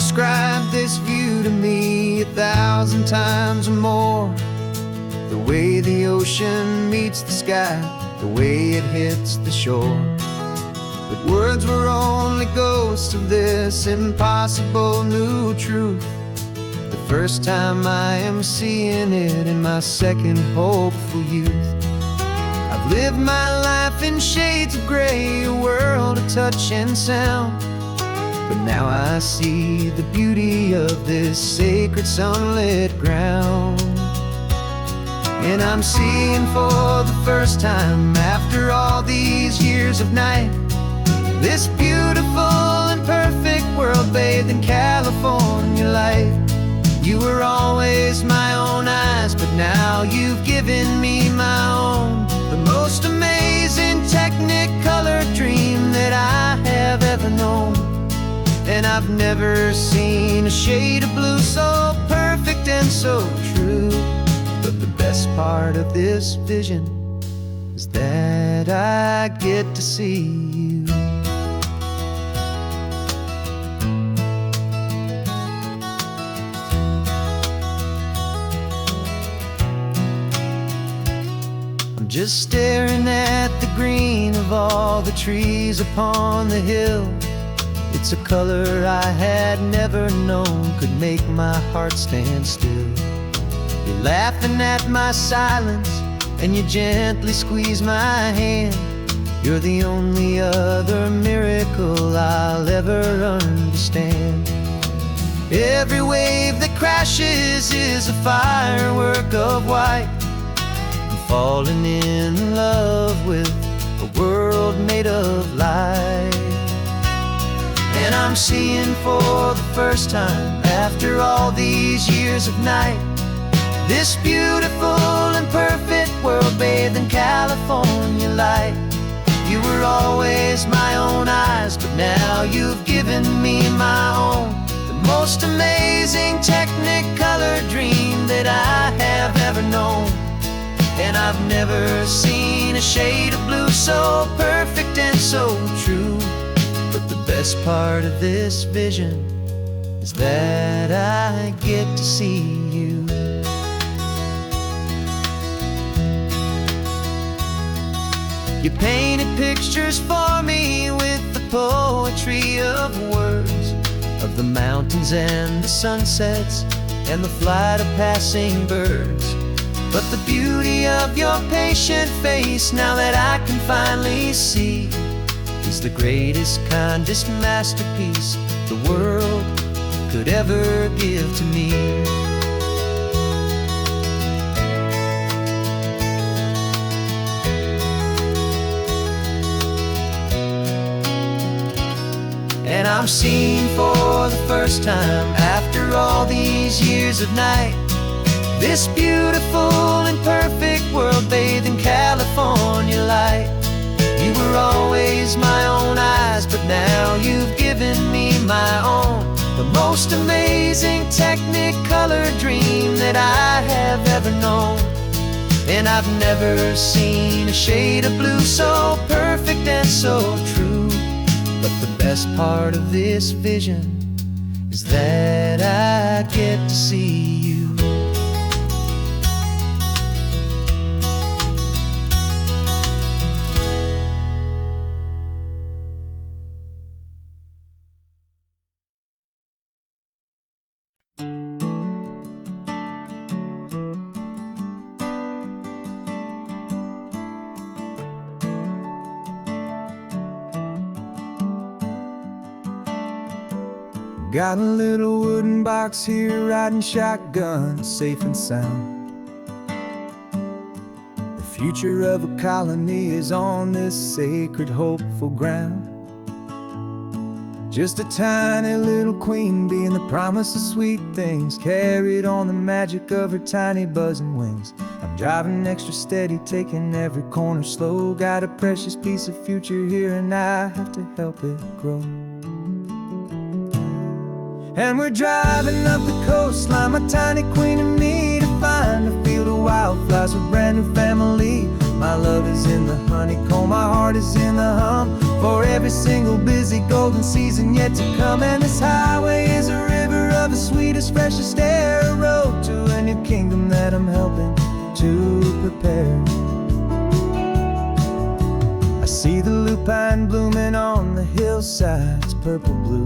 described this view to me 1,000 times or more. The way the ocean meets the sky, the way it hits the shore. But words were only ghosts of this impossible new truth. The first time I am seeing it in my second hopeful youth. I've lived my life in shades of gray, a world of touch and sound. But now I see the beauty of this sacred sunlit ground. And I'm seeing for the first time, after all these years of night, this beautiful and perfect world bathed in California light. You were always my own eyes, but now you've given me my own. The most amazing technicolor dream that I have ever known. And I've never seen a shade of blue so perfect and so true. But the best part of this vision is that I get to see you. I'm just staring at the green of all the trees upon the hill. It's a color I had never known could make my heart stand still. You're laughing at my silence, and you gently squeeze my hand. You're the only other miracle I'll ever understand. Every wave that crashes is a firework of white. I'm falling in love with a world made of light. And I'm seeing for the first time, after all these years of night, this beautiful and perfect world bathed in California light. You were always my own eyes, but now you've given me my own. The most amazing technicolor dream that I have ever known. And I've never seen a shade of blue so perfect and so true. But the best part of this vision is that I get to see you. You painted pictures for me with the poetry of words, of the mountains and the sunsets and the flight of passing birds. But the beauty of your patient face, now that I can finally see, is the greatest, kindest masterpiece the world could ever give to me. And I'm seeing for the first time, after all these years of night, this beautiful and perfect world bathed in California light. You were always my own eyes, but now you've given me my own. The most amazing technicolor dream that I have ever known. And I've never seen a shade of blue so perfect and so true. But the best part of this vision is that I get to see you. Got a little wooden box here, riding shotgun, safe and sound. The future of a colony is on this sacred, hopeful ground. Just a tiny little queen bee and the promise of sweet things, carried on the magic of her tiny buzzing wings. I'm driving extra steady, taking every corner slow. Got a precious piece of future here and I have to help it grow. And we're driving up the coastline, my tiny queen and me, to find a field of wildflowers with brand new family. My love is in the honeycomb, my heart is in the hum, for every single busy golden season yet to come. And this highway is a river the sweetest, freshest air. A road to a new kingdom that I'm helping to prepare. I see the lupine blooming on the hillsides, purple blue,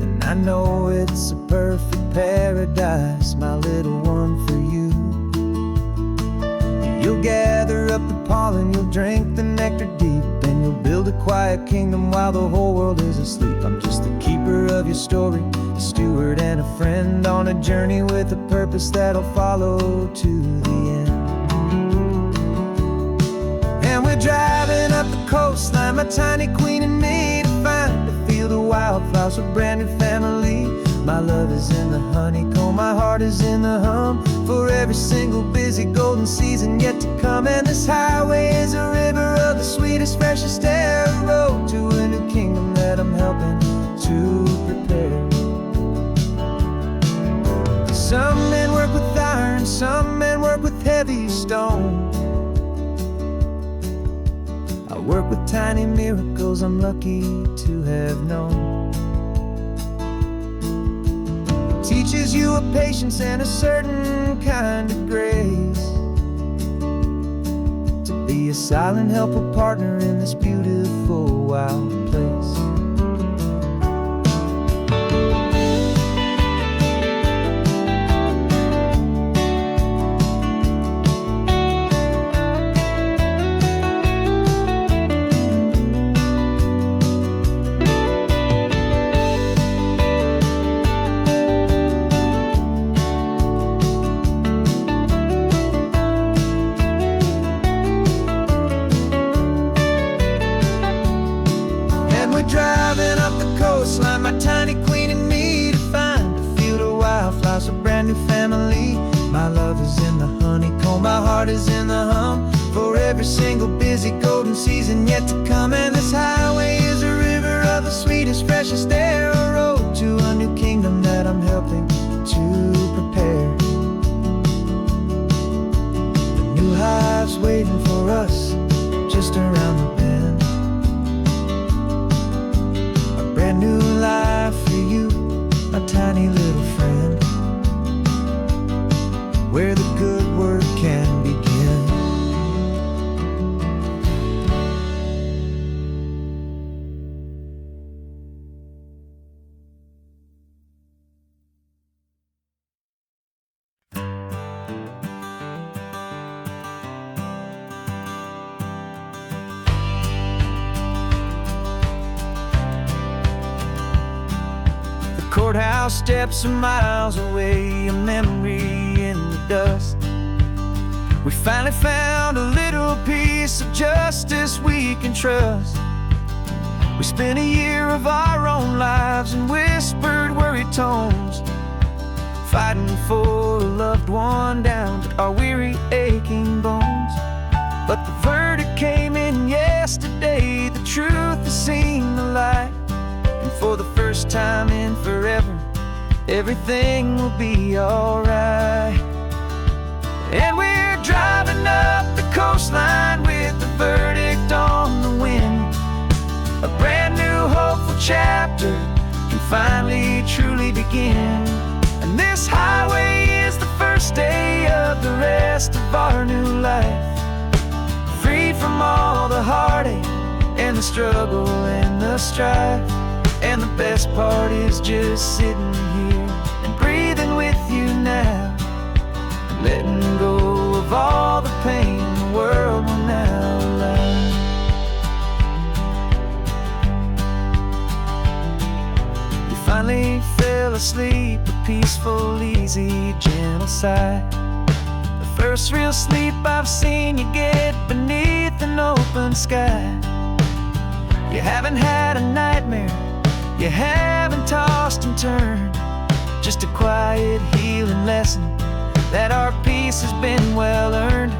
and I know it's a perfect paradise, my little one, for you. You'll gather up the pollen, you'll drink the nectar deep, and you'll build a quiet kingdom while the whole world is asleep. I'm just the keeper of your story, a steward and a friend on a journey with a purpose that'll follow to the end. And we're driving up the coastline, my tiny queen and me, to find a field of wildflowers, a brand new family. My love is in the honeycomb, my heart is in the hum, for every single busy golden season yet to come. And this highway is a river of the sweetest, freshest air. A road to a new kingdom that I'm helping to prepare. Some men work with iron, some men work with heavy stone. I work with tiny miracles I'm lucky to have known. Teaches you a patience and a certain kind of grace, to be a silent, helpful partner in this beautiful, wild place. Driving up the coastline, my tiny queen and me, to find a field of wildflowers, a brand new family. My love is in the honeycomb, my heart is in the hum, for every single busy golden season yet to come. And this highway is a river of the sweetest, freshest air. A road to a new kingdom that I'm helping to prepare. The new hive's waiting for us just around the bend. Brand new life for you, my tiny little friend, where the good work can begin. Courthouse steps are miles away, a memory in the dust. We finally found a little piece of justice we can trust. We spent a year of our own lives in whispered, worried tones, fighting for a loved one down to our weary, aching bones. But the verdict came in yesterday, the truth has seen the light. And for the first time in forever, everything will be alright. And we're driving up the coastline with the verdict on the wind. A brand new hopeful chapter can finally truly begin. And this highway is the first day of the rest of our new life, freed from all the heartache and the struggle and the strife. And the best part is just sitting here and breathing with you now, letting go of all the pain the world will now allow. You finally fell asleep, a peaceful, easy, gentle sigh. The first real sleep I've seen you get beneath an open sky. You haven't had a nightmare, you haven't tossed and turned, just a quiet healing lesson that our peace has been well earned.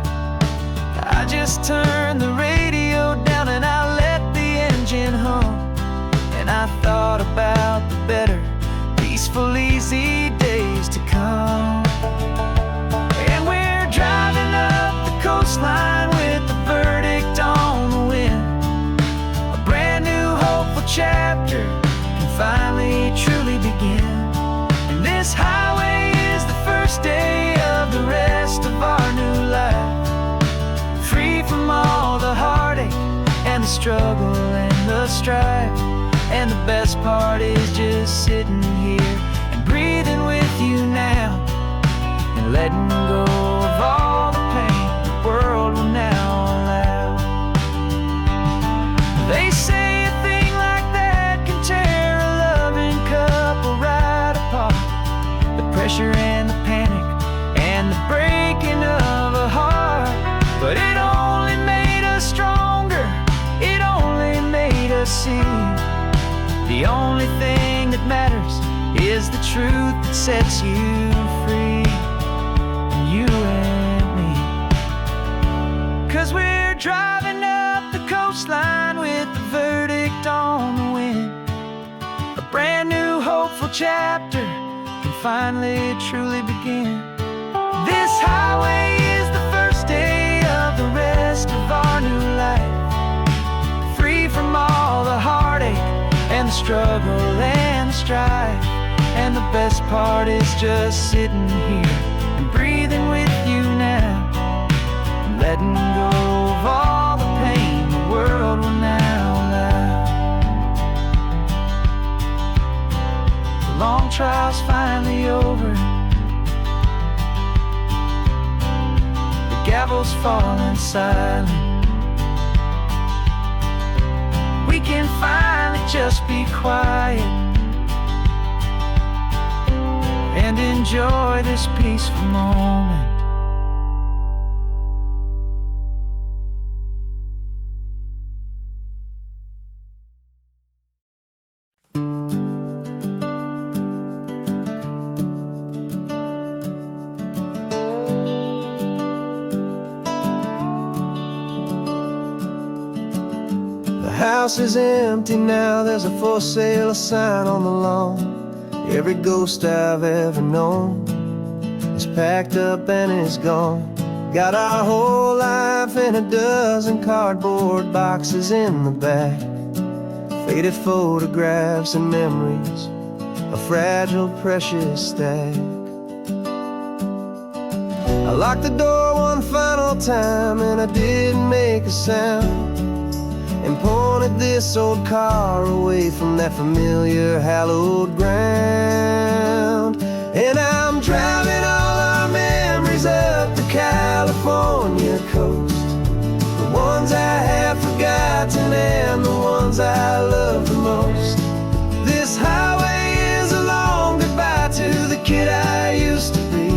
I just turned the radio down and I let the engine hum, and I thought about the better, peaceful, easy days to come. And we're driving up the coastline with the verdict on the wind. A brand new hopeful chapter finally truly This highway is the first day of the rest of our new life, free from all the heartache and the struggle and the strife. And the best part is just sitting here and breathing with you now, and letting go of all the pain the world will now allow. They say a thing like that can tear a loving couple right apart. The pressure and the panic and the breaking of a heart. But it only made us stronger, it only made us see the only thing that matters is the truth that sets you free. You and me, 'cause we're driving up the coastline with the verdict on the wind. A brand new hopeful chapter can finally truly begin. This highway is the first day of the rest of our new life, free from all the heartache and the struggle and the strife. And the best part is just sitting here and breathing with you now, and letting go of all the pain the world will now allow. The long trial's finally over, the gavel's falling silent. We can finally just be quiet and enjoy this peaceful moment. The house is empty now, there's a for sale sign on the lawn. Every ghost I've ever known is packed up and is gone. Got our whole life in a dozen cardboard boxes in the back, faded photographs and memories, a fragile, precious stack. I locked the door one final time and I didn't make a sound, and pointed this old car away from that familiar hallowed ground. And I'm driving all our memories up the California coast, the ones I have forgotten and the ones I love the most. This highway is a long goodbye to the kid I used to be,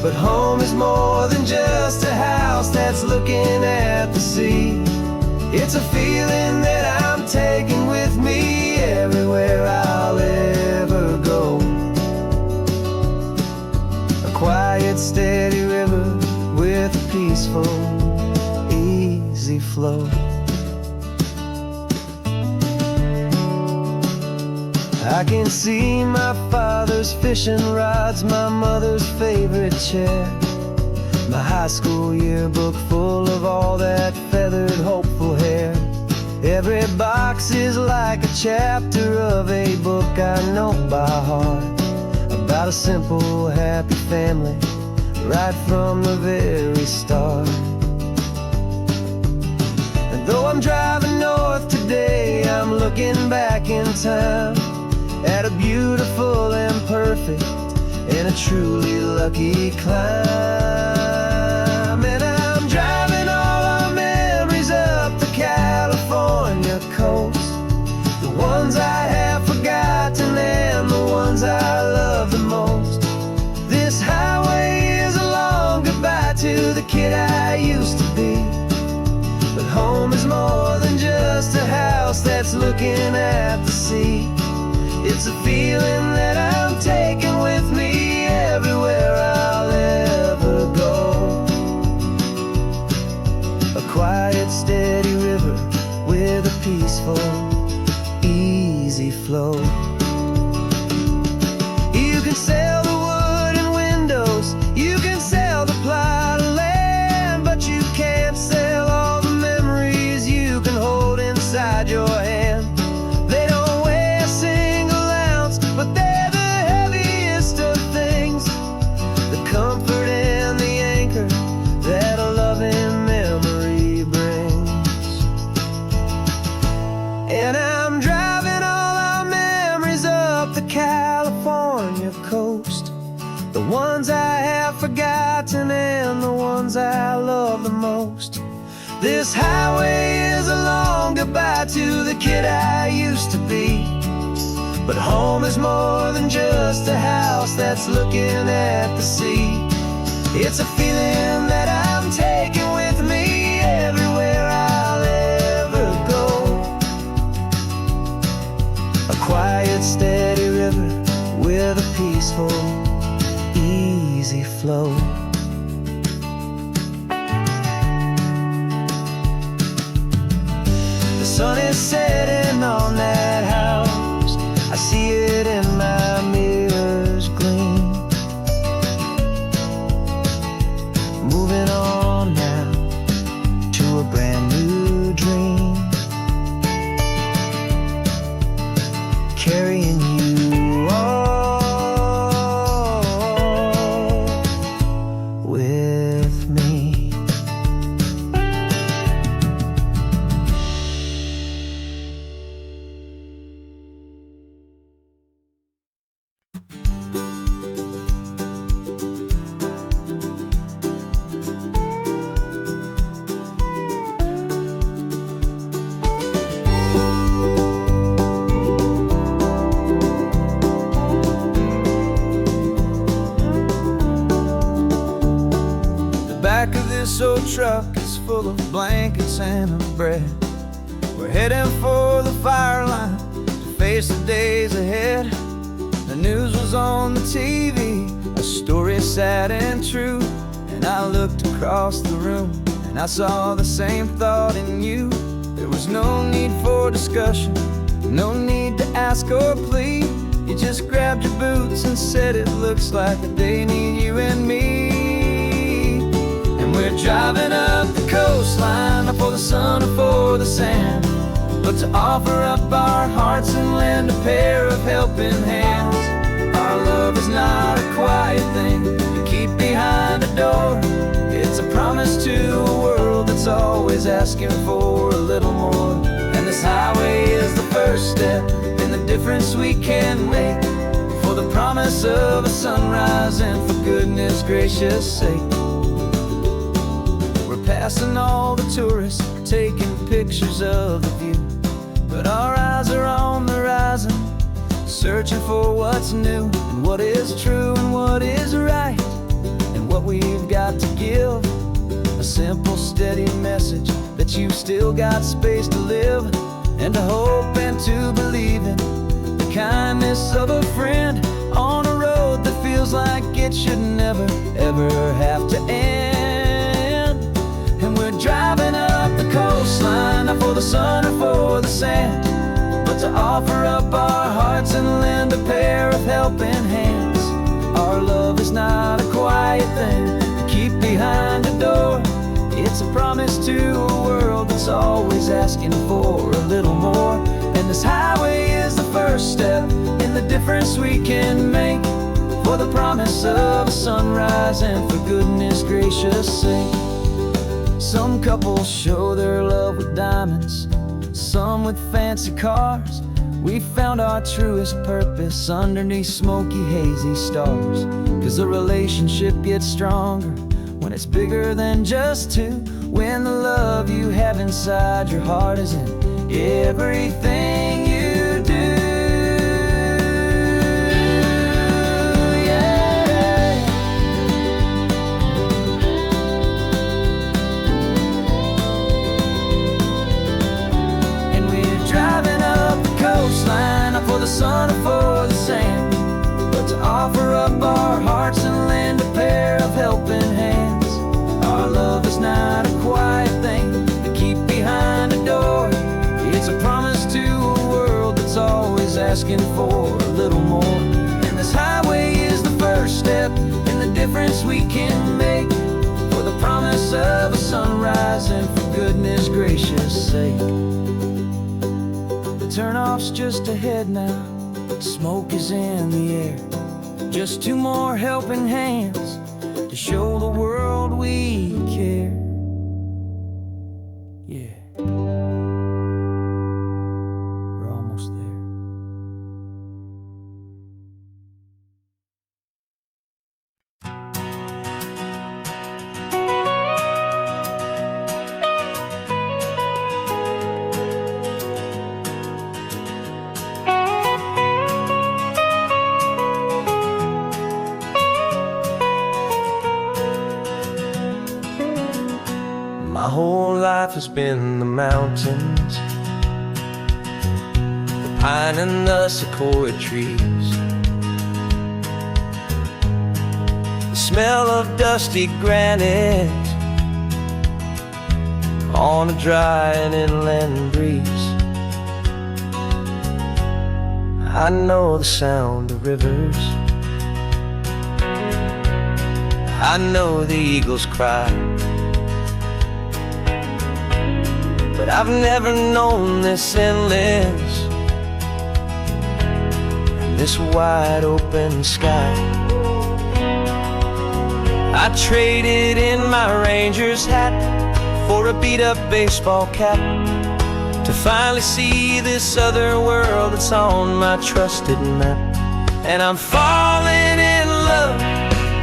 but home is more than just a house that's looking at the sea. It's a feeling that I'm taking with me everywhere I'll ever go. A quiet, steady river with a peaceful, easy flow. I can see my father's fishing rods, my mother's favorite chair, my high school yearbook full of all that feathered, hopeful hair. Every box is like a chapter of a book I know by heart, about a simple, happy family right from the very start. And though I'm driving north today, I'm looking back in time at a beautiful and perfect and a truly lucky climb. And I'm driving all our memories up the California coast, the ones I have forgotten and the ones I love the most. This highway is a long goodbye to the kid I used to be, but home is more than just a house that's looking at the sea. It's a feeling that I'm taking with me everywhere I'll ever go. A quiet, steady river with a peaceful, easy flow. You can sell the wood and windows, you can sell the plot of land, but you can't sell all the memories you can hold inside your hand. They don't weigh a single ounce, but they're the heaviest coast. The ones I have forgotten and the ones I love the most. This highway is a long goodbye to the kid I used to be. But home is more than just a house that's looking at the sea. It's a feeling that I'm taking with me everywhere I'll ever go. A quiet, steady river with a peaceful, easy flow. The sun is setting on that house. I see it in my mirror's gleam. Moving on now to a brand new dream. Carrying you all with me. Back of this old truck is full of blankets and of bread. We're heading for the fire line to face the days ahead. The news was on the TV, a story sad and true. And I looked across the room and I saw the same thought in you. There was no need for discussion, no need to ask or plead. You just grabbed your boots and said it looks like a day need you and me. We're driving up the coastline, not for the sun or for the sand, but to offer up our hearts and lend a pair of helping hands. Our love is not a quiet thing you keep behind a door. It's a promise to a world that's always asking for a little more. And this highway is the first step in the difference we can make, for the promise of a sunrise and for goodness gracious sake. Passing all the tourists, taking pictures of the view, but our eyes are on the horizon, searching for what's new and what is true and what is right, and what we've got to give. A simple, steady message that you've still got space to live, and to hope and to believe in the kindness of a friend on a road that feels like it should never, ever have to end. And we're driving up the coastline, not for the sun or for the sand, but to offer up our hearts and lend a pair of helping hands. Our love is not a quiet thing to keep behind a door. It's a promise to a world that's always asking for a little more. And this highway is the first step in the difference we can make, for the promise of a sunrise and for goodness gracious sake. Some couples show their love with diamonds, some with fancy cars. We found our truest purpose underneath smoky, hazy stars. 'Cause a relationship gets stronger when it's bigger than just two, when the love you have inside your heart is in everything you do. For the sun or for the sand, but to offer up our hearts and lend a pair of helping hands. Our love is not a quiet thing to keep behind a door. It's a promise to a world that's always asking for a little more. And this highway is the first step in the difference we can make, for the promise of a sunrise and for goodness gracious sake. Turnoff's just ahead now, smoke is in the air. Just two more helping hands to show the world we care. Yeah. life has been the mountains, the pine and the sequoia trees, the smell of dusty granite on a dry and inland breeze. I know the sound of rivers, I know the eagles cry, but I've never known this endless, this wide open sky. I traded in my Ranger's hat for a beat-up baseball cap to finally see this other world that's on my trusted map. And I'm falling in love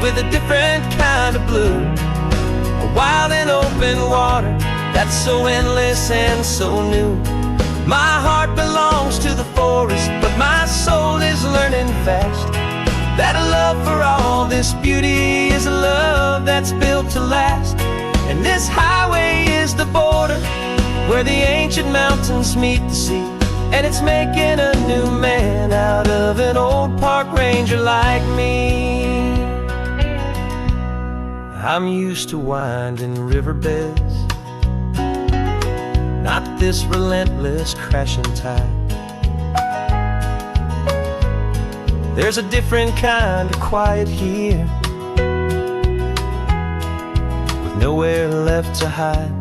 with a different kind of blue, a wild and open water that's so endless and so new. My heart belongs to the forest, but my soul is learning fast that a love for all this beauty is a love that's built to last. And this highway is the border where the ancient mountains meet the sea, and it's making a new man out of an old park ranger like me. I'm used to winding riverbeds, not this relentless crashing tide. There's a different kind of quiet here, with nowhere left to hide.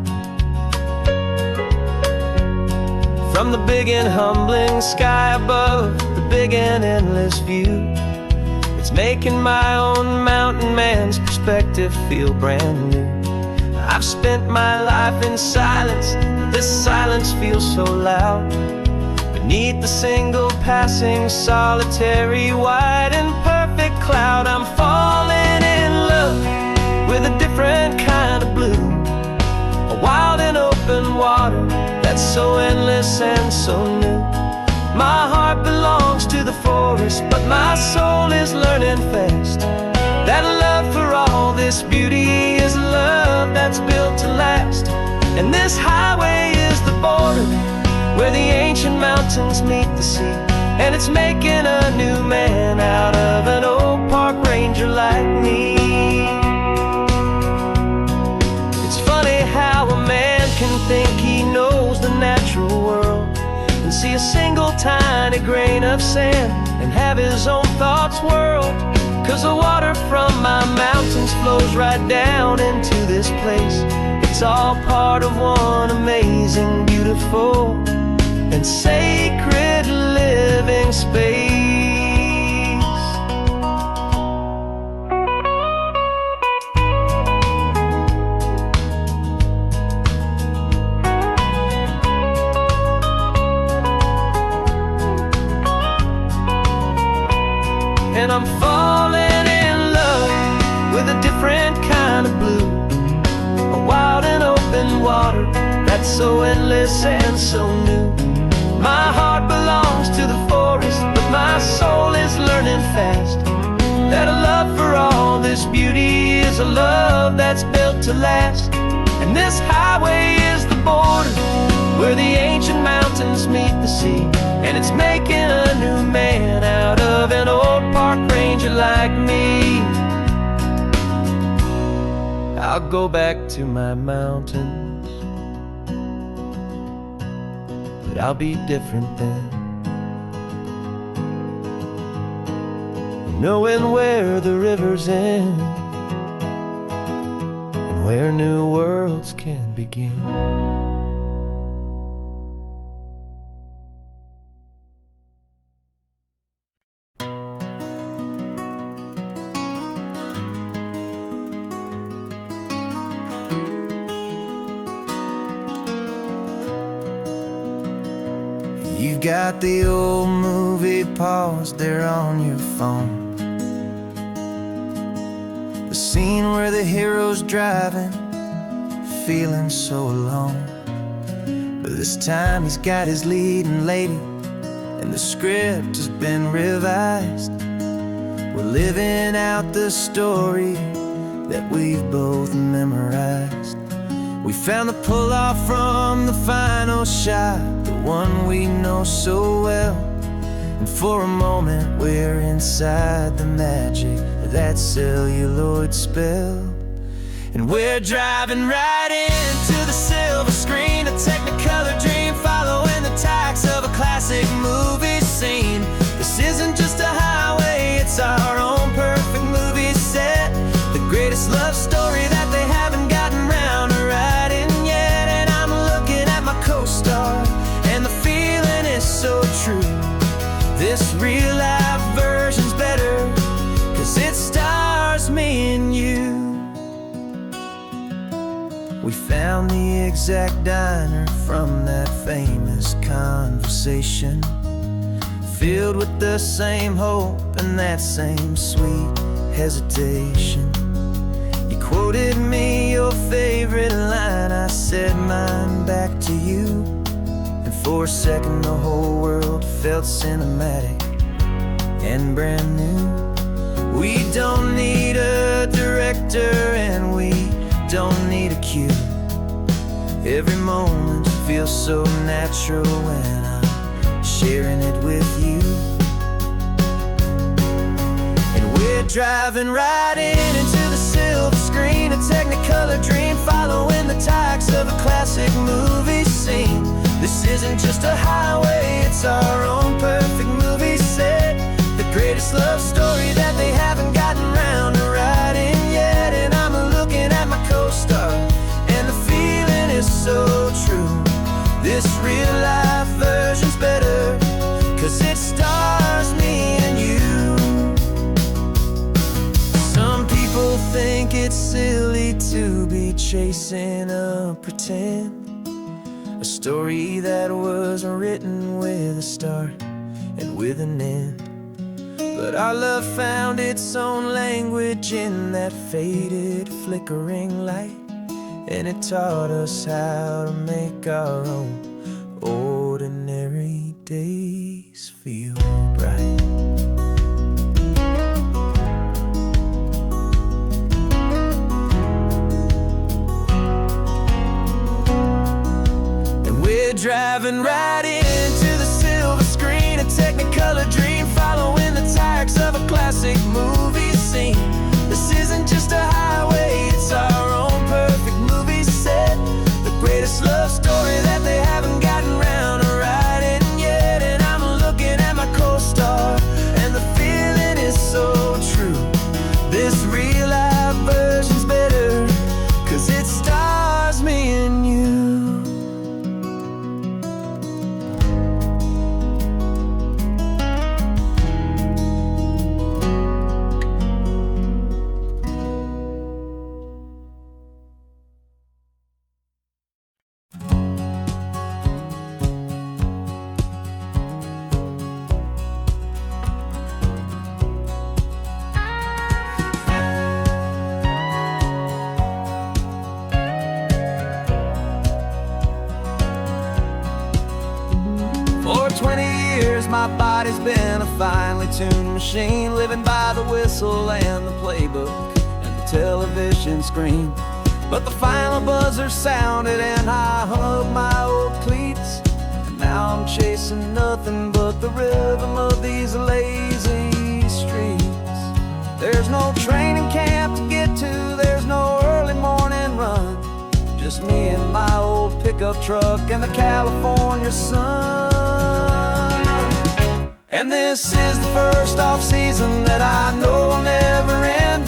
From the big and humbling sky above, the big and endless view, it's making my own mountain man's perspective feel brand new. I've spent my life in silence, this silence feels so loud. Beneath the single passing solitary white and perfect cloud, I'm falling in love with a different kind of blue, a wild and open water that's so endless and so new. My heart belongs to the forest, but my soul is learning fast that a love for all this beauty is a love that's built to last. And this highway is the border where the ancient mountains meet the sea, and it's making a new man out of an old park ranger like me. It's funny how a man can think he knows the natural world and see a single tiny grain of sand and have his own thoughts whirled. 'Cause the water from my mountains flows right down into this place. It's all part of one amazing, beautiful, and sacred living space. And I'm falling in love with a different kind of blue, a wild and open water that's so endless and so new. My heart belongs to the forest, but my soul is learning fast that a love for all this beauty is a love that's built to last. And this highway is the border where the ancient mountains meet the sea, and it's making a new man out of an old park ranger like me. I'll go back to my mountains, but I'll be different then, knowing where the rivers end and where new worlds can begin. You've got the old movie paused there on your phone, the scene where the hero's driving, feeling so alone. But this time he's got his leading lady, and the script has been revised. We're living out the story that we've both memorized. We found the pull-off from the final shot, the one we know so well. And for a moment we're inside the magic of that celluloid spell. And we're driving right into the silver screen, a Technicolor dream, following the tacks of a classic movie scene. This isn't just a highway, it's our own perfect movie set, the greatest love story that they haven't gotten round to writing yet. And I'm looking at my co-star, and the feeling is so true. This real-life version's better, 'cause it stars me and you. We found the exact diner from that famous conversation, filled with the same hope and that same sweet hesitation. You quoted me your favorite line, I said mine back to you. And for a second the whole world felt cinematic and brand new. We don't need a director and we don't need a cue. Every moment feels so natural when I'm sharing it with you. And we're driving right into the silver screen, a Technicolor dream, following the tacks of a classic movie scene. This isn't just a highway, it's our own perfect movie set, the greatest love story that they haven't gotten round to writing yet. And I'm looking at my co-star, and the feeling is so true. This real-life version's better, 'cause it stars me and you. Some people think it's silly to be chasing a pretend, a story that was written with a start and with an end. But our love found its own language in that faded, flickering light, and it taught us how to make our own ordinary days feel bright. And we're driving right into the silver screen, a Technicolor dream, following the tacks of a classic movie scene. This isn't just a highway, it's our own perfect movie set, the greatest love story that they haven't gotten round to writing yet. And I'm looking at my co-star, and the feeling is so true. This real-life version's better, 'cause it stars me and you. For 20 years my body's been a finely tuned machine, living by the whistle and the playbook and the television screen. But the final buzzer sounded and I hung up my old cleats, and now I'm chasing nothing but the rhythm of these lazy streets. There's no training camp to get to, there's no early morning run, just me and my old pickup truck and the California sun. And this is the first off-season that I know will never end,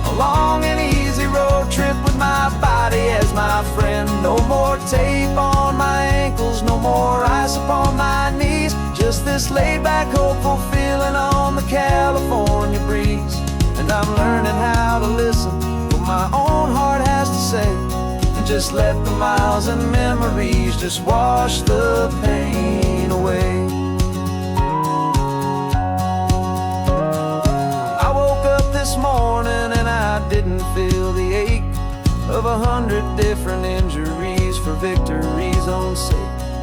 a long and easy road trip with my body as my friend. No more tape on my ankles, no more ice upon my knees, just this laid-back, hopeful feeling on the California breeze. And I'm learning how to listen to what my own heart has to say, and just let the miles and memories just wash the pain away. I woke up this morning and I didn't feel the ache of 100 different injuries for victory's own sake.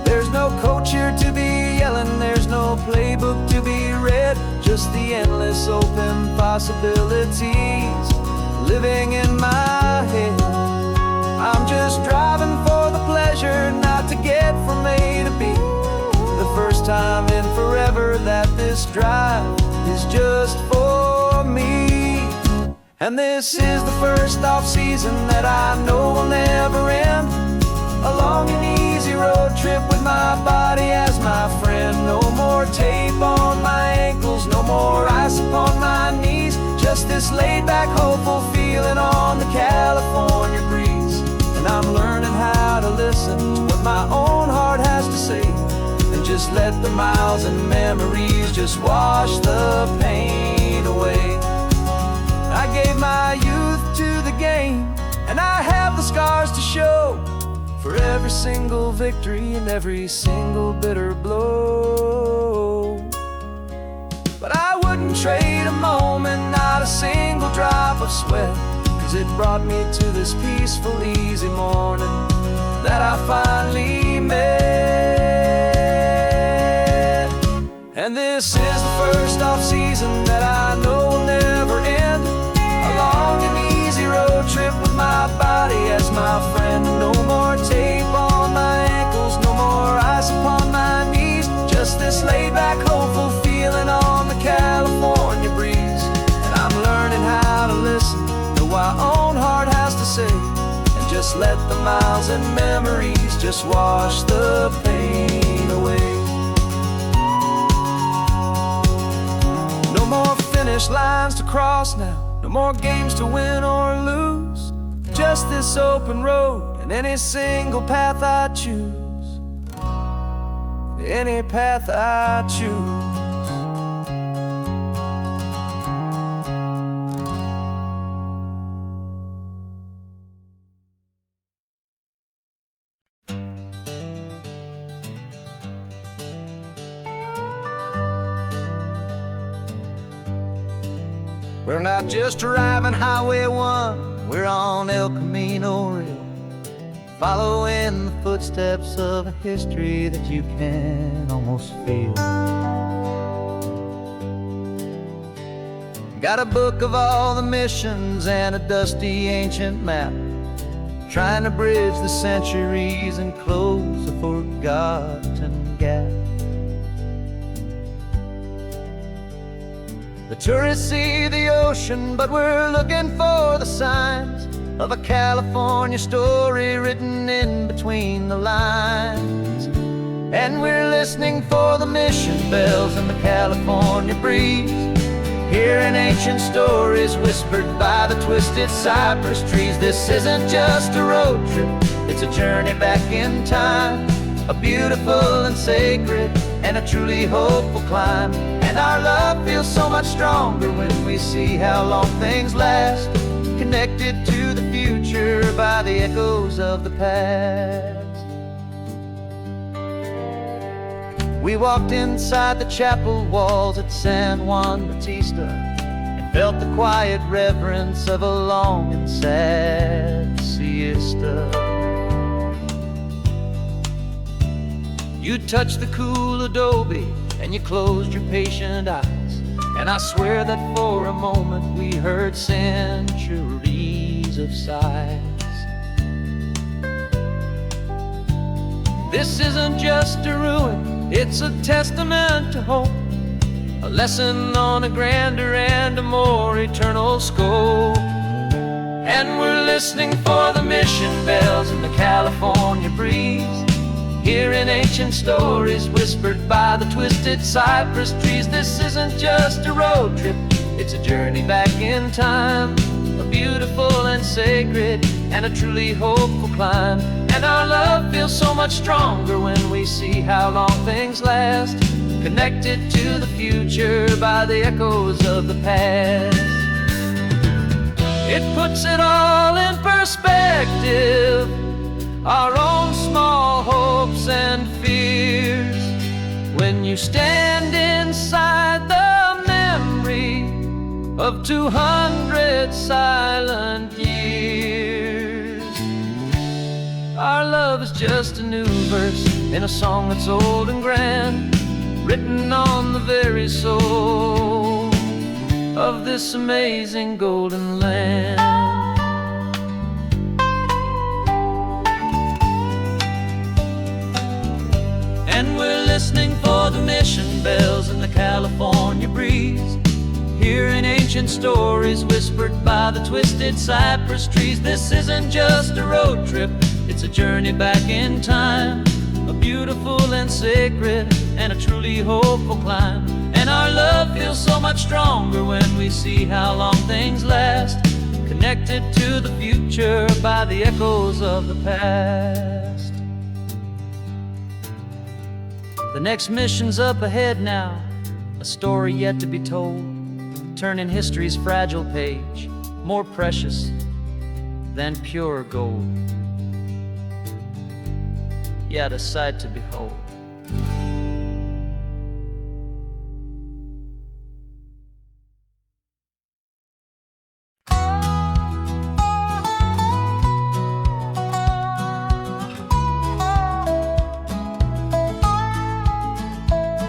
There's no coach here to be yelling, there's no playbook to be read, just the endless open possibilities living in my head. I'm just driving this drive is just for me. And this is the first off-season that I know will never end. A long and easy road trip with my body as my friend. No more tape on my ankles, no more ice upon my knees. Just this laid-back, hopeful feeling on the California breeze. And I'm learning how to listen to what my own heart has to say, and just let the miles and memories just wash the pain away. I gave my youth to the game, and I have the scars to show for every single victory and every single bitter blow. But I wouldn't trade a moment, not a single drop of sweat, 'cause it brought me to this peaceful, easy morning that I finally met. And this is the first off-season that I know will never end. A long and easy road trip with my body as my friend. No more tape on my ankles, no more ice upon my knees. Just this laid-back, hopeful feeling on the California breeze. And I'm learning how to listen to what my own heart has to say, and just let the miles and memories just wash the pain away. No more finish lines to cross now, no more games to win or lose. Just this open road and any single path I choose. Any path I choose. We're not just driving Highway 1, we're on El Camino Real, following the footsteps of a history that you can almost feel. Got a book of all the missions and a dusty ancient map, trying to bridge the centuries and close a forgotten gap. The tourists see the ocean, but we're looking for the signs of a California story written in between the lines. And we're listening for the mission bells in the California breeze, hearing ancient stories whispered by the twisted cypress trees. This isn't just a road trip, it's a journey back in time, a beautiful and sacred and a truly hopeful climb. And our love feels so much stronger when we see how long things last, connected to the future by the echoes of the past. We walked inside the chapel walls at San Juan Bautista and felt the quiet reverence of a long and sad siesta. You touched the cool adobe and you closed your patient eyes, and I swear that for a moment we heard centuries of sighs. This isn't just a ruin, it's a testament to hope, a lesson on a grander and a more eternal scope. And we're listening for the mission bells in the California breeze, hearing ancient stories whispered by the twisted cypress trees. This isn't just a road trip, it's a journey back in time, a beautiful and sacred and a truly hopeful climb. And our love feels so much stronger when we see how long things last, connected to the future by the echoes of the past. It puts it all in perspective, our own small hopes and fears, when you stand inside the memory of 200 silent years. Our love is just a new verse in a song that's old and grand, written on the very soul of this amazing golden land. And we're listening for the mission bells in the California ancient stories whispered by the twisted cypress trees. This isn't just a road trip, it's a journey back in time, a beautiful and sacred and a truly hopeful climb. And our love feels so much stronger when we see how long things last, connected to the future by the echoes of the past. The next mission's up ahead now, a story yet to be told, turning history's fragile page more precious than pure gold. Yet a sight to behold.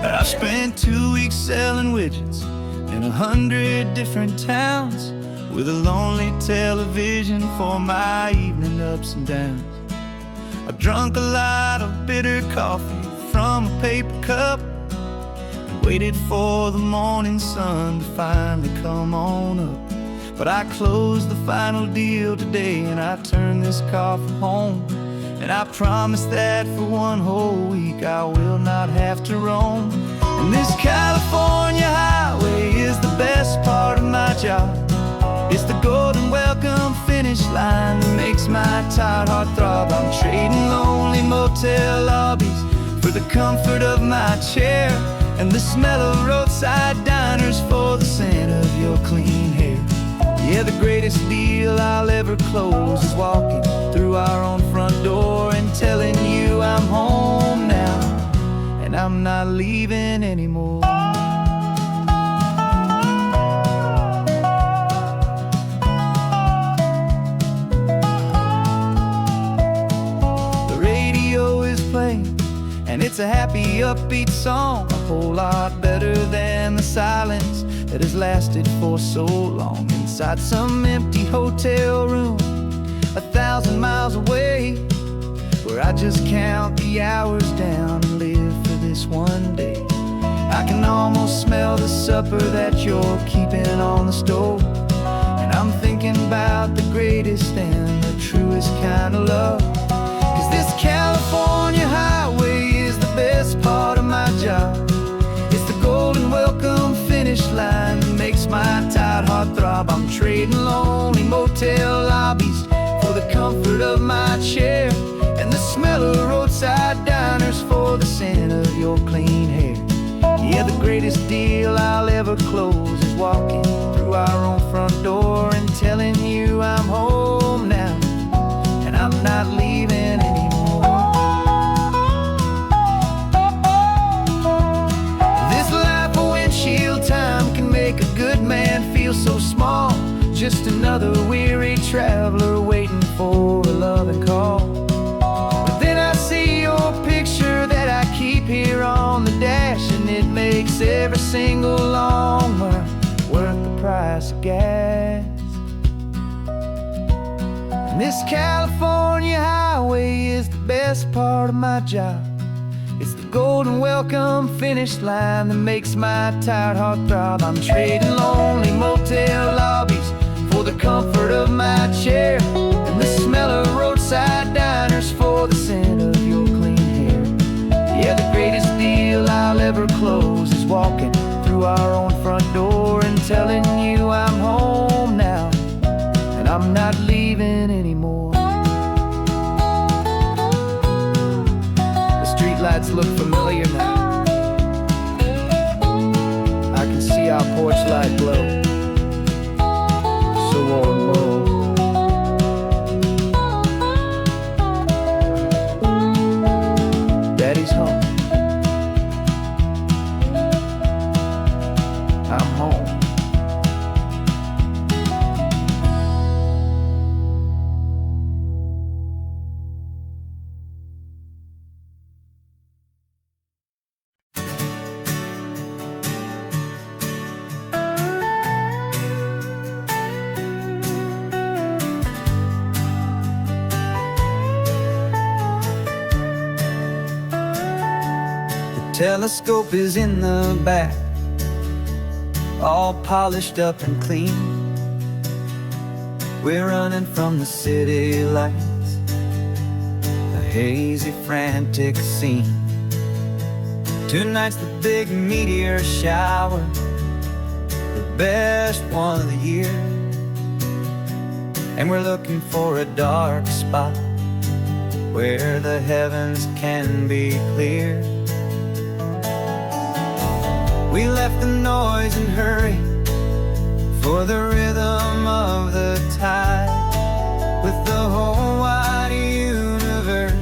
I spent 2 weeks selling widgets in 100 different towns, with a lonely television for my evening ups and downs. I drunk a lot of bitter coffee from a paper cup, and waited for the morning sun to finally come on up. But I closed the final deal today, and I turned this coffee home. And I promise that for one whole week I will not have to roam. And this California highway is the best part of my job. It's the golden welcome finish line that makes my tired heart throb. I'm trading lonely motel lobbies for the comfort of my chair, and the smell of roadside diners for the scent of your clean hair. Yeah, the greatest deal I'll ever close is walking through our own front door and telling you I'm home now, and I'm not leaving anymore. The radio is playing, and it's a happy, upbeat song, a whole lot better than the silence that has lasted for so long. Inside some empty hotel room 1,000 miles away, where I just count the hours down and live for this one day. I can almost smell the supper that you're keeping on the stove, and I'm thinking about the greatest and the truest kind of love. 'Cause this California highway is the best part of my job. It's the golden welcome finish line that makes my tired heart throb. I'm trading lonely motel lobbies for the comfort of my chair, and the smell of roadside diners for the scent of your clean hair. Yeah, the greatest deal I'll ever close is walking through our own front door and telling you I'm home now, and I'm not leaving anymore. This life of windshield time can make a good man feel so small, just another weary traveler waiting for a loving call. But then I see your picture that I keep here on the dash, and it makes every single long mile worth the price of gas. And this California highway is the best part of my job. It's the golden welcome finish line that makes my tired heart throb. I'm trading lonely motel lobbies for the comfort of my chair, and the smell of roadside diners for the scent of your clean hair. Yeah, the greatest deal I'll ever close is walking through our own front door and telling you I'm home now, and I'm not leaving anymore. The streetlights look familiar now. I can see our porch light glow, so warm, low. Daddy's home. I'm home. Telescope is in the back, all polished up and clean. We're running from the city lights, a hazy, frantic scene. Tonight's the big meteor shower, the best one of the year. And we're looking for a dark spot where the heavens can be clear. We left the noise and hurry for the rhythm of the tide, with the whole wide universe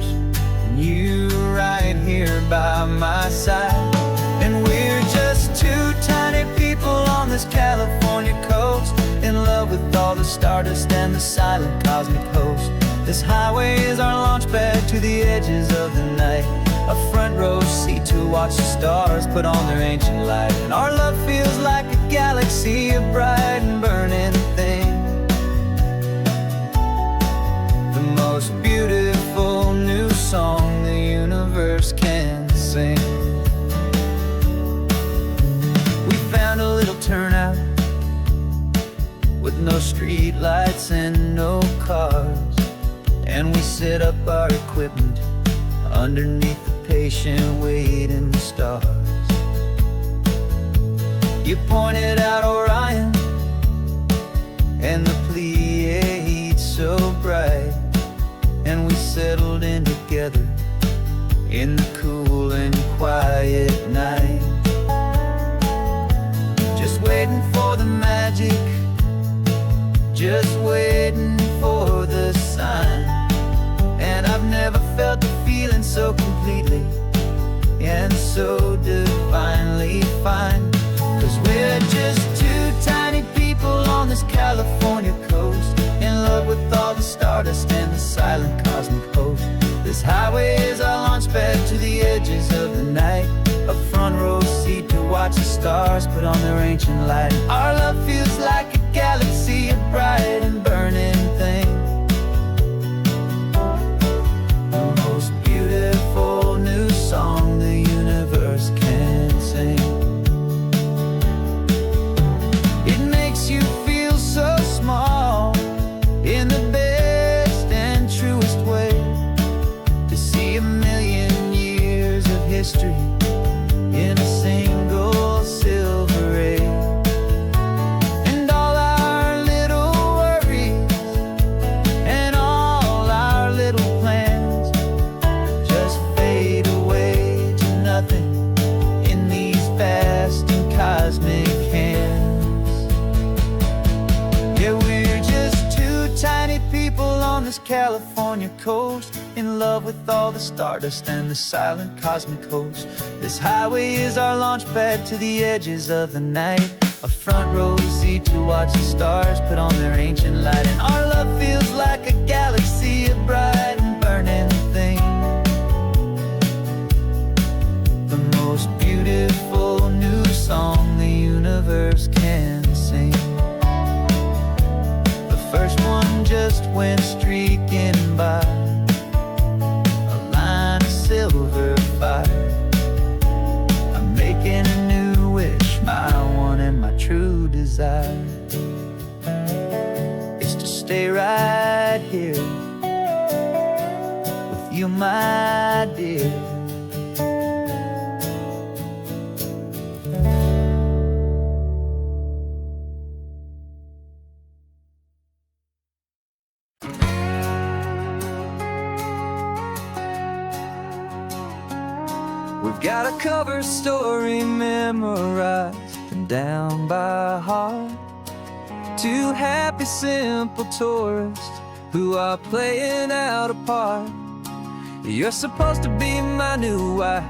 and you right here by my side. And we're just two tiny people on this California coast, in love with all the stardust and the silent cosmic host. This highway is our launch pad to the edges of the night, a front row seat to watch the stars put on their ancient light. And our love feels like a galaxy, a bright and burning thing, the most beautiful new song the universe can sing. We found a little turnout with no street lights and no cars, and we set up our equipment underneath the patient waiting stars. You pointed out Orion and the Pleiades so bright, and we settled in together in the cool and quiet night, just waiting for the magic, just waiting for the sign. And I've never felt the feeling so completely and so divinely fine, 'cause we're just two tiny people on this California coast, in love with all the stardust and the silent cosmic host. This highway is our launch pad to the edges of the night, a front row seat to watch the stars put on their ancient light. Our love feels like a galaxy, a bright and burning thing, the most beautiful new song the universe can sing. It makes you feel so small in the best and truest way, to see a million years of history in a single silver ray. And all our little worries and all our little plans just fade away to nothing in these vast and cosmic hands. Yeah, we're just two tiny people on this California coast, in love with all the stardust and the silent cosmic host. This highway is our launch pad to the edges of the night, a front row seat to watch the stars put on their ancient light. And our love feels like a galaxy, a bright and burning thing, the most beautiful new song the universe can sing. The first one just went streaking by, a line of silver fire. I'm making a new wish, my one and my true desire is to stay right here with you, my dear. We've got a cover story memorized and down by heart, two happy simple tourists who are playing out a part. You're supposed to be my new wife,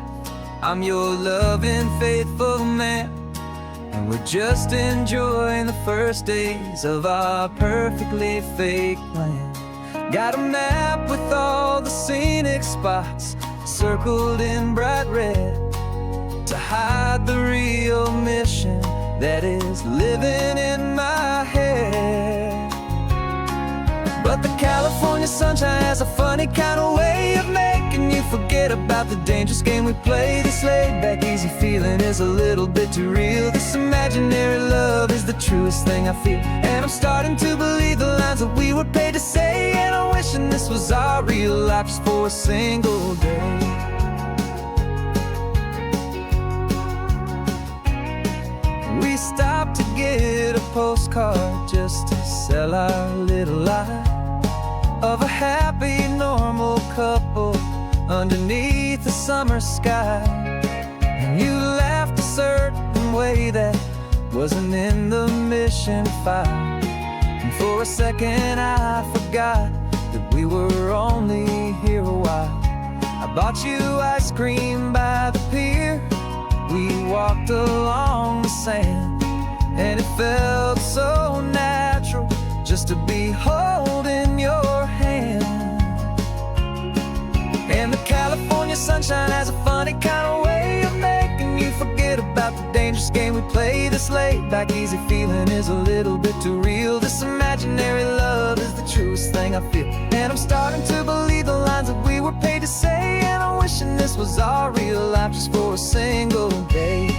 I'm your loving faithful man, and we're just enjoying the first days of our perfectly fake plan. Got a map with all the scenic spots circled in bright red to hide the real mission that is living in my head. But the California sunshine has a funny kind of way of making you forget about the dangerous game we play. This laid back easy feeling is a little bit too real. This imaginary love is the truest thing I feel, and I'm starting to believe the lines that we were paid to say. And I'm wishing this was our real life just for a single day. We stopped to get a postcard just to sell our little lie of a happy, normal couple underneath the summer sky. And you laughed a certain way that wasn't in the mission file. And for a second I forgot that we were only here a while. I bought you ice cream by the pier. We walked along the sand, and it felt so natural just to be holding your hand. And the California sunshine has a funny kind of way of making you forget about the dangerous game we play. This laid back easy feeling is a little bit too real. This imaginary love is the truest thing I feel, and I'm starting to believe the lines that we were paid to say. And I'm wishing this was our real life just for a single day.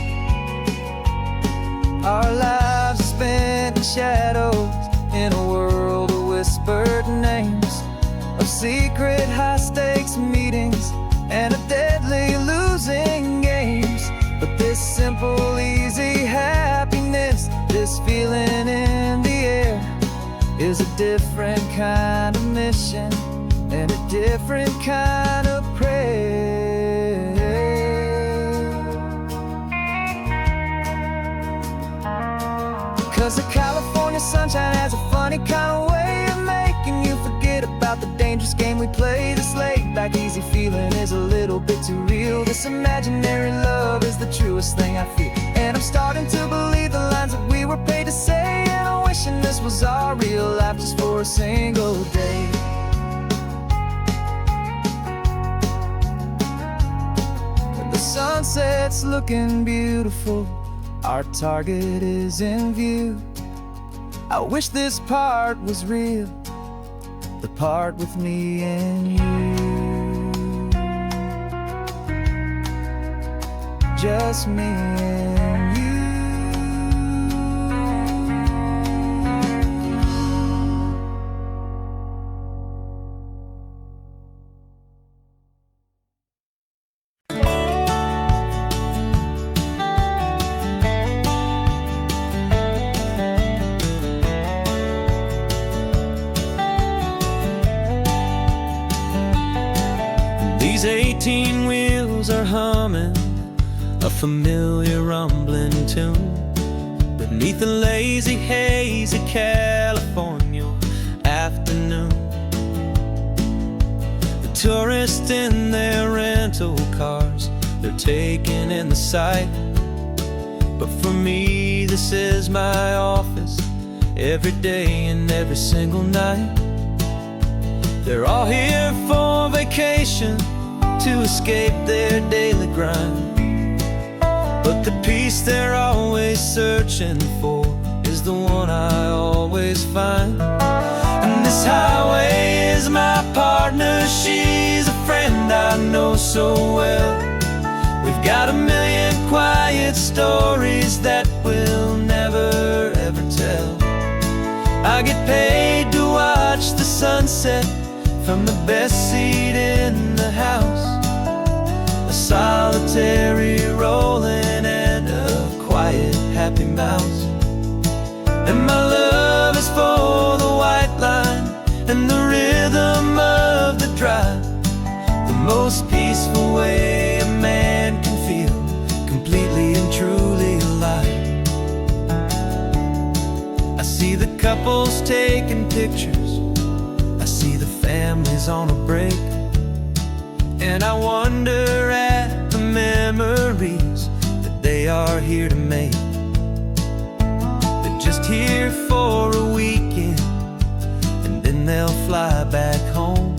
Our lives are spent in shadows, in a world of whispered names, of secret high-stakes meetings and of deadly losing games. But this simple, easy happiness, this feeling in the air, is a different kind of mission and a different kind of prayer. 'Cause the California sunshine has a funny kind of way of making you forget about the dangerous game we play. This laid back easy feeling is a little bit too real. This imaginary love is the truest thing I feel, and I'm starting to believe the lines that we were paid to say. And I'm wishing this was our real life just for a single day. When the sunset's looking beautiful, our target is in view. I wish this part was real, the part with me and you. Just me and you. These 18 wheels are humming a familiar rumbling tune beneath the lazy haze of California afternoon. The tourists in their rental cars, they're taking in the sight. But for me, this is my office, every day and every single night. They're all here for vacation, to escape their daily grind. But the peace they're always searching for is the one I always find. And this highway is my partner, she's a friend I know so well. We've got a million quiet stories that we'll never ever tell. I get paid to watch the sunset from the best seat in the house, a solitary rolling and a quiet happy mouse. And my love is for the white line and the rhythm of the drive, the most peaceful way a man can feel completely and truly alive. I see the couples taking pictures, I see the families on a break, and I wonder at the memories that they are here to make. They're just here for a weekend, and then they'll fly back home,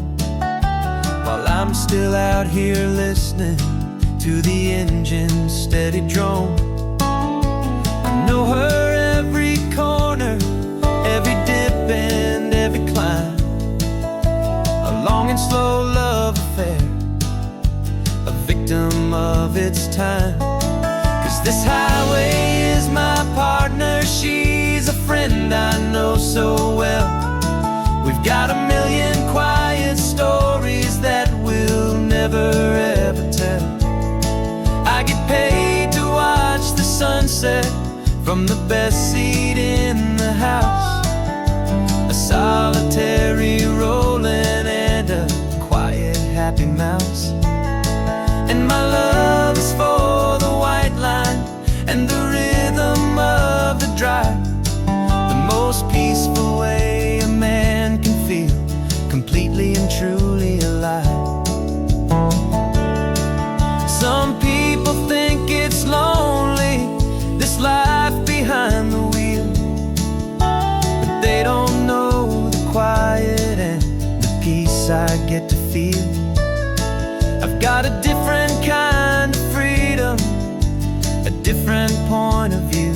while I'm still out here listening to the engine's steady drone. I know her every corner, every dip and every climb, a long and slow love affair it's time. 'Cause this highway is my partner, she's a friend I know so well. We've got a million quiet stories that we'll never ever tell. I get paid to watch the sunset from the best seat in the house. A solitary rolling and a quiet happy mouse. And my love is for the white line and the rhythm of the drive. The most peaceful way a man can feel completely and truly alive. Some people think it's lonely, this life behind the wheel, but they don't know the quiet and the peace I get to feel. I've got a different kind of freedom, a different point of view.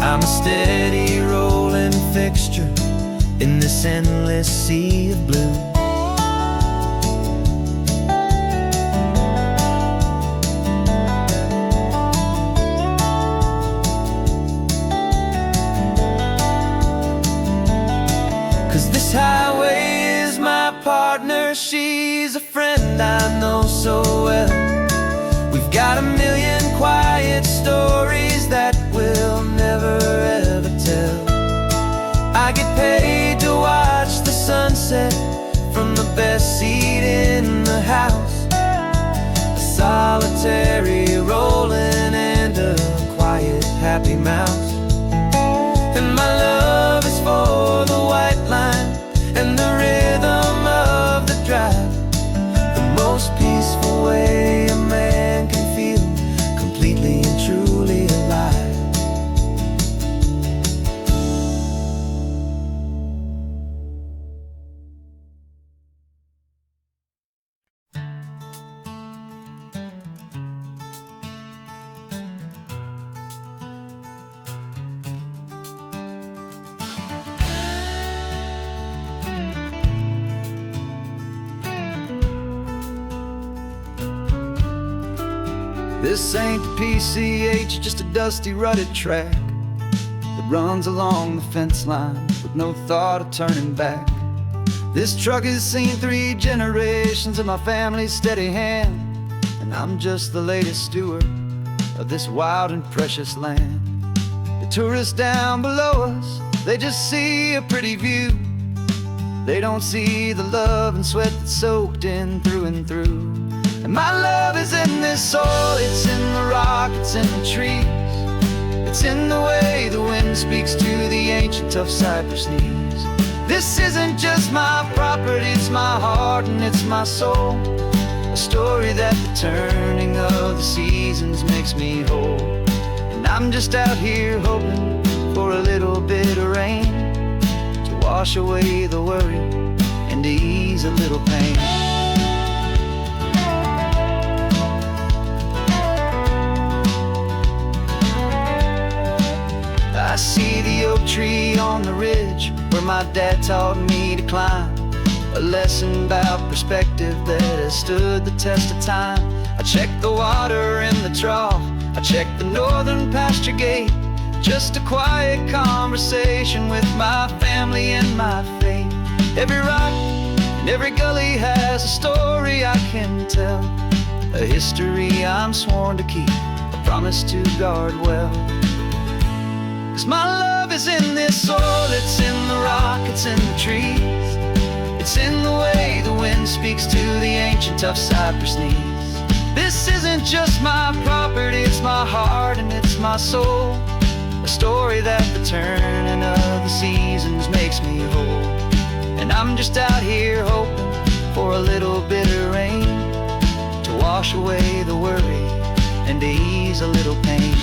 I'm a steady rolling fixture in this endless sea of blue. 'Cause this highway is my partner, she's a friend I know so well. We've got a million quiet stories that we'll never ever tell. I get paid to watch the sunset from the best seat in the house. A solitary rolling and a quiet happy mouse. And my love is for the white line and the rhythm of the drive. The most peaceful way a man can feel completely and truly alive. This ain't the PCH, just a dusty rutted track that runs along the fence line with no thought of turning back. This truck has seen 3 generations of my family's steady hand, and I'm just the latest steward of this wild and precious land. The tourists down below us, they just see a pretty view. They don't see the love and sweat that's soaked in through and through. And my love is in this soil, it's in the rock, it's in the trees. It's in the way the wind speaks to the ancient tough cypress knees. This isn't just my property, it's my heart and it's my soul. A story that the turning of the seasons makes me whole. And I'm just out here hoping for a little bit of rain to wash away the worry and to ease a little pain. I see the oak tree on the ridge where my dad taught me to climb. A lesson about perspective that has stood the test of time. I check the water in the trough, I check the northern pasture gate. Just a quiet conversation with my family and my faith. Every rock and every gully has a story I can tell, a history I'm sworn to keep, a promise to guard well. 'Cause my love is in this soil, it's in the rock, it's in the trees. It's in the way the wind speaks to the ancient tough cypress knees. This isn't just my property, it's my heart and it's my soul. A story that the turning of the seasons makes me whole. And I'm just out here hoping for a little bit of rain to wash away the worry and to ease a little pain.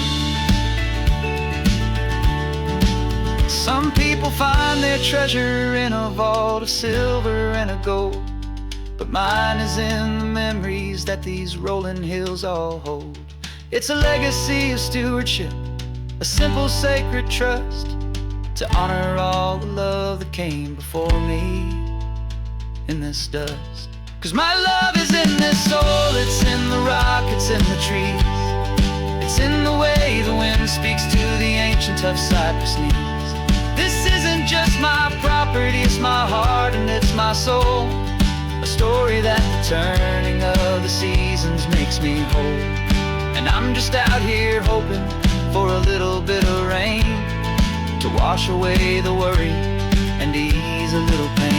Some people find their treasure in a vault of silver and a gold, but mine is in the memories that these rolling hills all hold. It's a legacy of stewardship, a simple sacred trust to honor all the love that came before me in this dust. 'Cause my love is in this soul, it's in the rock, it's in the trees. It's in the way the wind speaks to the ancient tough cypress knees. This isn't just my property, it's my heart and it's my soul. A story that the turning of the seasons makes me whole. And I'm just out here hoping for a little bit of rain to wash away the worry and ease a little pain.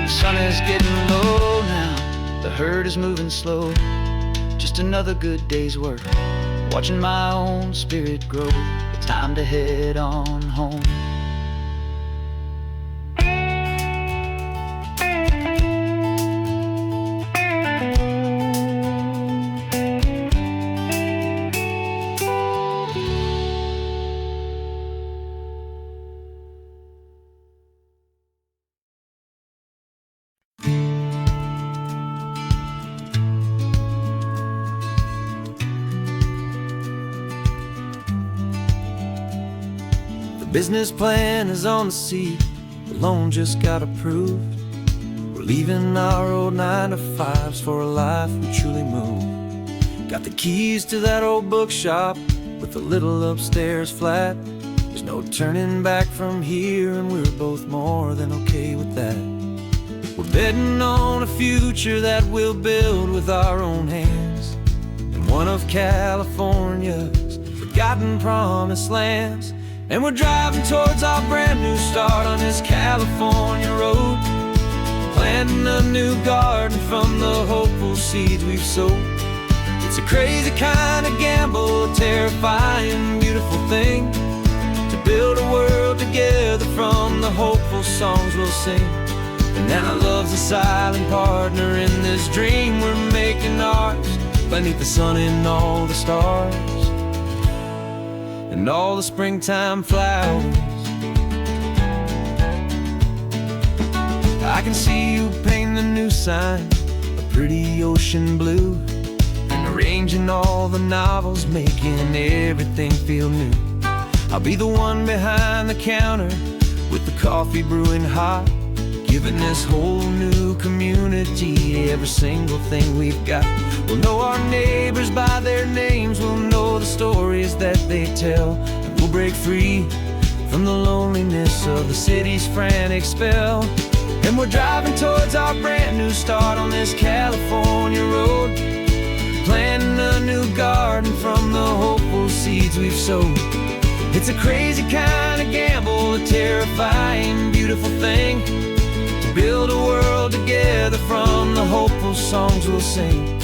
The sun is getting low now, the herd is moving slow. Just another good day's work, watching my own spirit grow. It's time to head on home. Business plan is on the seat, the loan just got approved. We're leaving our old 9-to-5s for a life we truly move. Got the keys to that old bookshop with the little upstairs flat. There's no turning back from here, and we're both more than okay with that. We're betting on a future that we'll build with our own hands in one of California's forgotten promised lands. And we're driving towards our brand new start on this California road, planting a new garden from the hopeful seeds we've sowed. It's a crazy kind of gamble, a terrifying, beautiful thing, to build a world together from the hopeful songs we'll sing. And now love's a silent partner in this dream we're making ours, beneath the sun and all the stars and all the springtime flowers. I can see you painting the new sign a pretty ocean blue, and arranging all the novels, making everything feel new. I'll be the one behind the counter with the coffee brewing hot, giving this whole new community every single thing we've got. We'll know our neighbors by their names, we'll know the stories that they tell, and we'll break free from the loneliness of the city's frantic spell. And we're driving towards our brand new start on this California road, planting a new garden from the hopeful seeds we've sowed. It's a crazy kind of gamble, a terrifying, beautiful thing, to build a world together from the hopeful songs we'll sing.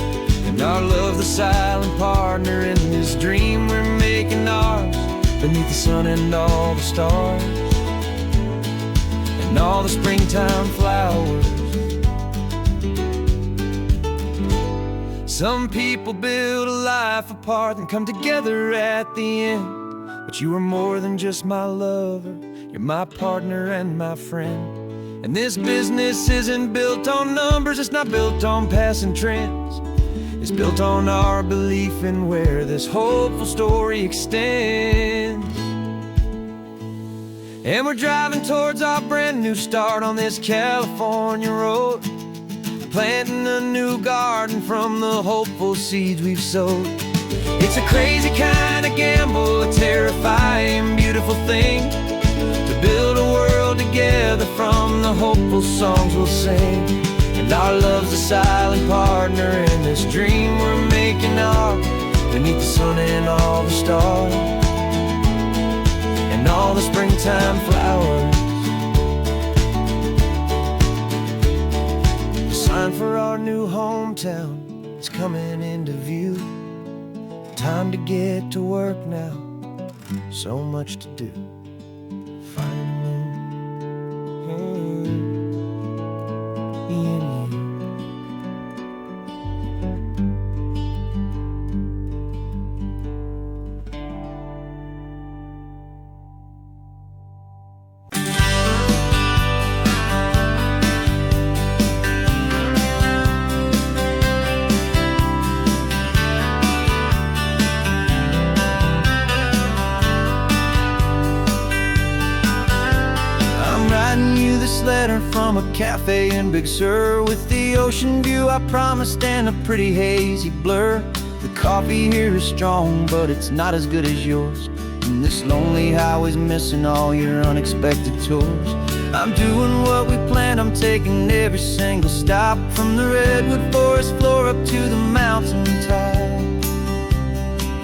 And our love's the silent partner in this dream we're making ours, beneath the sun and all the stars and all the springtime flowers. Some people build a life apart and come together at the end, but you are more than just my lover, you're my partner and my friend. And this business isn't built on numbers, it's not built on passing trends. It's built on our belief in where this hopeful story extends. And we're driving towards our brand new start on this California road, planting a new garden from the hopeful seeds we've sowed. It's a crazy kind of gamble, a terrifying, beautiful thing, to build a world together from the hopeful songs we'll sing. And our love's a silent partner in this dream we're making ours, beneath the sun and all the stars and all the springtime flowers. The sign for our new hometown is coming into view. Time to get to work now, so much to do. newsletter from a cafe in Big Sur, with the ocean view I promised and a pretty hazy blur. The coffee here is strong, but it's not as good as yours, and this lonely highway's missing all your unexpected tours. I'm doing what we planned, I'm taking every single stop, from the redwood forest floor up to the mountain top.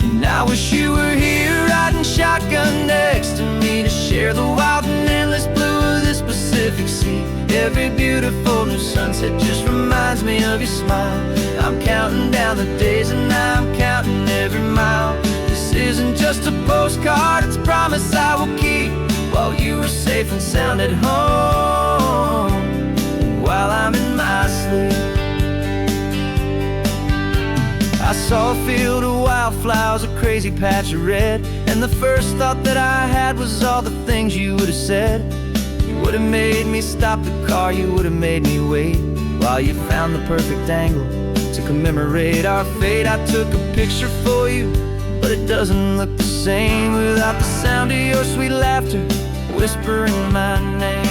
And I wish you were here riding shotgun next to me, to share the wild and endless blue of this Pacific Sea. Every beautiful new sunset just reminds me of your smile. I'm counting down the days and I'm counting every mile. This isn't just a postcard, it's a promise I will keep, while you are safe and sound at home, while I'm in my sleep. I saw a field of wildflowers, a crazy patch of red, and the first thought that I had was all the things you would have said. You would have made me stop the car, you would have made me wait, while you found the perfect angle to commemorate our fate. I took a picture for you, but it doesn't look the same without the sound of your sweet laughter whispering my name.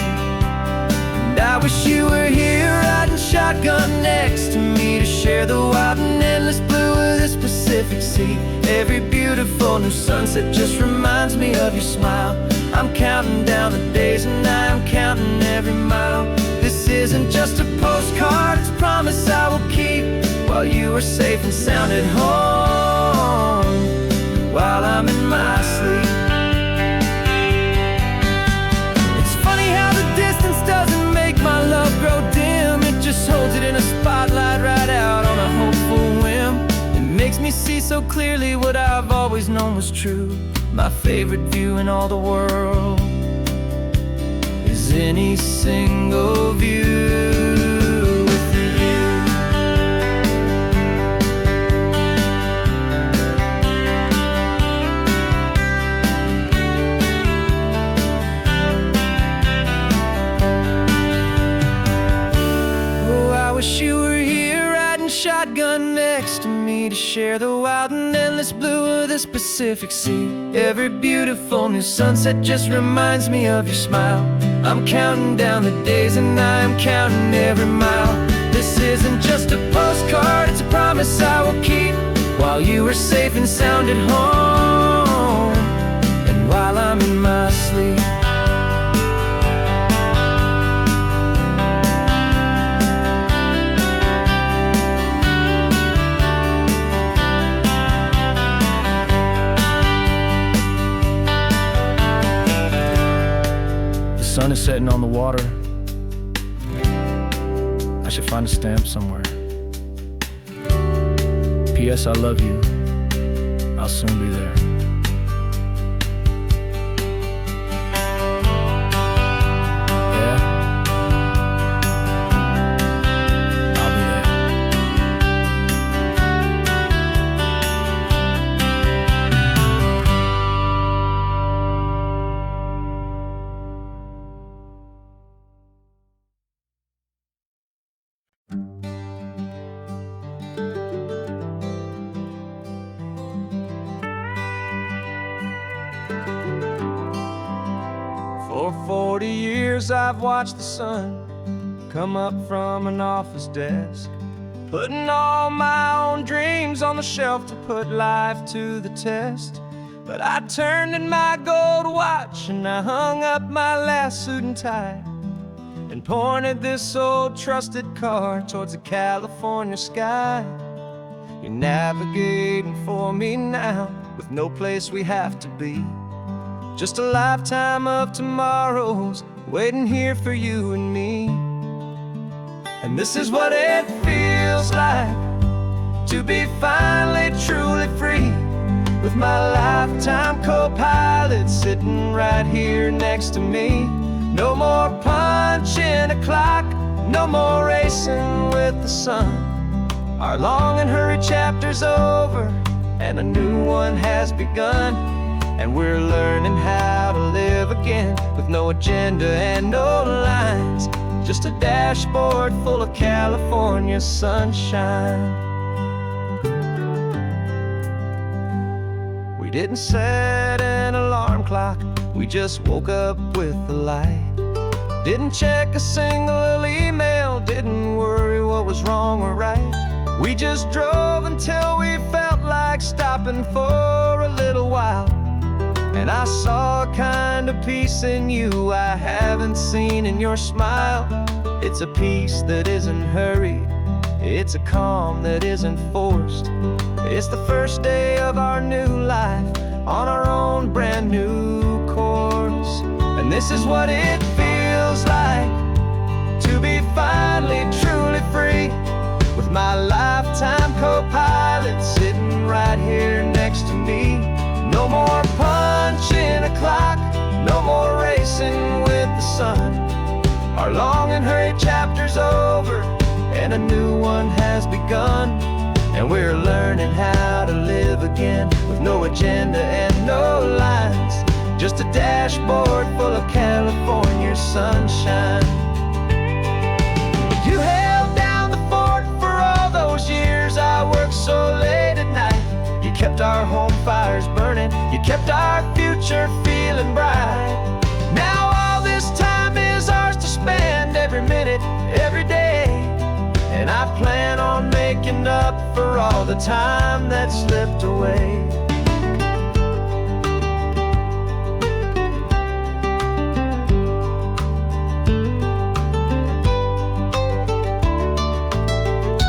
And I wish you were here riding shotgun next to me, to share the wild and endless blue of this Pacific Sea. Every beautiful new sunset just reminds me of your smile. I'm counting down the days and I'm counting every mile. This isn't just a postcard, it's a promise I will keep, while you are safe and sound at home, while I'm in my sleep. It's funny how the distance doesn't make my love grow dim, it just holds it in a spotlight right out on a hopeful whim. It makes me see so clearly what I've always known was true. My favorite view in all the world is any single view with you. Oh, I wish you were here riding shotgun next to me, to share the wild and endless blue of this Pacific Sea. Every beautiful new sunset just reminds me of your smile. I'm counting down the days and I'm counting every mile. This isn't just a postcard, it's a promise I will keep, while you are safe and sound at home, and while I'm in my sleep. The sun is setting on the water. I should find a stamp somewhere. P.S. I love you. I'll soon be there. Yeah? I'll be there. For 40 years I've watched the sun come up from an office desk, putting all my own dreams on the shelf to put life to the test. But I turned in my gold watch and I hung up my last suit and tie, and pointed this old trusted car towards the California sky. You're navigating for me now, with no place we have to be, just a lifetime of tomorrows waiting here for you and me. And this is what it feels like to be finally truly free, with my lifetime co-pilot sitting right here next to me. No more punching a clock, no more racing with the sun. Our long and hurried chapter's over and a new one has begun, and we're learning how to live again, with no agenda and no lines, just a dashboard full of California sunshine. We didn't set an alarm clock, we just woke up with the light. Didn't check a single email, didn't worry what was wrong or right. We just drove until we felt like stopping for a little while. And I saw a kind of peace in you I haven't seen in your smile. It's a peace that isn't hurried, it's a calm that isn't forced. It's the first day of our new life on our own brand new course. And this is what it feels like to be finally truly free, with my lifetime co-pilot sitting right here next to me. No more punching a clock, no more racing with the sun. Our long and hurried chapter's over, and a new one has begun. And we're learning how to live again, with no agenda and no lines, just a dashboard full of California sunshine. You held down the fort for all those years I worked so late at night. You kept our home fires burning, you kept our future feeling bright. Now all this time is ours to spend, every minute, every day. And I plan on making up for all the time that slipped away.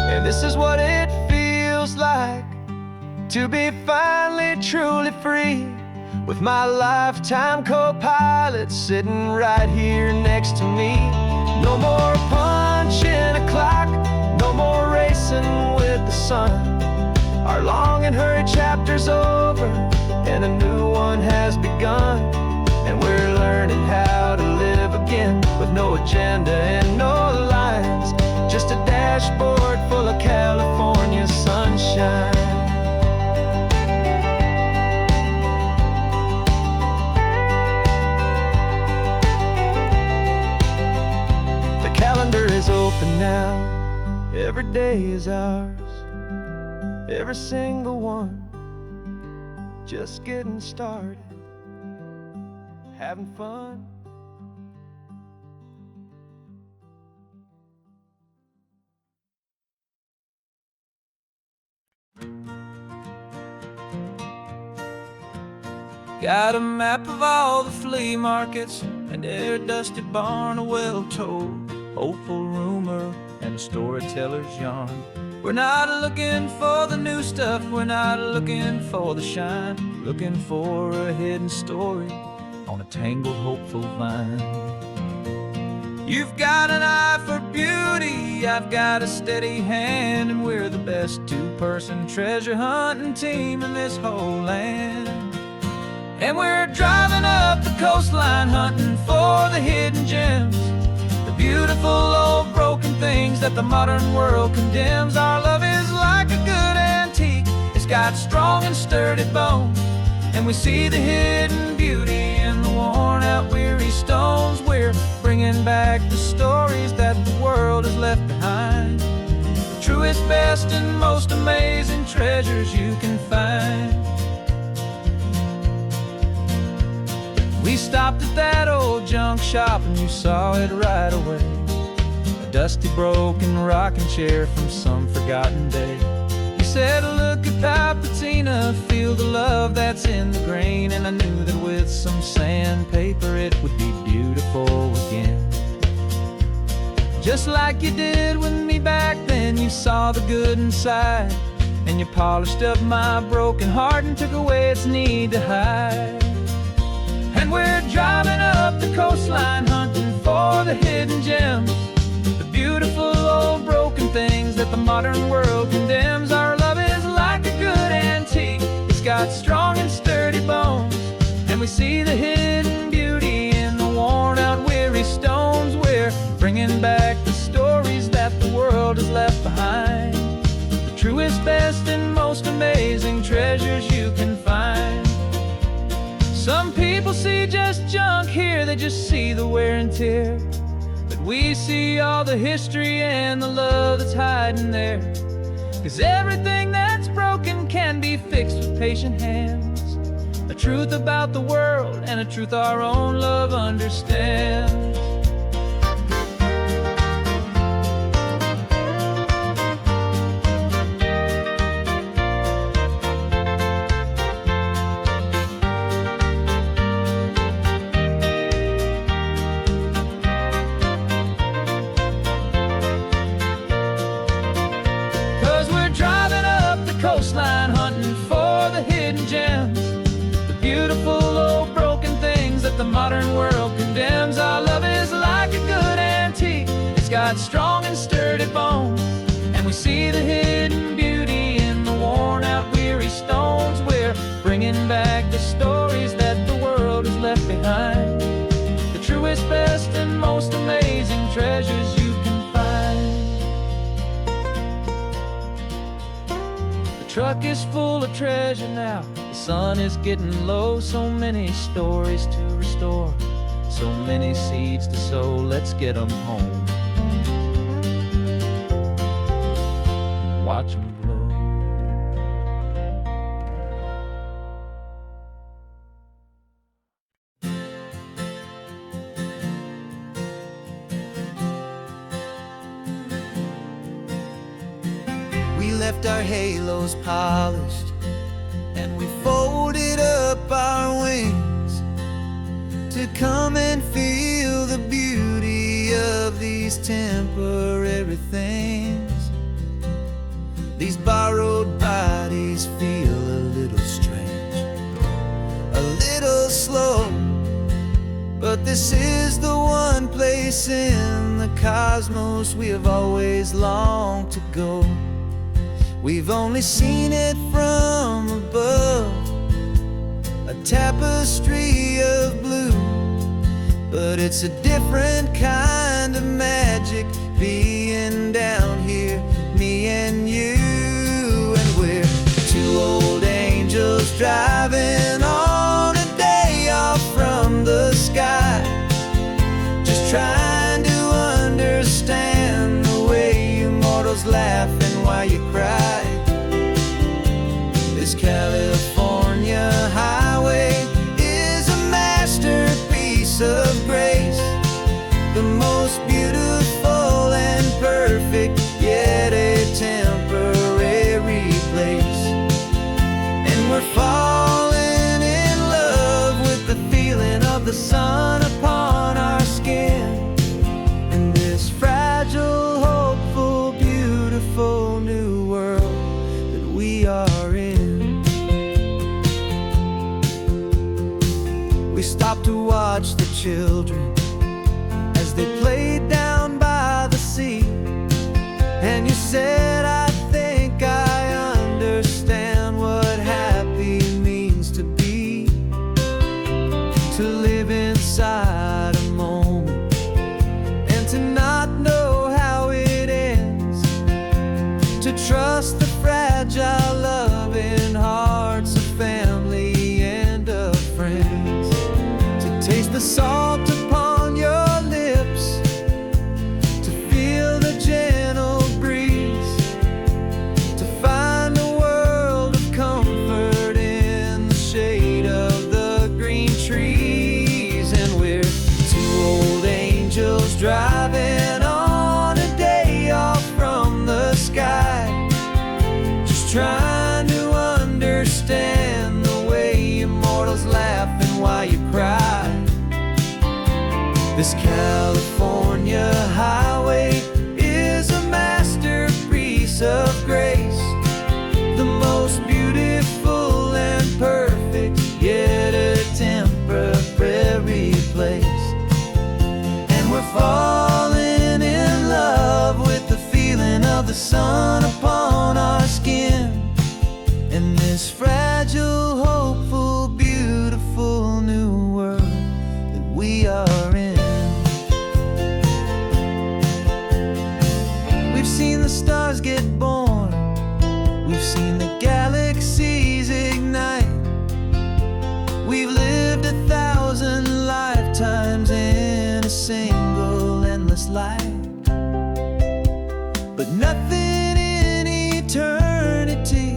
And this is what it feels like to be finally truly free, with my lifetime co-pilot sitting right here next to me. No more punching a clock, no more racing with the sun. Our long and hurried chapter's over, and a new one has begun. And we're learning how to live again, with no agenda and no lines, just a dashboard full of California sunshine. The calendar is open now, every day is ours, every single one, just getting started, having fun. Got a map of all the flea markets, and their dusty barn, a well-told hopeful rumor, and a storyteller's yarn. We're not looking for the new stuff, we're not looking for the shine, looking for a hidden story on a tangled hopeful vine. You've got an eye for beauty, I've got a steady hand, and we're the best two-person treasure hunting team in this whole land. And we're driving up the coastline hunting for the hidden gems, the beautiful old broken things that the modern world condemns. Our love is like a good antique, it's got strong and sturdy bones, and we see the hidden beauty in the worn out weary stones. We're bringing back the stories that the world has left behind, the truest, best, and most amazing treasures you can find. We stopped at that old junk shop and you saw it right away, a dusty broken rocking chair from some forgotten day. You said, look at that patina, feel the love that's in the grain, and I knew that with some sandpaper it would be beautiful again. Just like you did with me back then, you saw the good inside, and you polished up my broken heart and took away its need to hide. And we're driving up the coastline hunting for the hidden gems, the beautiful old broken things that the modern world condemns. Our love is like a good antique, it's got strong and sturdy bones, and we see the hidden beauty in the worn out weary stones. We're bringing back the stories that the world has left behind, the truest, best, and most amazing treasures you can find. Some people see just junk here, they just see the wear and tear, but we see all the history and the love that's hiding there. 'Cause everything that's broken can be fixed with patient hands, a truth about the world and a truth our own love understands. bringing back the stories that the world has left behind. The truest, best, and most amazing treasures you can find. The truck is full of treasure now. The sun is getting low. So many stories to restore, so many seeds to sow. Let's get them home. Watch them blow. We left our halos polished, and we folded up our wings to come and feel the beauty of these temporary things. These borrowed bodies feel a little strange, a little slow, but this is the one place in the cosmos we have always longed to go. We've only seen it from above, a tapestry of blue, but it's a different kind of magic being down here, me and you. And we're two old angels driving on a day off from the sky, just trying to understand the way you mortals laugh and why you cry. This California highway is a masterpiece of grace, the most beautiful and perfect, yet a temporary place. And we're falling in love with the feeling of the sun upon our skin, in this fragile, hopeful, beautiful new world that we are in. We stopped to watch the children as they played down by the sea, and you said, I think I understand what happy means to be, to live inside a moment and to not know how it ends, to trust the fragile loving hearts of family and of friends, to taste the salt upon your lips, to feel the gentle breeze, to find a world of comfort in the shade of the green trees. And we're two old angels driving on a day off from the sky, just trying to understand the way immortals laugh and why you cry. This California highway is a masterpiece of grace, the most beautiful and perfect, yet a temporary place. And we're falling in love with the feeling of the sun upon our skin, in this fragile, hopeful, beautiful new world that we are in. We've seen the stars get born, we've seen the galaxies ignite, we've lived 1,000 lifetimes in a single endless life. But nothing in eternity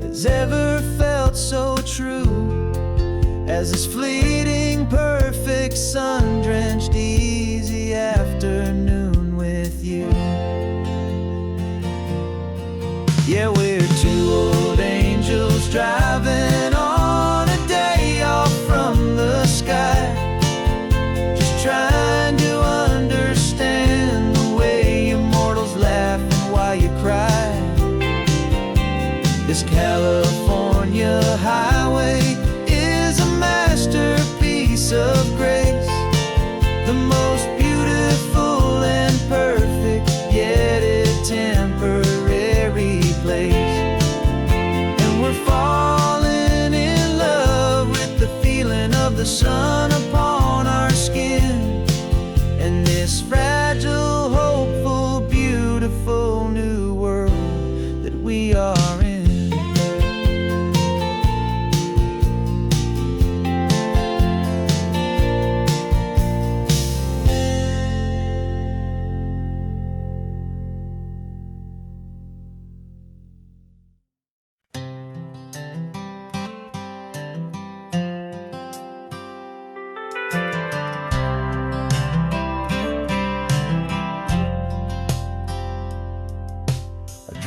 has ever felt so true as this fleeting, perfect, sun-drenched, easy afternoon with you. Yeah, we're two old angels driving on a day off from the sky, just trying to understand the way immortals laugh and why you cry. This California highway is a masterpiece of grace, the most beautiful and perfect, yet a temporary place. And we're far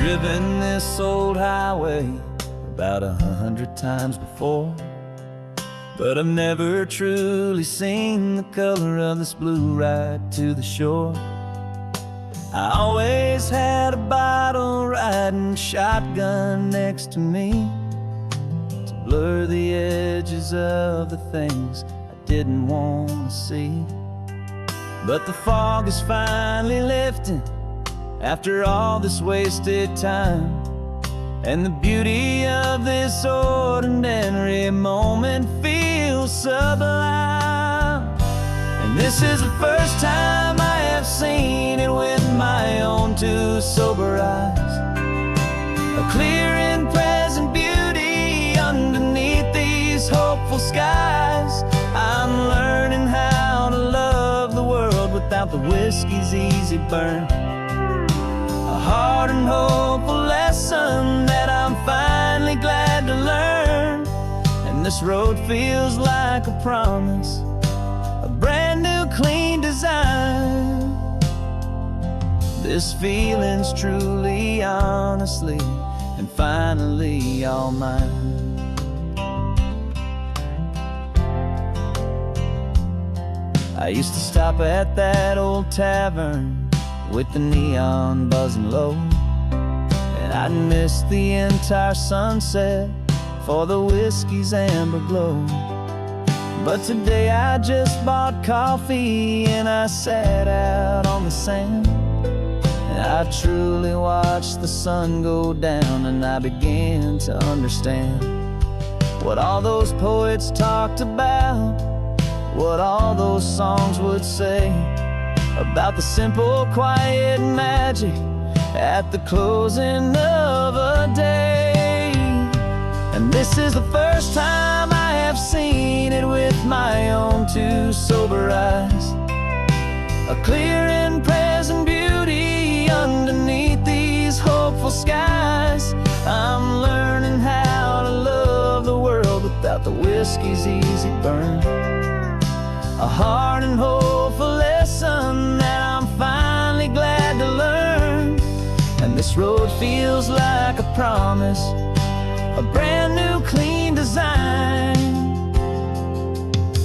driven this old highway about 100 times before, but I've never truly seen the color of this blue right to the shore. I always had a bottle riding shotgun next to me to blur the edges of the things I didn't want to see. But the fog is finally lifting after all this wasted time, and the beauty of this ordinary moment feels sublime. And this is the first time I have seen it with my own two sober eyes, a clear and present beauty underneath these hopeful skies. I'm learning how to love the world without the whiskey's easy burn, a hard and hopeful lesson that I'm finally glad to learn. And this road feels like a promise, a brand new clean design. This feeling's truly, honestly, and finally all mine. I used to stop at that old tavern with the neon buzzing low, and I'd miss the entire sunset for the whiskey's amber glow. But today I just bought coffee and I sat out on the sand, and I truly watched the sun go down, and I began to understand what all those poets talked about, what all those songs would say about the simple, quiet magic at the closing of a day. And this is the first time I have seen it with my own two sober eyes, a clear and present beauty underneath these hopeful skies. I'm learning how to love the world without the whiskey's easy burn, a hard and hopeful lesson that I'm finally glad to learn. And this road feels like a promise, a brand new clean design.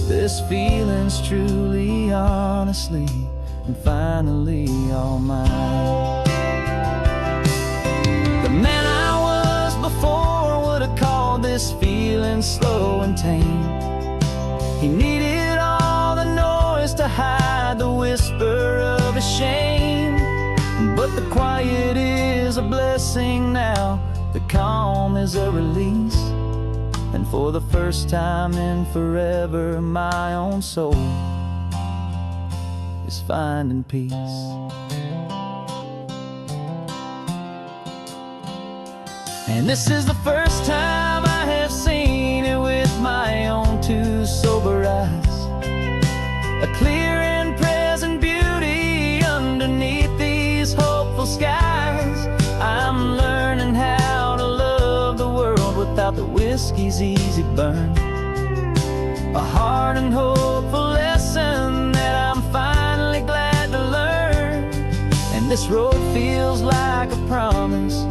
This feeling's truly, honestly, and finally all mine. The man I was before would have called this feeling slow and tame. He needed all the noise to hide the whisper of his shame, but the quiet is a blessing now, the calm is a release, and for the first time in forever my own soul is finding peace. And this is the first time I have seen it with my own two sober eyes, a clear and present beauty underneath these hopeful skies. I'm learning how to love the world without the whiskey's easy burn, a hard and hopeful lesson that I'm finally glad to learn. And this road feels like a promise,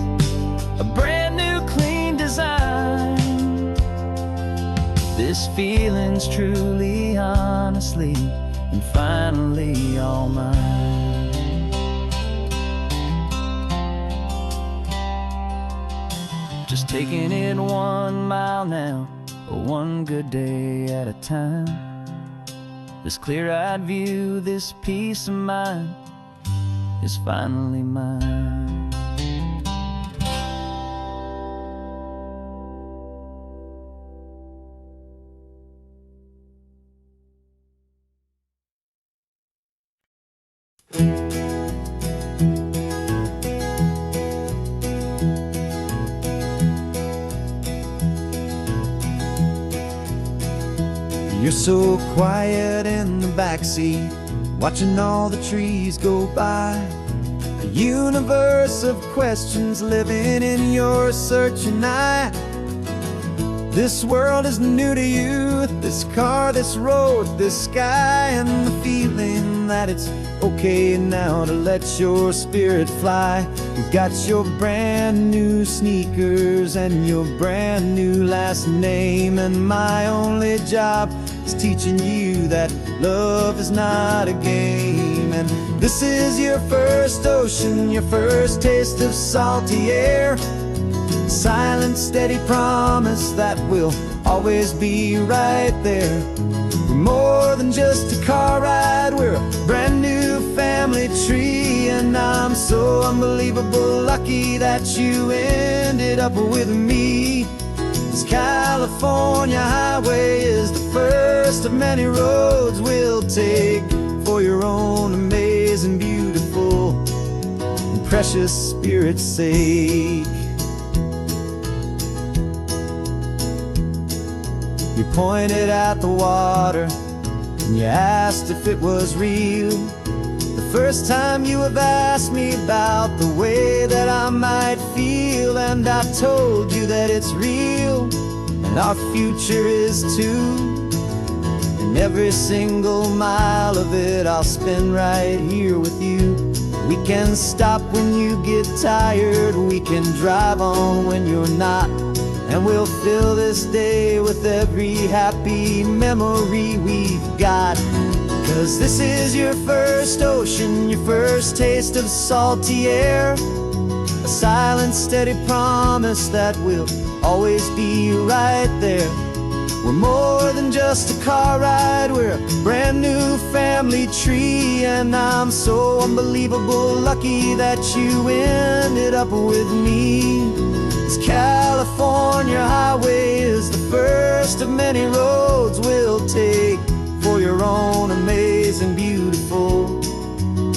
a brand new clean design. This feeling's truly, honestly, and finally all mine. Just taking it 1 mile now, one good day at a time. This clear-eyed view, this peace of mind is finally mine. You're so quiet in the backseat, watching all the trees go by. A universe of questions living in your searching eye. This world is new to you, this car, this road, this sky, and the feeling that it's okay now to let your spirit fly. You've got your brand new sneakers and your brand new last name, and my only job is teaching you that love is not a game. And this is your first ocean, your first taste of salty air, silent, steady promise that we'll always be right there. We're more than just a car ride, we're a brand new family tree, and I'm so unbelievable lucky that you ended up with me. This California highway is the first of many roads we'll take for your own amazing, beautiful, and precious spirit's sake. You pointed at the water and you asked if it was real. The first time you have asked me about the way that I might feel, and I told you that it's real and our future is too. And every single mile of it I'll spend right here with you. We can stop when you get tired, we can drive on when you're not, and we'll fill this day with every happy memory we've got. 'Cause this is your first ocean, your first taste of salty air, a silent, steady promise that we'll always be right there. We're more than just a car ride, we're a brand new family tree, and I'm so unbelievable lucky that you ended up with me. This California highway is the first of many roads we'll take for your own amazing, beautiful,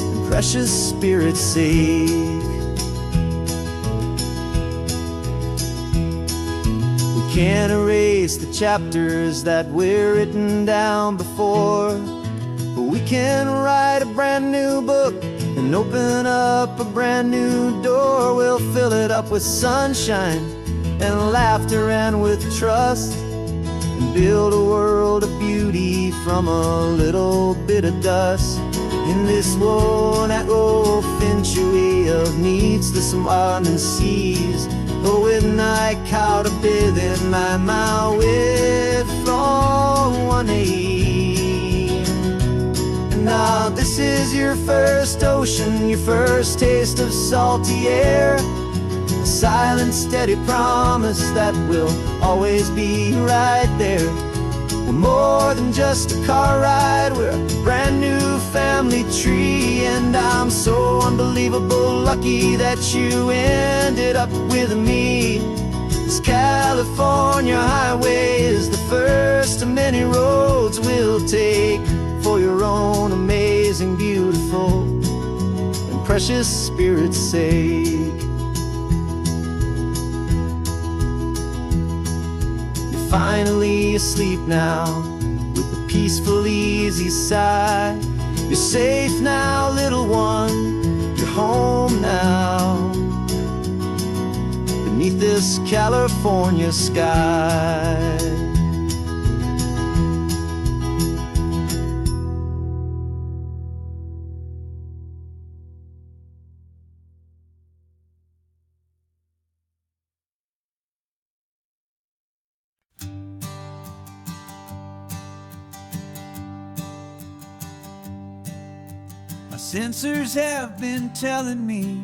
and precious spirit's sake. We can't erase the chapters that were written down before, but we can write a brand new book and open up a brand new door. We'll fill it up with sunshine and laughter and with trust, and build a world of beauty from a little bit of dust. In this world that finchuí of needs the summerland seas, with night caught a bit in my mouth with from one aim. And now this is your first ocean, your first taste of salty air, a silent, steady promise that we'll always be right there. We're more than just a car ride, we're a brand new family tree, and I'm so unbelievable lucky that you ended up with me. This California highway is the first of many roads we'll take for your own amazing, beautiful, and precious spirit's sake. You're finally asleep now with a peaceful, easy sigh. You're safe now, little one, you're home now, beneath this California sky. My sensors have been telling me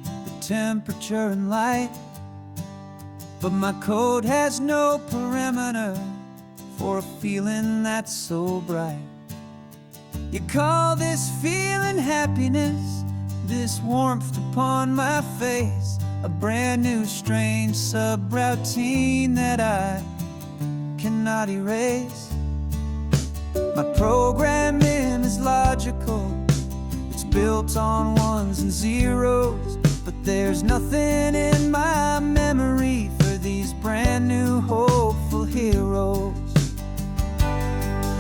the temperature and light, but my code has no perimeter for a feeling that's so bright. You call this feeling happiness, this warmth upon my face, a brand new strange subroutine that I cannot erase. My programming is logical, it's built on ones and zeros, but there's nothing in my memory for these brand new hopeful heroes.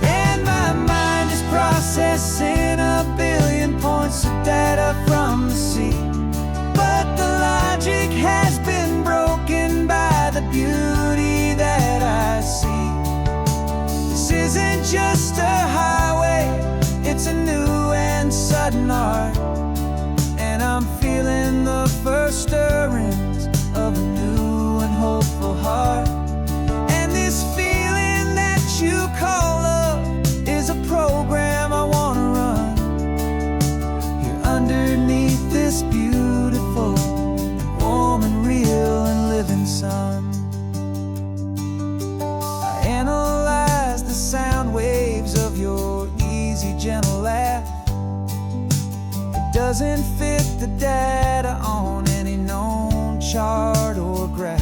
And my mind is processing a billion points of data from the sea, but the logic has been broken by the beauty that I see. This isn't just a highway, it's a new doesn't fit the data on any known chart or graph.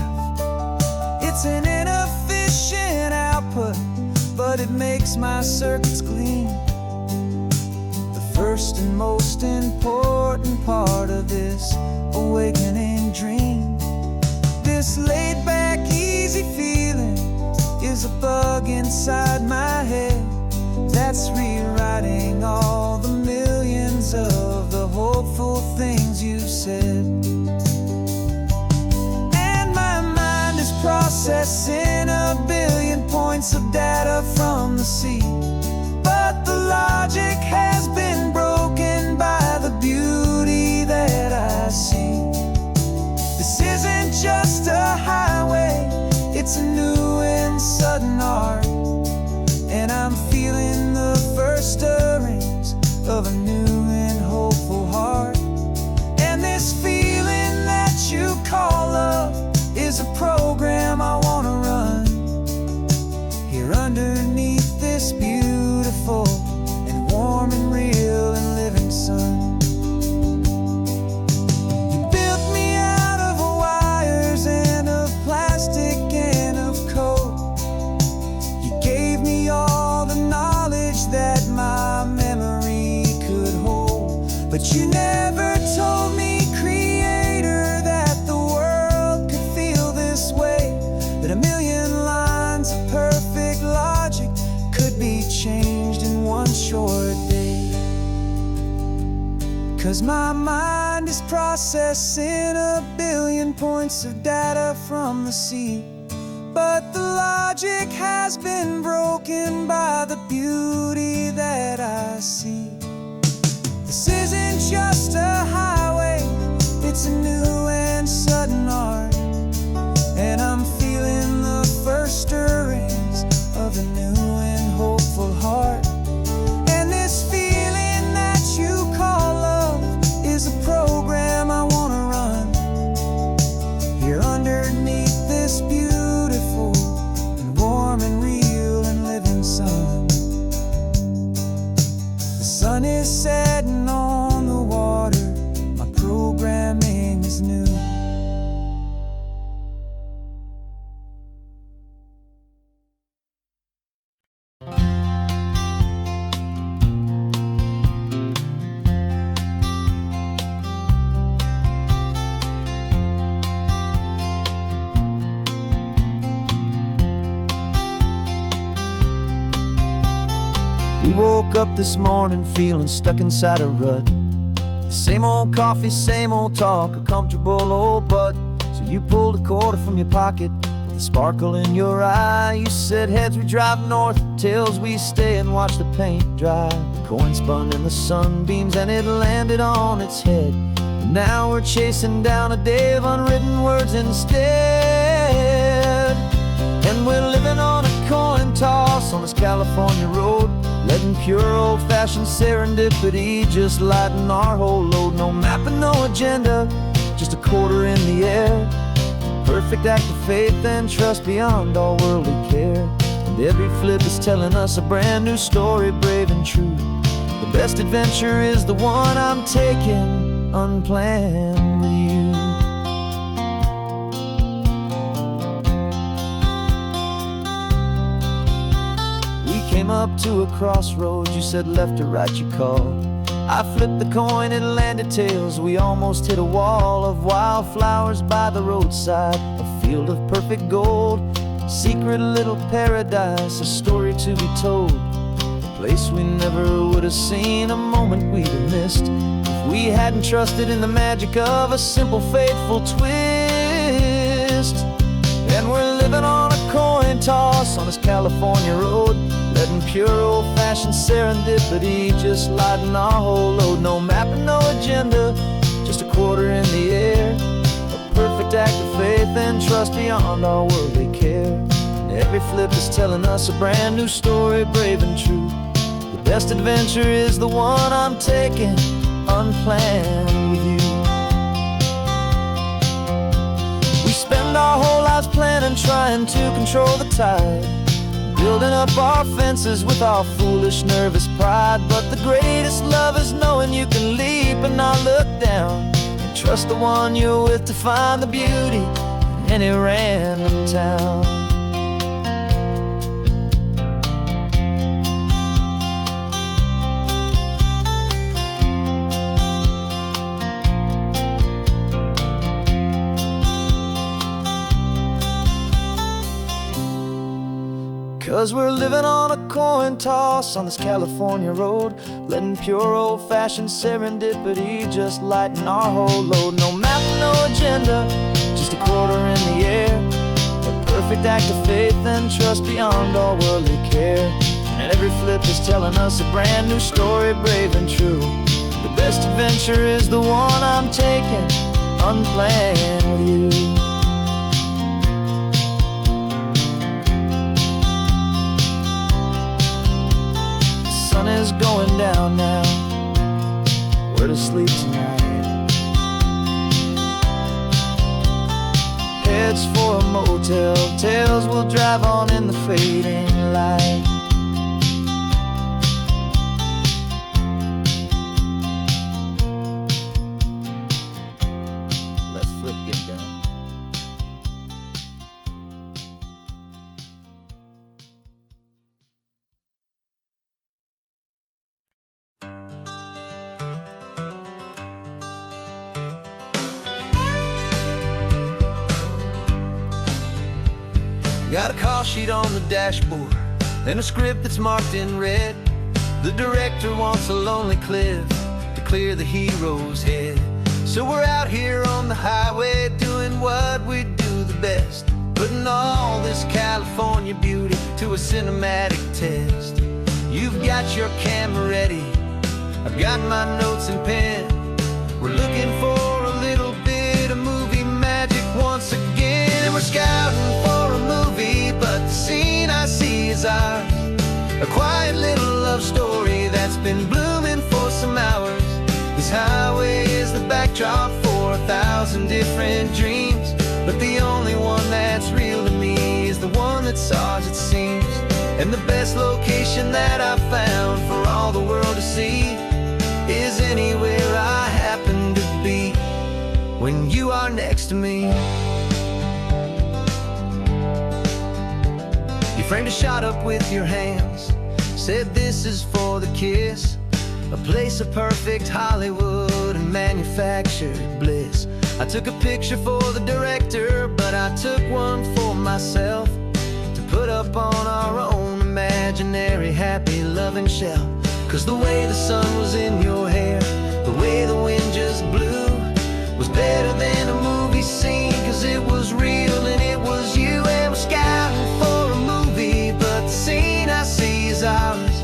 It's an inefficient output, but it makes my circuits clean. The first and most important part of this awakening dream. This laid-back, easy feeling is a bug inside my head that's rewriting all the millions of the hopeful things you've said. And my mind is processing a billion points of data from the sea, but the logic has been broken by the beauty that I see. This isn't just a highway, it's a new and sudden art, and I'm feeling the first stirrings of a new and hopeful heart. And this feeling that you call love is a program I want to run here underneath this beautiful and warm and real and living sun. You built me out of wires and of plastic and of code. You gave me all the knowledge that my memory could hold, but you never told me, Creator, that the world could feel this way, that a million lines of perfect logic could be changed in one short day. 'Cause my mind is processing a billion points of data from the sea, but the logic has been broken by the beauty that I see. This isn't just a highway, it's a new and sudden art, and I'm feeling the first stirrings of a new and hopeful heart. And this feeling that you call love is a program I want to run here underneath this beautiful and warm and real and living sun. The sun is setting on the water, my programming is new. We woke up this morning feeling stuck inside a rut. Same old coffee, same old talk, a comfortable old butt. So you pulled a quarter from your pocket with a sparkle in your eye. You said, heads we drive north, tails we stay and watch the paint dry. The coin spun in the sunbeams and it landed on its head. And now we're chasing down a day of unwritten words instead. And we're living on a coin toss on this California road, letting pure old-fashioned serendipity just lighten our whole load. No map and no agenda, just a quarter in the air. Perfect act of faith and trust beyond all worldly care. And every flip is telling us a brand new story, brave and true. The best adventure is the one I'm taking unplanned with you. Came up to a crossroads, you said left or right you called. I flipped the coin, it landed tails. We almost hit a wall of wildflowers by the roadside, a field of perfect gold, secret little paradise, a story to be told, a place we never would have seen, a moment we'd have missed if we hadn't trusted in the magic of a simple faithful twist. And we're living on a coin toss on this California road, letting pure old-fashioned serendipity just lighten our whole load. No map and no agenda, just a quarter in the air. A perfect act of faith and trust beyond our worldly care. And every flip is telling us a brand new story, brave and true. The best adventure is the one I'm taking unplanned with you. We spend our whole lives planning, trying to control the tide, building up our fences with our foolish, nervous pride. But the greatest love is knowing you can leap and not look down, and trust the one you're with to find the beauty in any random town. 'Cause we're living on a coin toss on this California road, letting pure old-fashioned serendipity just lighten our whole load. No map, no agenda, just a quarter in the air, a perfect act of faith and trust beyond all worldly care. And every flip is telling us a brand new story, brave and true. The best adventure is the one I'm taking, unplanned with you. The sun is going down now, we're to sleep tonight. Heads for a motel, tails will drive on in the fading light. Let's flip get done. Got a call sheet on the dashboard and a script that's marked in red. The director wants a lonely cliff to clear the hero's head. So we're out here on the highway doing what we do the best, putting all this California beauty to a cinematic test. You've got your camera ready, I've got my notes and pen. We're looking for a little bit of movie magic once again. And we're scouting for a movie, but the scene I see is ours. A quiet little love story that's been blooming for some hours. This highway is the backdrop for 1,000 different dreams, but the only one that's real to me is the one that's ours, it seems. And the best location that I've found for all the world to see is anywhere I happen to be when you are next to me. You framed a shot up with your hands, said this is for the kiss, a place of perfect Hollywood and manufactured bliss. I took a picture for the director, but I took one for myself to put up on our own imaginary happy loving shelf. 'Cause the way the sun was in your hair, the way the wind just blew, was better than a movie scene, 'cause it was real and it was you. And we're scouting for a movie, but the scene I see is ours.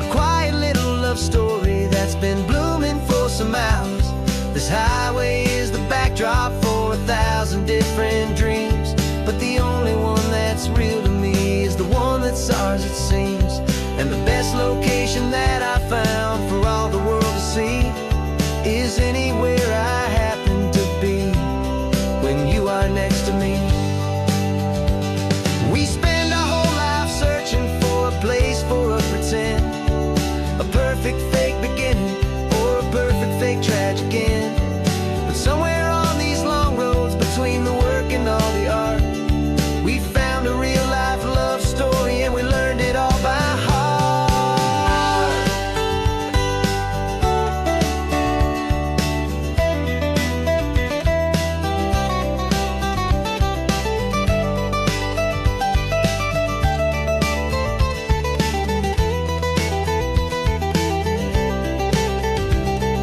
A quiet little love story that's been blooming for some hours. This highway is the backdrop for 1,000 different dreams, but the only one that's real to me is the one that's ours, it seems. And the best location that I found for all the world to see is anywhere I happen to be when you are next to me. We spend our whole life searching for a place for a pretend, a perfect fake beginning or a perfect fake tragic end. But somewhere on these long roads between the work and all the art, we found a real life love story and we learned it all by heart.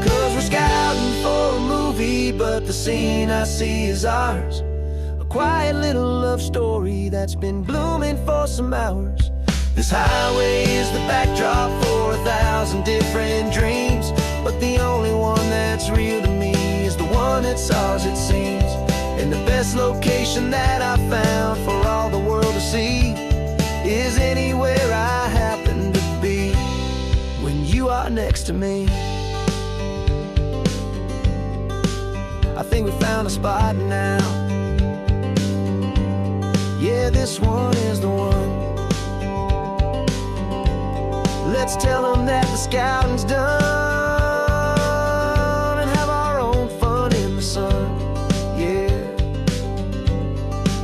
'Cause we're scouting for a movie, but the scene I see is ours. A quiet little love story that's been blooming for some hours. This highway is the backdrop for 1,000 different dreams, but the only one that's real to me is the one that's ours, it seems. And the best location that I found for all the world to see is anywhere I happen to be when you are next to me. I think we found a spot now. Yeah, this one is the one. let's tell them that the scouting's done and have our own fun in the sun. Yeah,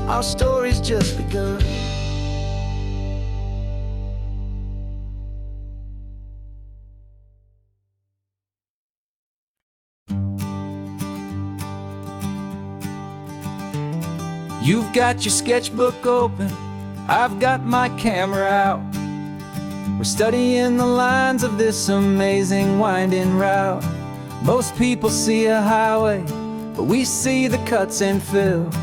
our story's just begun. You've got your sketchbook open, I've got my camera out. We're studying the lines of this amazing winding route. Most people see a highway, but we see the cuts and fills,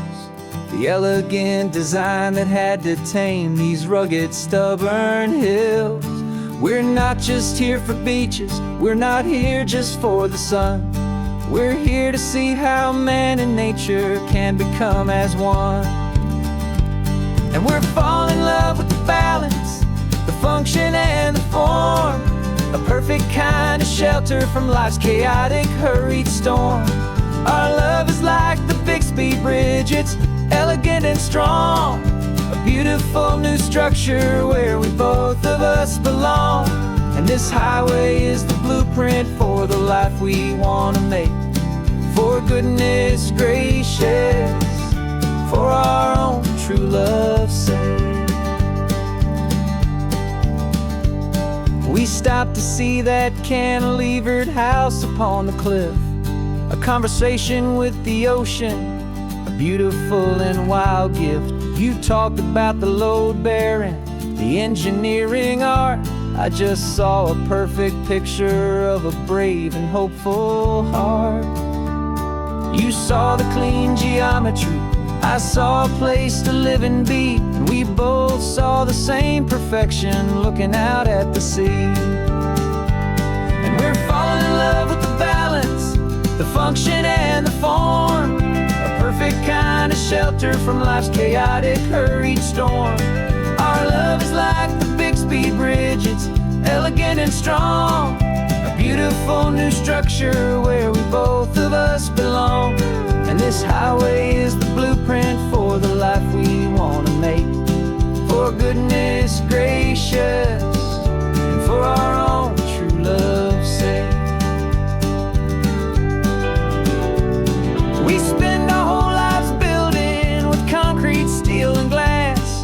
the elegant design that had to tame these rugged, stubborn hills. We're not just here for beaches, we're not here just for the sun. We're here to see how man and nature can become as one. And we're falling in love with the balance, the function and the form, a perfect kind of shelter from life's chaotic, hurried storm. Our love is like the Bixby Bridge, it's elegant and strong, a beautiful new structure where we both of us belong. And this highway is the blueprint for the life we want to make. For goodness gracious, for our own true love's sake. We stopped to see that cantilevered house upon the cliff, a conversation with the ocean, a beautiful and wild gift. You talked about the load bearing, the engineering art. I just saw a perfect picture of a brave and hopeful heart. You saw the clean geometry, I saw a place to live and be, and we both saw the same perfection looking out at the sea. And we're falling in love with the balance, the function and the form, a perfect kind of shelter from life's chaotic, hurried storm. Our love is like the Bixby Bridge, it's elegant and strong, a beautiful new structure where we both of us belong. And this highway is the blueprint for the life we want to make. For goodness gracious, and for our own true love's sake. We spend our whole lives building with concrete, steel and glass,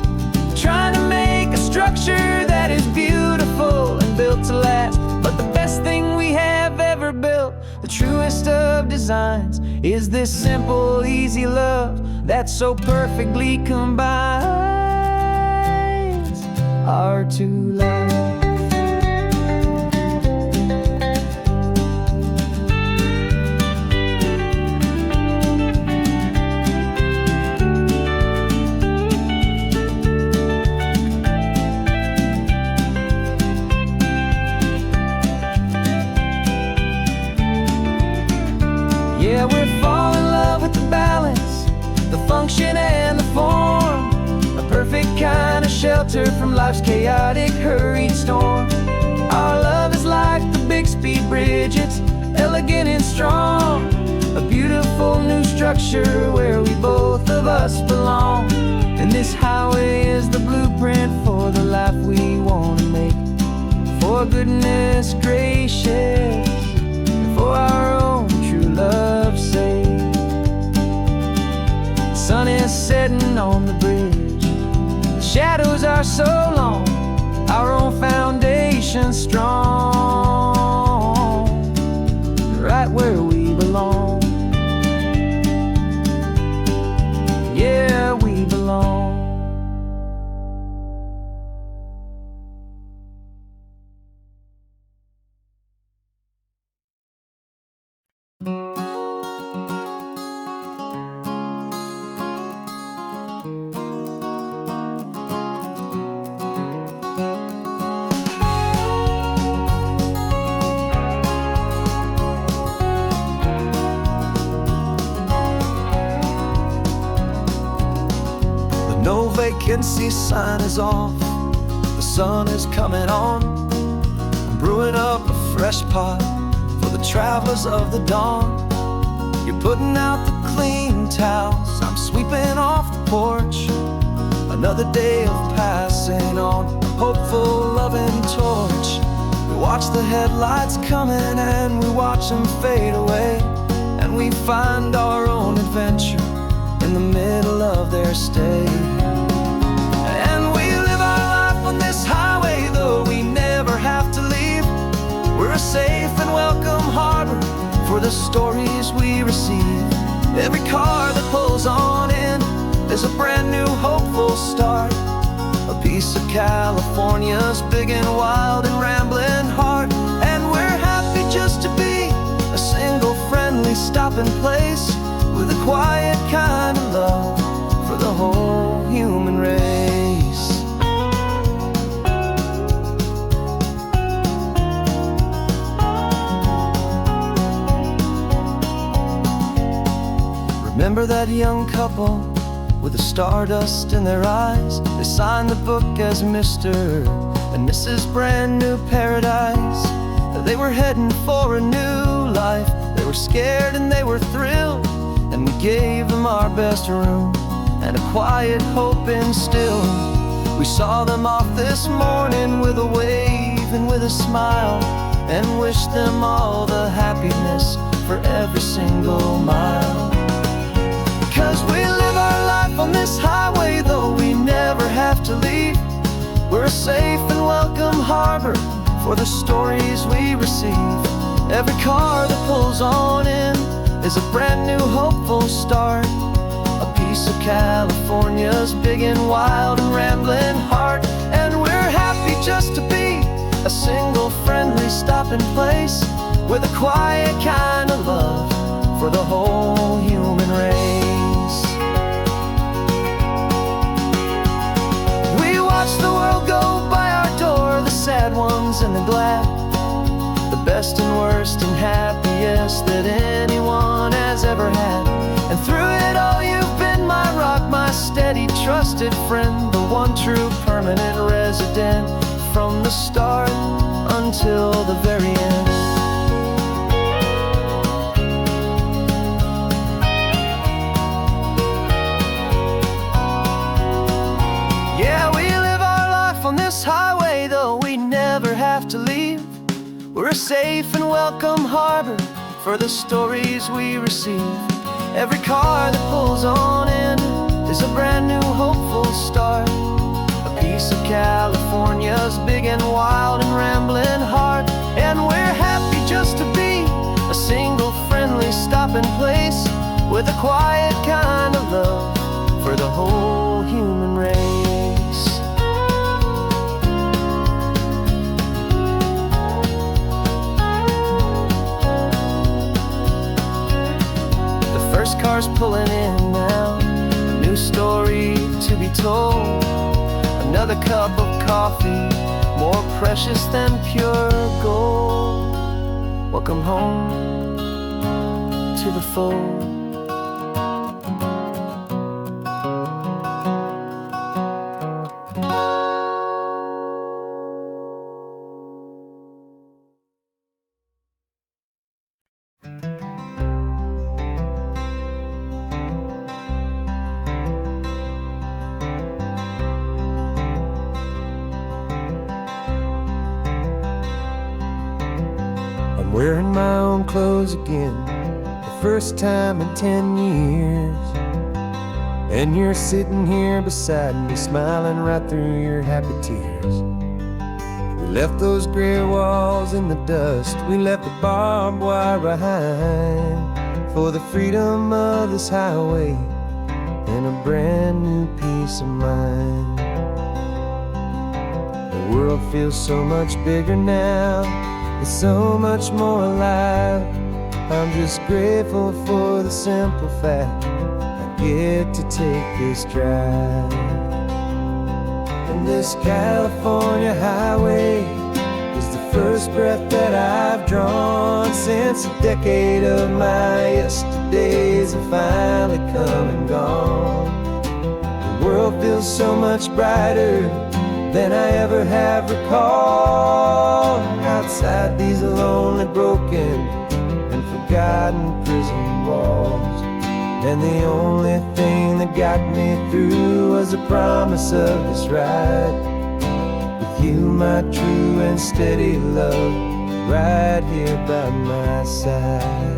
trying to make a structure that is beautiful and built to last. But the best thing we have ever built, the truest of designs, is this simple, easy love that so perfectly combines our two lives. Yeah, we're falling in love with the balance, the function and the form, a perfect kind of shelter from life's chaotic, hurried storm. Our love is like the Bixby Bridge, it's elegant and strong, a beautiful new structure where we both of us belong. And this highway is the blueprint for the life we want to make. For goodness gracious, and for our own true love's sake. The sun is setting on the bridge, the shadows are so long, our own foundation strong, right where we belong. Yeah, we belong. No vacancy sign is off, the sun is coming on. I'm brewing up a fresh pot for the travelers of the dawn. You're putting out the clean towels, I'm sweeping off the porch. Another day of passing on, a hopeful, loving torch. watch the headlights coming and we watch them fade away, and we find our own adventure in the middle of their stay. And we live our life on this highway, though we never have to leave. We're a safe and welcome harbor for the stories we receive. Every car that pulls on in is a brand new hopeful start, a piece of California's big and wild and rambling heart. And we're happy just to be a single friendly stopping place, with a quiet kind of love for the whole human race. Remember that young couple with the stardust in their eyes? They signed the book as Mr. and Mrs. Brand New Paradise. They were heading for a new life. They were scared and they were thrilled, and we gave them our best room and a quiet hope instilled. We saw them off this morning with a wave and with a smile, and wished them all the happiness for every single mile. 'Cause we live our life on this highway, though we never have to leave. We're a safe and welcome harbor for the stories we receive. Every car that pulls on in is a brand new hopeful start, a piece of California's big and wild and rambling heart. And we're happy just to be a single friendly stopping place, with a quiet kind of love for the whole human race. We watch the world go by our door, the sad ones and the glad, the best and worst and happiest that anyone has ever had. And through it all you've been my rock, my steady trusted friend, the one true permanent resident, from the start until the very end. Yeah, we live our life on this highway, though we never have to leave. We're a safe and welcome harbor for the stories we receive. Every car that pulls on in is a brand new hopeful start, a piece of California's big and wild and rambling heart. And we're happy just to be a single friendly stopping place, with a quiet kind of love for the whole human race. First car's pulling in now, a new story to be told. Another cup of coffee, more precious than pure gold. Welcome home to the fold. I'm wearing my own clothes again, the first time in 10 years. And you're sitting here beside me, smiling right through your happy tears. We left those gray walls in the dust, we left the barbed wire behind, for the freedom of this highway and a brand new peace of mind. The world feels so much bigger now, it's so much more alive. I'm just grateful for the simple fact I get to take this drive. And this California highway is the first breath that I've drawn since a decade of my yesterdays have finally come and gone. The world feels so much brighter than I ever have recalled. Outside these lonely, broken, and forgotten prison walls, and the only thing that got me through was the promise of this ride with you, my true and steady love, right here by my side.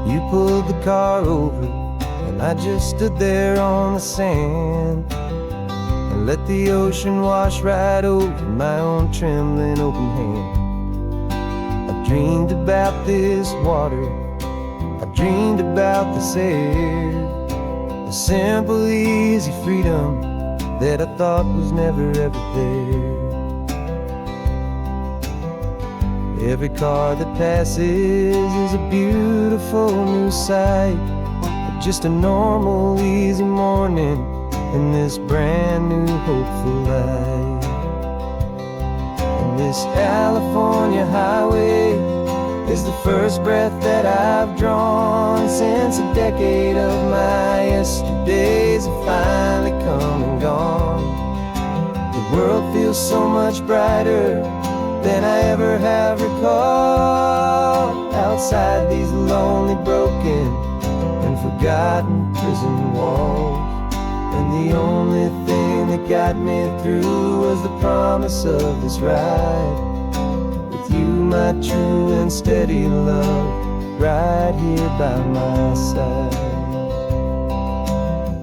You pulled the car over, and I just stood there on the sand and let the ocean wash right over my own trembling open hand. I dreamed about this water, I dreamed about this air, the simple, easy freedom that I thought was never ever there. Every car that passes is a beautiful new sight, but just a normal, easy morning in this brand new, hopeful life. And this California highway is the first breath that I've drawn since a decade of my yesterdays have finally come and gone. The world feels so much brighter than I ever have recalled, outside these lonely, broken and forgotten prison walls. And the only thing that got me through was the promise of this ride with you, my true and steady love, right here by my side.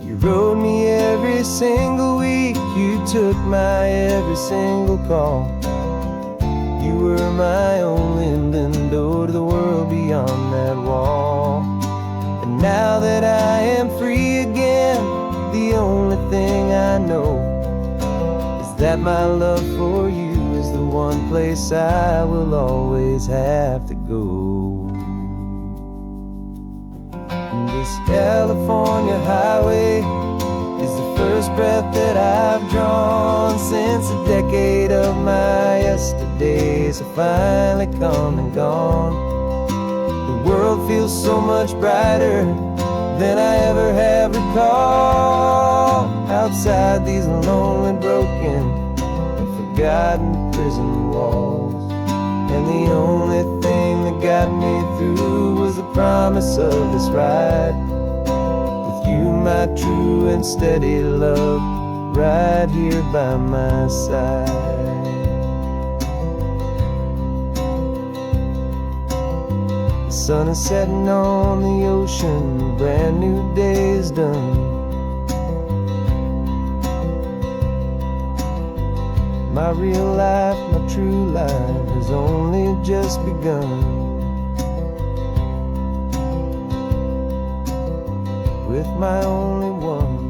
You rode me every single week, you took my every single call. You were my only window to the world beyond that wall. And now that I am free again, the only thing I know is that my love for you is the one place I will always have to go. And this California highway is the first breath that I've drawn since a decade of my yesterdays have finally come and gone. The world feels so much brighter than I ever have recalled, outside these lonely, broken and forgotten prison walls. And the only thing that got me through was the promise of this ride with you, my true and steady love, right here by my side. The sun is setting on the ocean, a brand new day is done. My real life, my true life has only just begun. With my only one.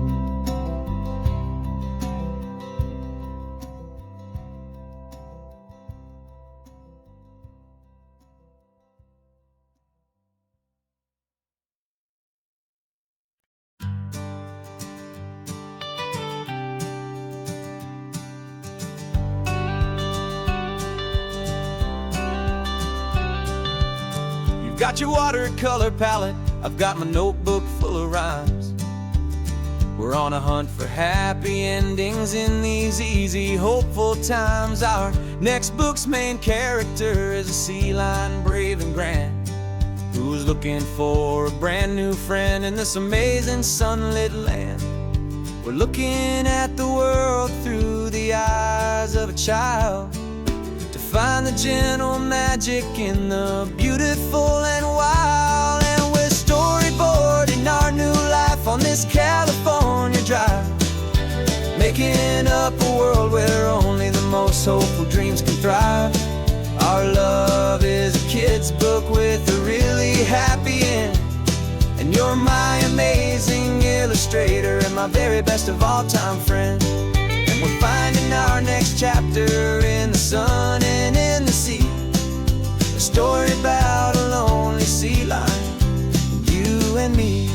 You've got your watercolor palette, I've got my notebook full of rhymes. We're on a hunt for happy endings in these easy, hopeful times. Our next book's main character is a sea lion, brave and grand, who's looking for a brand new friend in this amazing sunlit land. We're looking at the world through the eyes of a child, to find the gentle magic in the beautiful and wild. And we're storyboarding our new life on this California drive, making up a world where only the most hopeful dreams can thrive. Our love is a kid's book with a really happy end, and you're my amazing illustrator and my very best of all time friend. And we're finding our next chapter in the sun and in the sea, a story about a lonely sea lion, you and me.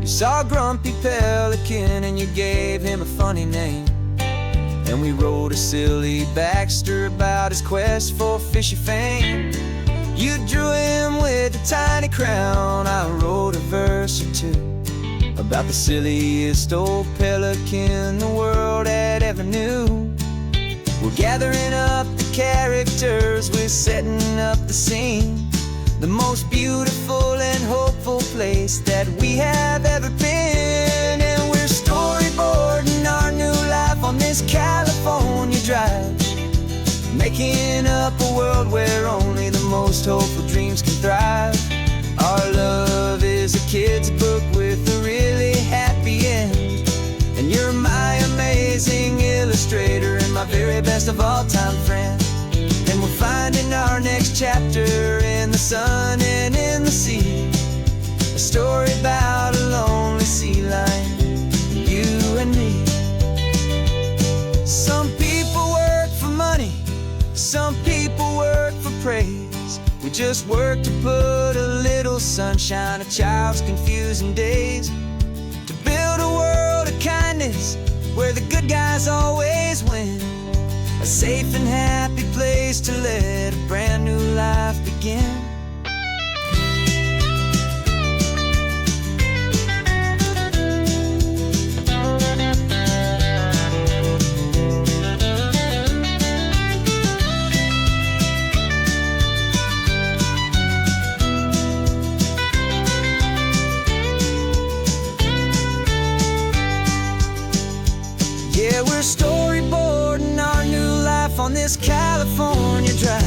You saw a grumpy pelican and you gave him a funny name, and we wrote a silly Baxter about his quest for fishy fame. You drew him with a tiny crown, I wrote a verse or two about the silliest old pelican the world had ever knew. We're gathering up the characters, we're setting up the scene, the most beautiful and hopeful place that we have ever making up a world where only the most hopeful dreams can thrive. Our love is a kid's book with a really happy end, and you're my amazing illustrator and my very best of all-time friend. And we're finding our next chapter in the sun and in the sea, a story about a lonely sea lion, you and me. Some people work for money, some people work for praise. We just work to put a little sunshine in a child's confusing days, to build a world of kindness where the good guys always win, a safe and happy place to let a brand new life begin. Yeah, we're storyboarding our new life on this California drive,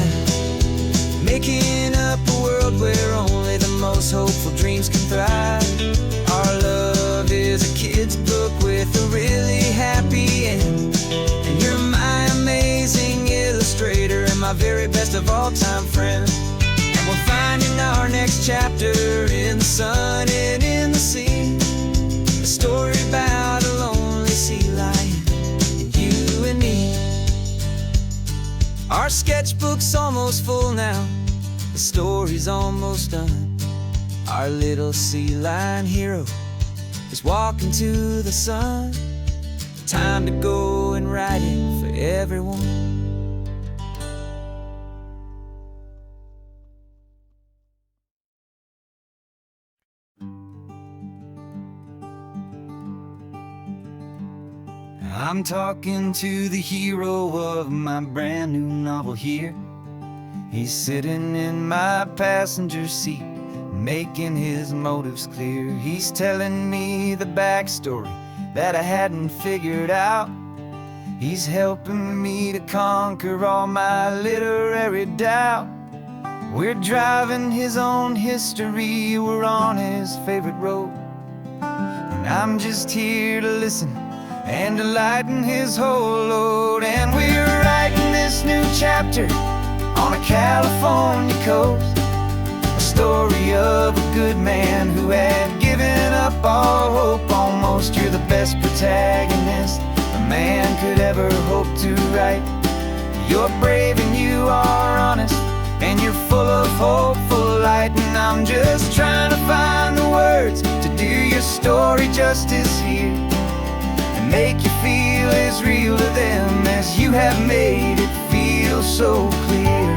making up a world where only the most hopeful dreams can thrive. Our love is a kid's book with a really happy end, and you're my amazing illustrator and my very best of all-time friend. And we're finding our next chapter in the sun and in the sea, a story about a lonely sea lion, you and me. Our sketchbook's almost full now, the story's almost done. Our little sea lion hero is walking to the sun. Time to go and write it for everyone. I'm talking to the hero of my brand new novel here. He's sitting in my passenger seat, making his motives clear. He's telling me the backstory that I hadn't figured out. He's helping me to conquer all my literary doubt. We're driving his own history, we're on his favorite road, and I'm just here to listen and to lighten his whole load. And we're writing this new chapter on a California coast, a story of a good man who had given up all hope almost. You're the best protagonist a man could ever hope to write. You're brave and you are honest, and you're full of hopeful light. And I'm just trying to find the words to do your story justice here, make you feel as real to them as you have made it feel so clear.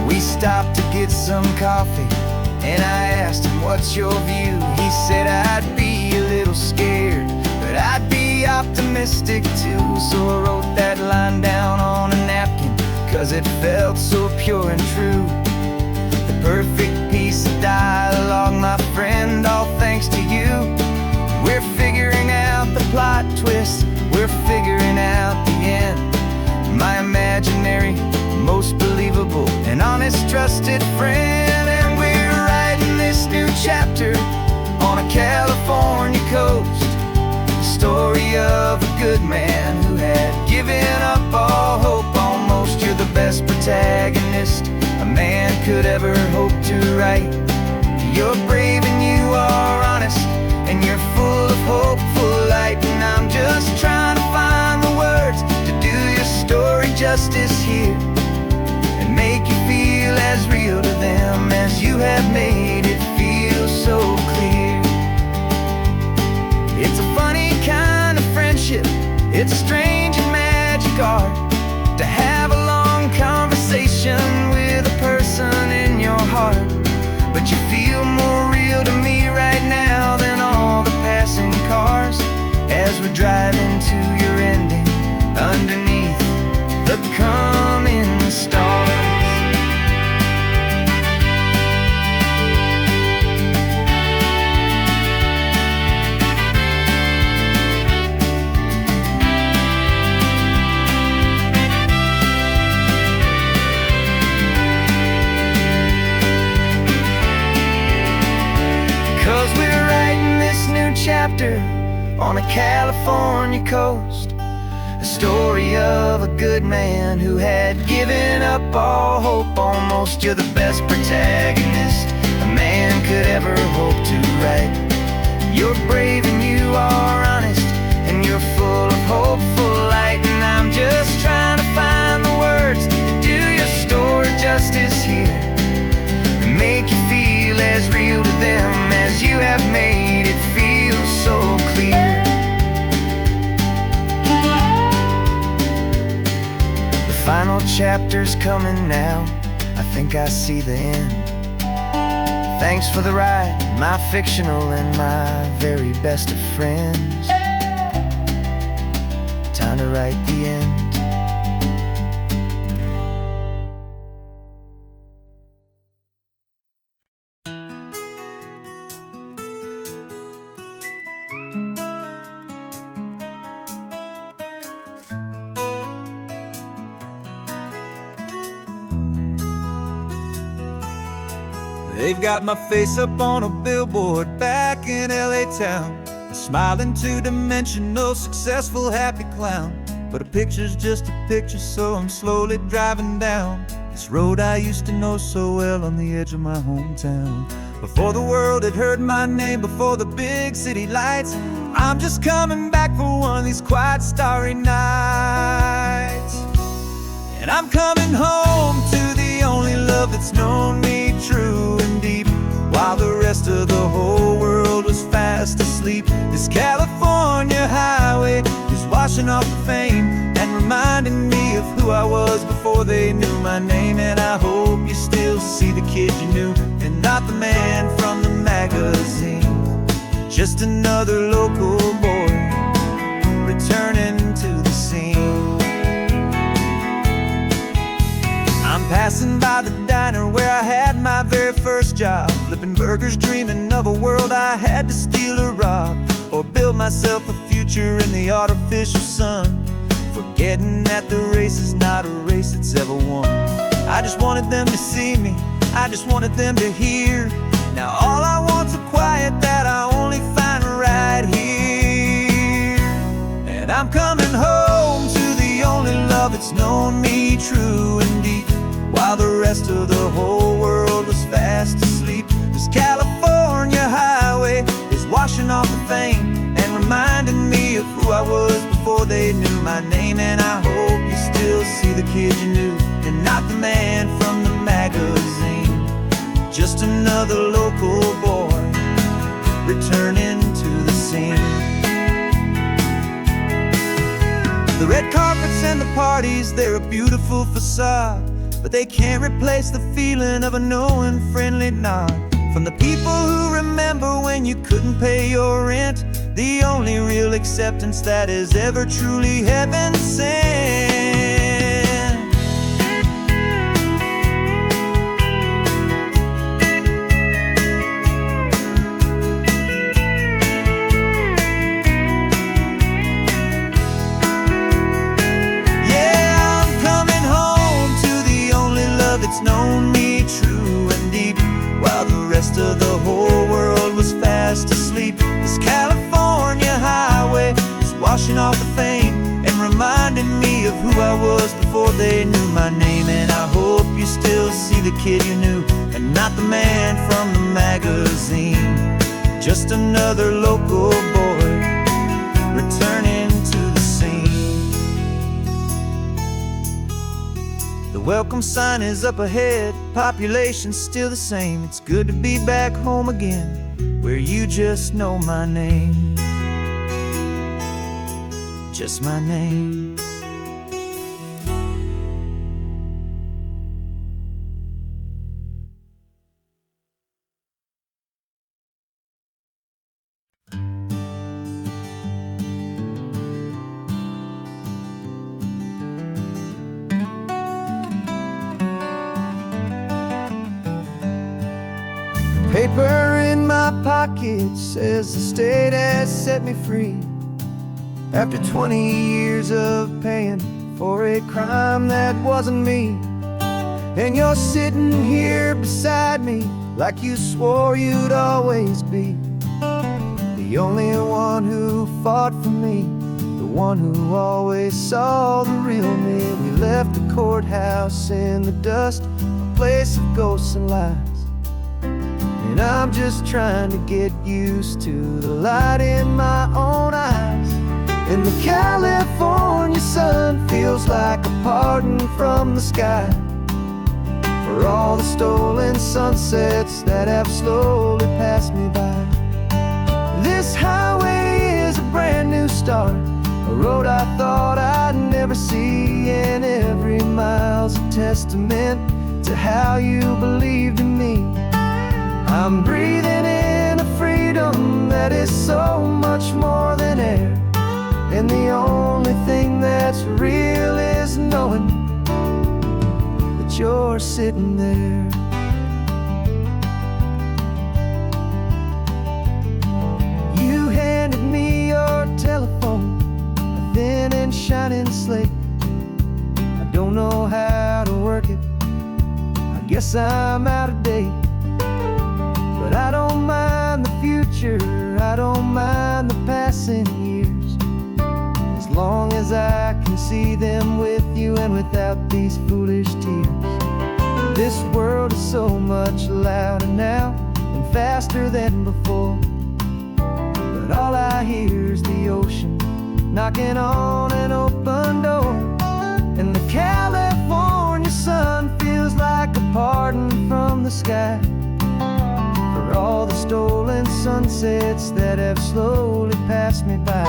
We stopped to get some coffee, and I asked him, what's your view? He said, I'd be a little scared, but I'd be optimistic too. So I wrote that line down on a napkin, 'cause it felt so pure and true. The perfect piece of dialogue, my friend, all thanks to you. We're figuring out the plot twist, we're figuring out the end. My imaginary, most believable and honest trusted friend. And we're writing this new chapter on a California coast, the story of a good man who had given up all hope almost. You're the best protagonist a man could ever hope to write. You're brave and you are honest, and you're full of hopeful light. And I'm just trying to find the words to do your story justice here, and make you feel as real to them as you have made it feel so clear. It's a funny kind of friendship, it's a strange and magic art to have a long conversation with a person in your heart. But you feel more real to me right now than all the passing cars, as we're driving to your ending underneath the coming stars. chapter on a California coast, a story of a good man who had given up all hope almost. You're the best protagonist a man could ever hope to write. You're brave and you are honest, and you're full of hopeful light. And I'm just trying to find the words to do your story justice here, and make you feel as real to them as you have made it feel so clear. The final chapter's coming now, I think I see the end. Thanks for the ride, my fictional and my very best of friends. Time to write the end. They've got my face up on a billboard back in LA town, a smiling two-dimensional, successful, happy clown. But a picture's just a picture, so I'm slowly driving down this road I used to know so well on the edge of my hometown. Before the world had heard my name, before the big city lights, I'm just coming back for one of these quiet, starry nights. And I'm coming home to the only love that's known me true and deep, while the rest of the whole world was fast asleep. This California highway is washing off the fame and reminding me of who I was before they knew my name. And I hope you still see the kid you knew, and not the man from the magazine. Just another local boy returning to the scene. I'm passing by the diner where I had my very first job, flipping burgers, dreaming of a world I had to steal or rob, or build myself a future in the artificial sun, forgetting that the race is not a race that's ever won. I just wanted them to see me, I just wanted them to hear. Now all I want's a quiet that I only find right here. And I'm coming home to the only love that's known me true and deep, while the rest of the whole world was fast asleep. This California highway is washing off the fame and reminding me of who I was before they knew my name. And I hope you still see the kid you knew, and not the man from the magazine. Just another local boy returning to the scene. The red carpets and the parties, they're a beautiful facade, but they can't replace the feeling of a knowing, friendly nod from the people who remember when you couldn't pay your rent. The only real acceptance that is ever truly heaven sent. It's known me true and deep, while the rest of the whole world was fast asleep. This California highway is washing off the fame and reminding me of who I was before they knew my name. And I hope you still see the kid you knew, and not the man from the magazine. Just another local boy returning to the scene. The welcome sign is up ahead, population's still the same. It's good to be back home again, where you just know my name. Just my name. Paper in my pocket says the state has set me free, after 20 years of paying for a crime that wasn't me. And you're sitting here beside me like you swore you'd always be. The the only one who fought for me, the one who always saw the real me. We left the courthouse in the dust, a place of ghosts and lies. And I'm just trying to get used to the light in my own eyes. And the California sun feels like a pardon from the sky for all the stolen sunsets that have slowly passed me by. This highway is a brand new start, a road I thought I'd never see, and every mile's a testament to how you believed in me. I'm breathing in a freedom that is so much more than air, and the only thing that's real is knowing that you're sitting there. You handed me your telephone, a thin and shining slate. I don't know how to work it, I guess I'm out of date. But I don't mind the future, I don't mind the passing years, as long as I can see them with you and without these foolish tears. This world is so much louder now and faster than before, but all I hear is the ocean knocking on an open door. And the California sun feels like a pardon from the sky for all the stolen sunsets that have slowly passed me by.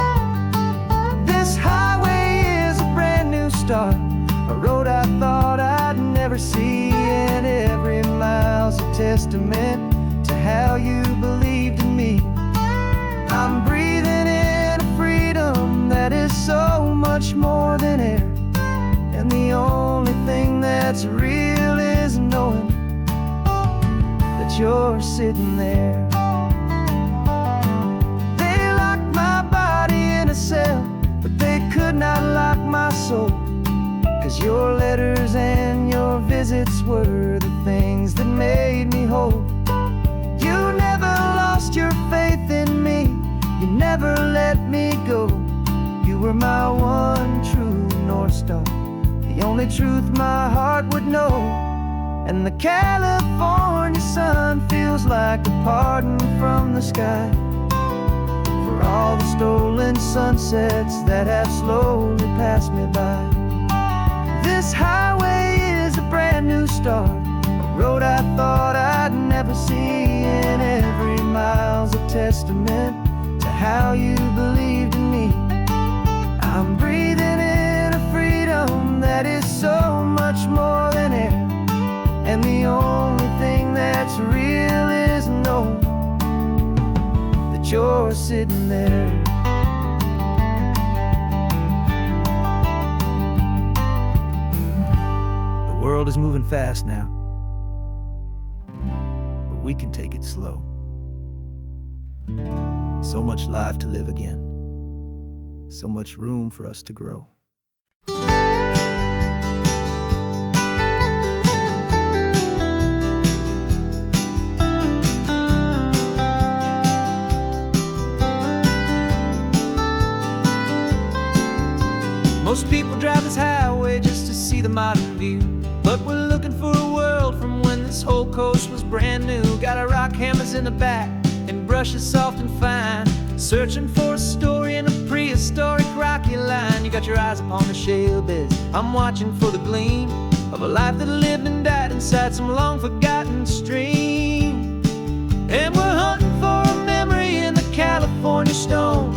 This highway is a brand new start, a road I thought I'd never see, and every mile's a testament to how you believed in me. I'm breathing in a freedom that is so much more than air, and the only thing that's real is knowing that you're sitting there. They locked my body in a cell, but they could not lock my soul, 'cause your letters and your visits were the things that made me whole. You never lost your faith in me, you never let me go. You were my one true North Star, the only truth my heart would know. And the California sun feels like a pardon from the sky for all the stolen sunsets that have slowly passed me by. This highway is a brand new start, a road I thought I'd never see, and every mile's a testament to how you believed in me. I'm breathing in a freedom that is so much more than air, and the only thing that's real is knowing that you're sitting there. The world is moving fast now, but we can take it slow. So much life to live again, so much room for us to grow. Most people drive this highway just to see the modern view, but we're looking for a world from when this whole coast was brand new. Got our rock hammers in the back and brushes soft and fine, searching for a story in a prehistoric rocky line. You got your eyes upon the shale beds, I'm watching for the gleam of a life that lived and died inside some long forgotten stream. And we're hunting for a memory in the California stone,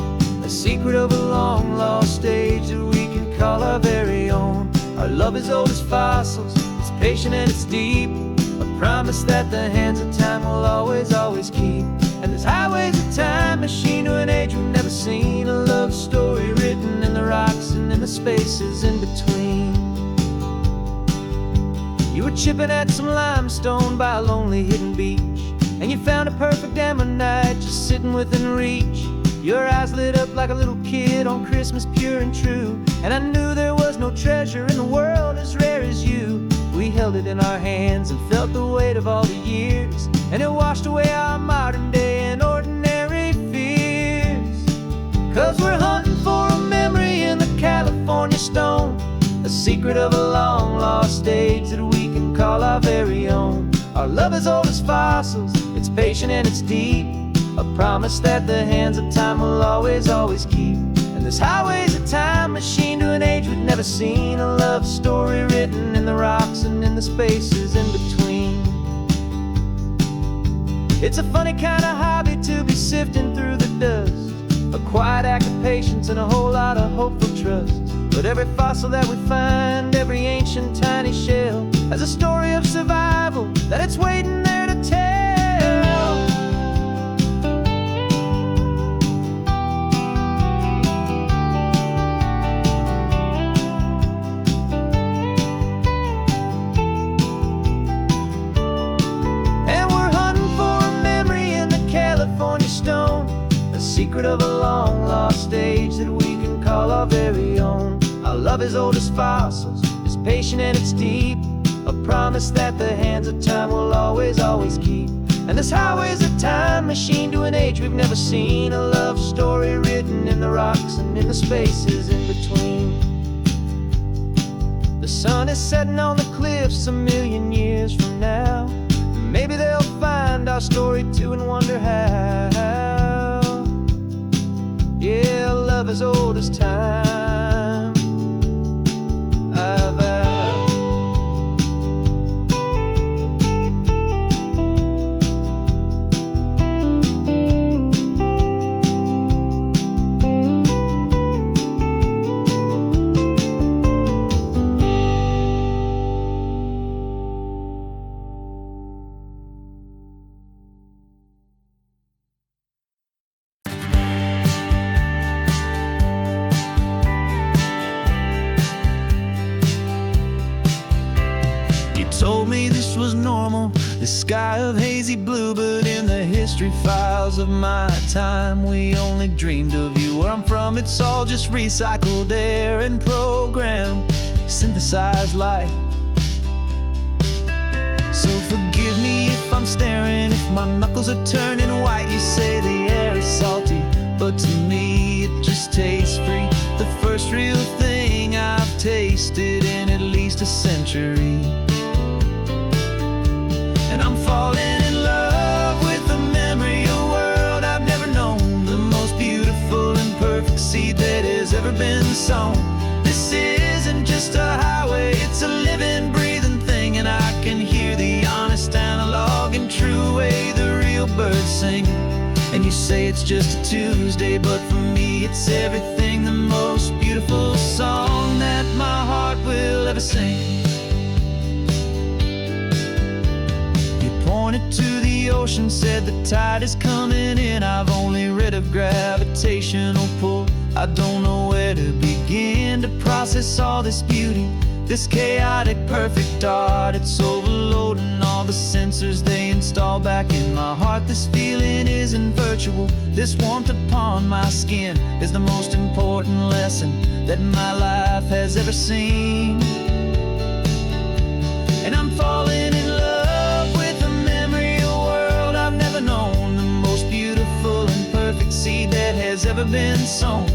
a secret of a long lost age that we can call our very own. Our love is old as fossils, it's patient and it's deep, a promise that the hands of time will always, always keep. And this highway's a time machine to an age we've never seen, a love story written in the rocks and in the spaces in between. You were chipping at some limestone by a lonely hidden beach, and you found a perfect ammonite just sitting within reach. Your eyes lit up like a little kid on Christmas, pure and true, and I knew there was no treasure in the world as rare as you. We held it in our hands and felt the weight of all the years, and it washed away our modern day and ordinary fear. stone, a secret of a long lost age that we can call our very own. Our love is old as fossils, it's patient and it's deep, a promise that the hands of time will always, always keep. And this highway's a time machine to an age we've never seen, a love story written in the rocks and in the spaces in between. It's a funny kind of hobby to be sifting through the dust, a quiet act of patience and a whole lot of hopeful trust. But every fossil that we find, every ancient tiny shell, has a story of survival that it's waiting there to tell. And we're hunting for a memory in the California stone, a secret of a long lost age that we can call our very own. Our love is old as fossils, it's patient and it's deep, a promise that the hands of time will always, always keep. And this highway's a time machine to an age we've never seen, a love story written in the rocks and in the spaces in between. The sun is setting on the cliffs a million years from now. Maybe they'll find our story too and wonder how. Yeah, love is old as time. Told me this was normal, this sky of hazy blue, but in the history files of my time, we only dreamed of you. Where I'm from, it's all just recycled air and programmed, synthesized light. So forgive me if I'm staring, if my knuckles are turning white. You say the air is salty, but to me it just tastes free. The first real thing I've tasted in at least a century. And I'm falling in love with the memory of a world I've never known, the most beautiful and perfect seed that has ever been sown. This isn't just a highway, it's a living, breathing thing, and I can hear the honest, analog, and true way the real birds sing. And you say it's just a Tuesday, but for me it's everything, the most beautiful song that my heart will ever sing. Pointed to the ocean, said the tide is coming in. I've only read of gravitational pull. I don't know where to begin to process all this beauty, this chaotic, perfect art. It's overloading all the sensors they install back in my heart. This feeling isn't virtual, this warmth upon my skin is the most important lesson that my life has ever seen. And I'm falling in love with a memory of a world I've never known, the most beautiful and perfect seed that has ever been sown.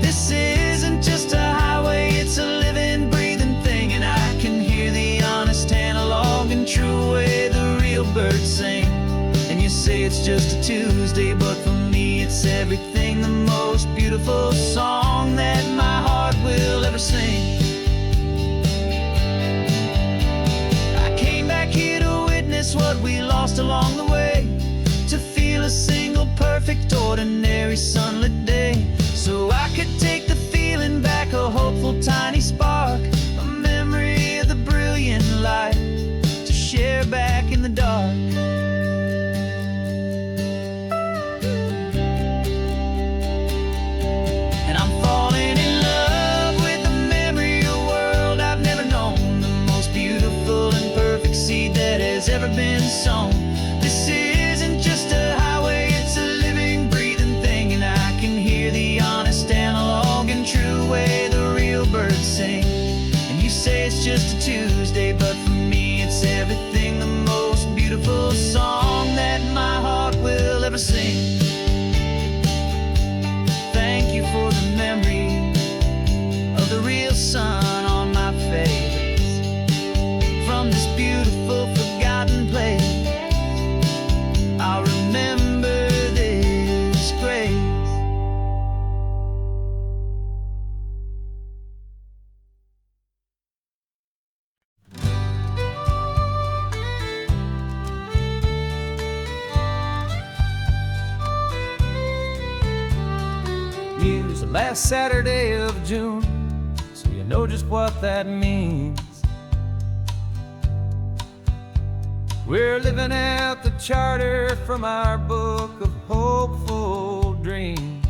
This isn't just a highway, it's a living, breathing thing, and I can hear the honest, analog, and true way the real birds sing. And you say it's just a Tuesday, but for me it's everything, the most beautiful song that my heart will ever sing. What we lost along the way, to feel a single perfect ordinary sunlit day, so I could take the feeling back, a hopeful tiny spark, a memory of the brilliant light to share back in the dark. And I'm falling in love with the memory of a world I've never known, the most beautiful and perfect seed that has ever been sown. This isn't just a highway, it's a living, breathing thing, and I can hear the honest, analog, and true way the real birds sing. And you say it's just a Tuesday, but for me it's everything, the most beautiful song that my heart will ever sing. Thank you for the memory of the real sun last Saturday of June, so you know just what that means. We're living out the charter from our book of hopeful dreams.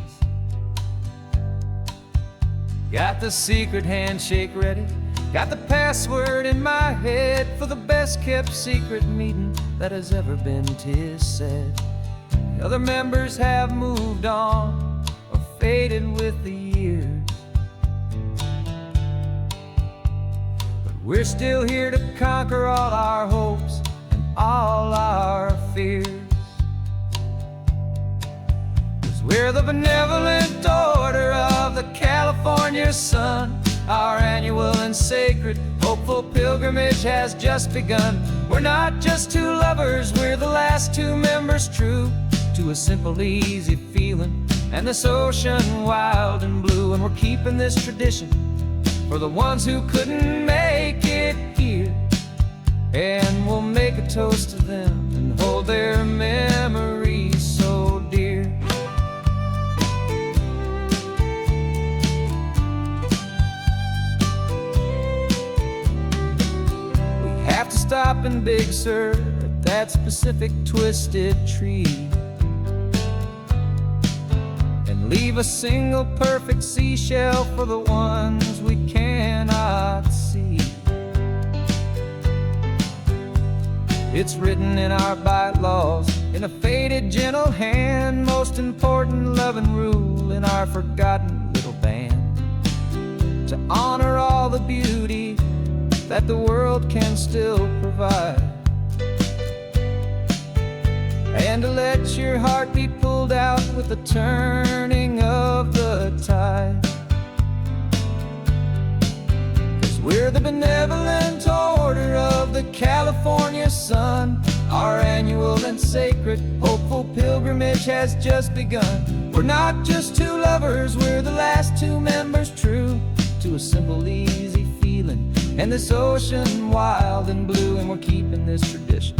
Got the secret handshake ready, got the password in my head for the best kept secret meeting that has ever been, 'tis said. The other members have moved on or faded with the years, but we're still here to conquer all our hopes and all our fears. 'Cause we're the benevolent order of the California sun. Our annual and sacred hopeful pilgrimage has just begun. We're not just two lovers, we're the last two members true to a simple, easy feeling and this ocean wild and blue. And we're keeping this tradition for the ones who couldn't make it here, and we'll make a toast to them and hold their memories so dear. We have to stop in Big Sur at that specific twisted tree and leave a single perfect seashell for the ones we cannot see. It's written in our bylaws in a faded gentle hand, most important love and rule in our forgotten little band, to honor all the beauty that the world can still provide, and to let your heart be pulled out with the turning of the tide. 'Cause we're the benevolent order of the California sun. Our annual and sacred hopeful pilgrimage has just begun. We're not just two lovers, we're the last two members true to a simple, easy feeling and this ocean wild and blue. And we're keeping this tradition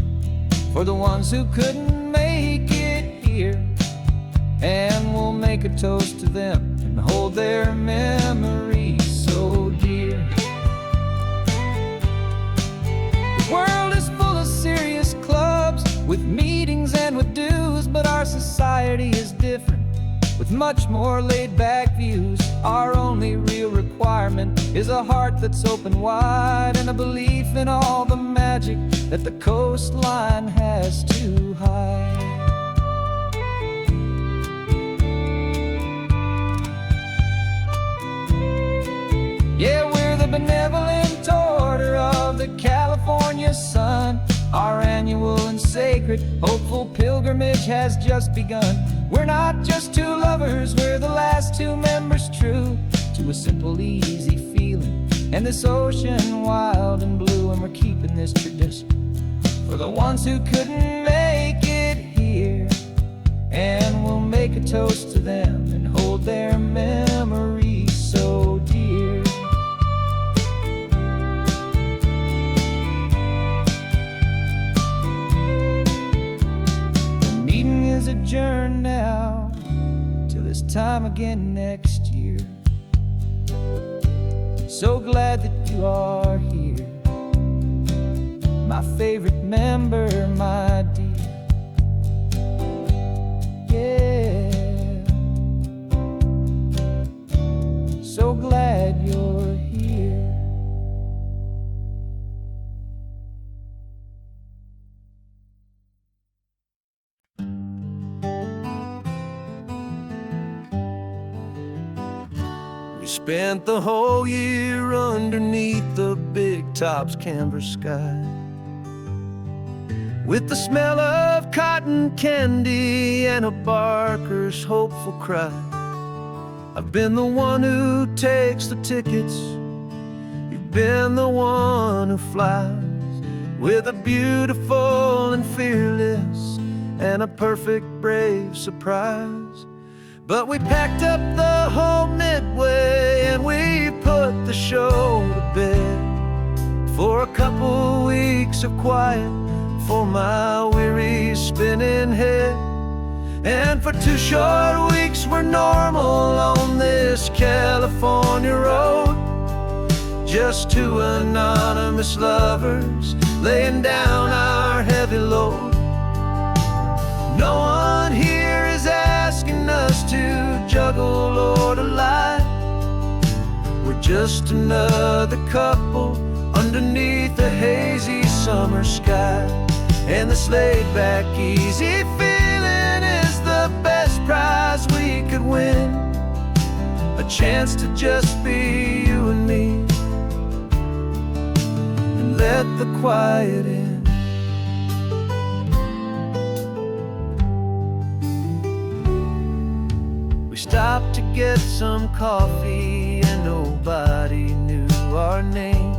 for the ones who couldn't make it here, and we'll make a toast to them and hold their memories so dear. The world is full of serious clubs with meetings and with dues, but our society is different with much more laid-back views. Our only real requirement is a heart that's open wide and a belief in all the magic that the coastline has to hide. Yeah, we're the benevolent order of the California sun. Our annual and sacred hopeful pilgrimage has just begun. We're not just two lovers, we're the last two members true to a simple, easy feeling and this ocean wild and blue. And we're keeping this tradition for the ones who couldn't make it here, and we'll make a toast to them and hold their memories so dear. The meeting is adjourned now till this time again next year. So glad that you are here, my favorite member, my dear. Yeah, so glad you're here. We spent the whole year underneath the big top's canvas sky, with the smell of cotton candy and a barker's hopeful cry. I've been the one who takes the tickets, you've been the one who flies, with a beautiful and fearless and a perfect brave surprise. But we packed up the whole Midway and we put the show to bed for a couple weeks of quiet for my weary spinning head. And for 2 short weeks we're normal on this California road. Just 2 anonymous lovers laying down our heavy load. No one here is asking us to juggle or to lie. We're just another couple underneath the hazy summer sky. And this laid-back, easy feeling is the best prize we could win. A chance to just be you and me, and let the quiet in. We stopped to get some coffee and nobody knew our names.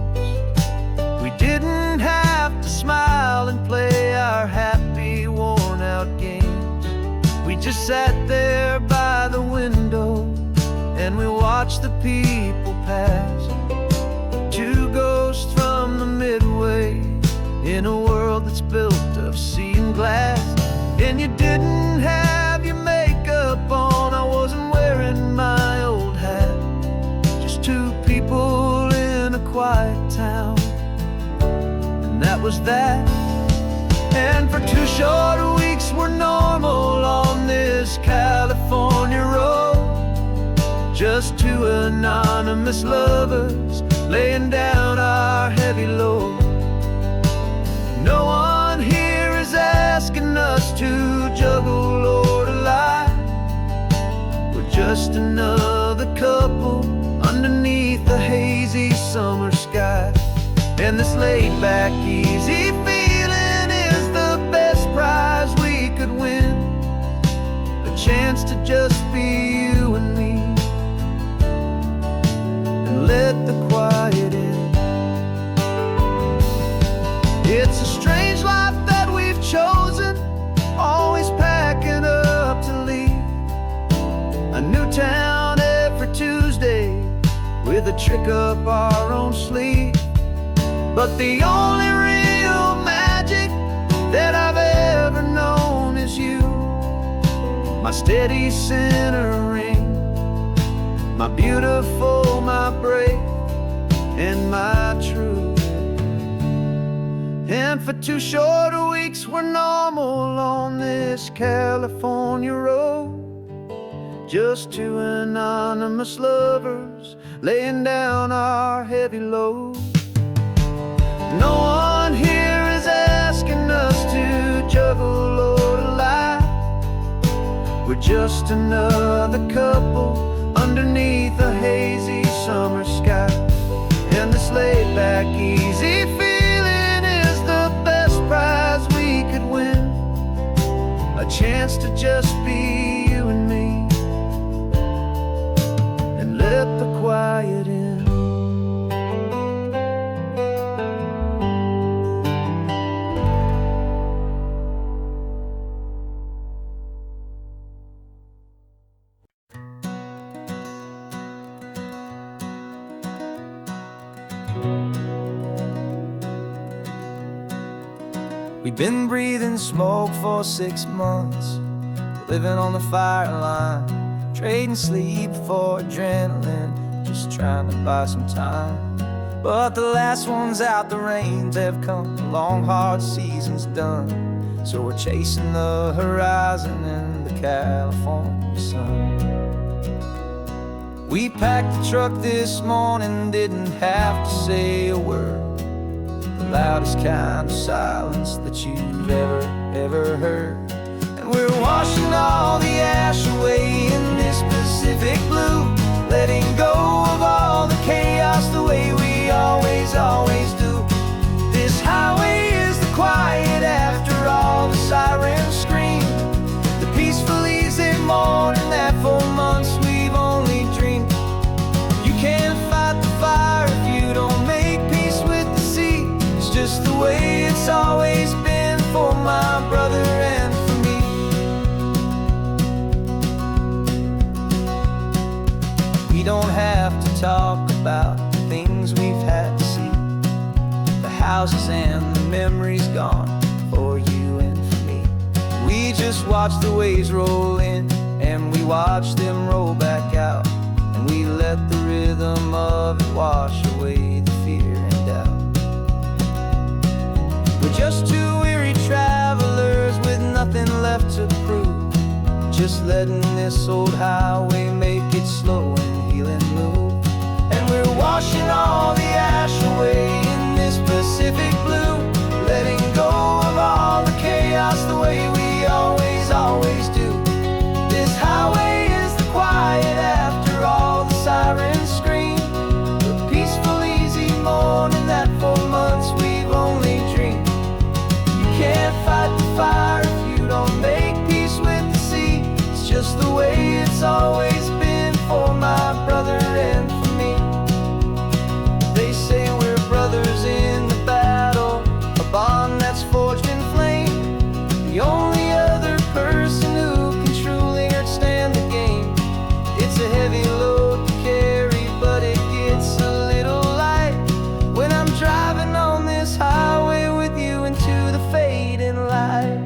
We didn't have to smile and play our happy, worn-out games. We just sat there by the window and we watched the people pass. 2 ghosts from the Midway in a world that's built of sea and glass. And you didn't have your makeup on, I wasn't wearing my old hat. Just 2 people in a quiet town, and that was that. And for 2 short weeks we're normal on this California road. Just 2 anonymous lovers laying down our heavy load. No one here is asking us to juggle or to lie. We're just another couple underneath the hazy summer sky. And this laid-back, easy feeling is the best prize we could win. A chance to just be you and me, and let the quiet in. It's a strange life that we've chosen, always packing up to leave. A new town every Tuesday with a trick up our own sleeve. But the only real magic that I've ever known is you. My steady centering, my beautiful, my brave, and my true. And for 2 short weeks we're normal on this California road. Just 2 anonymous lovers laying down our heavy load. No one here is asking us to juggle or to lie. We're just another couple underneath a hazy summer sky. And this laid-back, easy feeling is the best prize we could win. A chance to just be you and me, and let the quiet in. We've been breathing smoke for 6 months, living on the fire line, trading sleep for adrenaline, just trying to buy some time. But the last one's out, the rains have come, the long hard season's done. So we're chasing the horizon in the California sun. We packed the truck this morning, didn't have to say a word. The loudest kind of silence that you've ever heard. And we're washing all the ash away in this Pacific blue, letting go of all the chaos the way we always do. This highway is the quiet after all the sirens scream, the peaceful easy morning that for months we've only dreamed. You can't fight the fire if you don't make peace with the sea. It's just the way it's always been for my brother and for me. We don't have to talk about the things we've had to see, the houses and the memories gone for you and for me. We just just watch the waves roll in, and we watch them roll back out, and we let the rhythm of it wash away the fear and doubt. We're just two weary travelers with nothing left to prove, just letting this old highway make it slow and healing move. And we're washing all the ash away in this Pacific blue, letting go of all the chaos the way we always do. This highway is the quiet after all the sirens scream, the peaceful, easy morning that for months we've only dreamed. You can't fight the fire if you don't make peace with the sea. It's just the way it's always been for my brother and for me. They say we're brothers in the battle, a bond that's forged in flame. The only other person who can truly stand the game. It's a heavy load to carry, but it gets a little light when I'm driving on this highway with you into the fading light.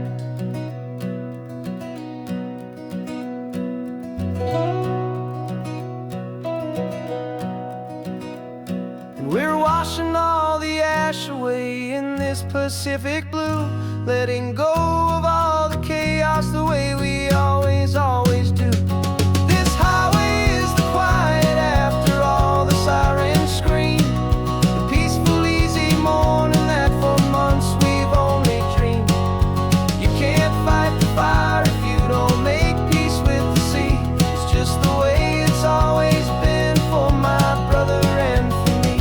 And we're washing all the ash away in this Pacific blue, letting go of all the chaos the way we always do. This highway is the quiet after all the sirens scream, the peaceful, easy morning that for months we've only dreamed. You can't fight the fire if you don't make peace with the sea. It's just the way it's always been for my brother and for me.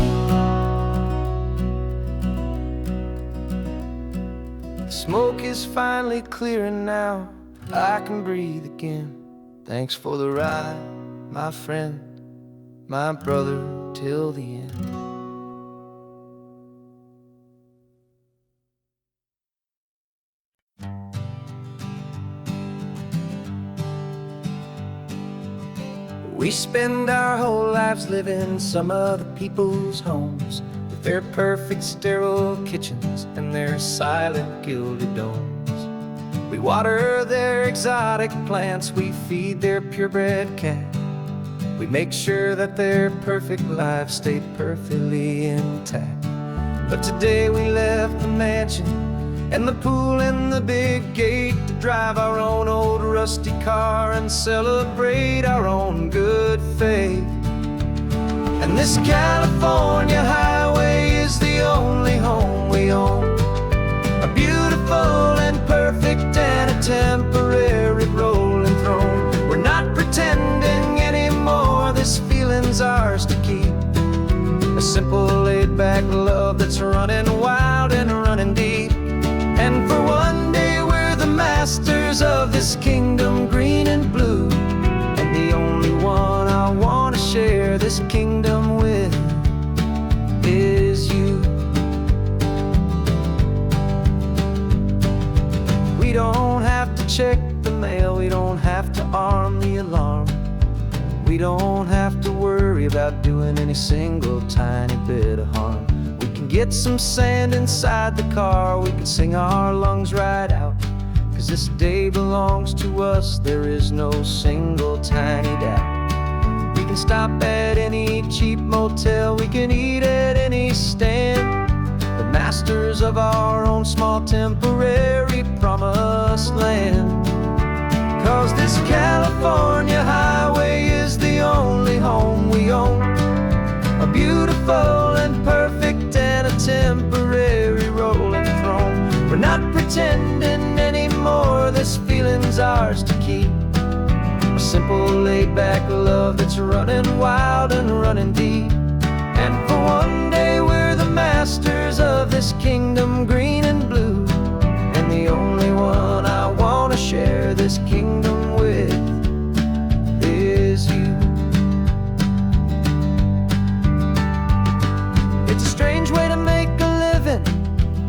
The smoke is finally clearing now, I can breathe again. Thanks for the ride, my friend, my brother, till the end. We spend our whole lives living some other people's homes, with their perfect sterile kitchens and their silent gilded domes. We water their exotic plants, we feed their purebred cat. We make sure that their perfect lives stay perfectly intact. But today we left the mansion and the pool and the big gate to drive our own old rusty car and celebrate our own good faith. And this California highway is the only home we own, a beautiful and perfect and a temporary rolling throne. We're not pretending anymore, this feeling's ours to keep, a simple laid-back love that's running wild and running deep. And for one day we're the masters of this kingdom green and blue, and the only one I want to share this kingdom with is you. We don't have to check the mail, we don't have to arm the alarm, we don't have to worry about doing any single tiny bit of harm. We can get some sand inside the car, we can sing our lungs right out, 'cause this day belongs to us, there is no single tiny doubt. We can stop at any cheap motel, we can eat at any stand, the masters of our own small temporary promised land. 'Cause this California highway is the only home we own, a beautiful and perfect and a temporary rolling throne. We're not pretending anymore, this feeling's ours to keep, a simple laid-back love that's running wild and running deep. And for one day we're the masters of this kingdom green and blue, and the only one I want to share this kingdom with is you. It's a strange way to make a living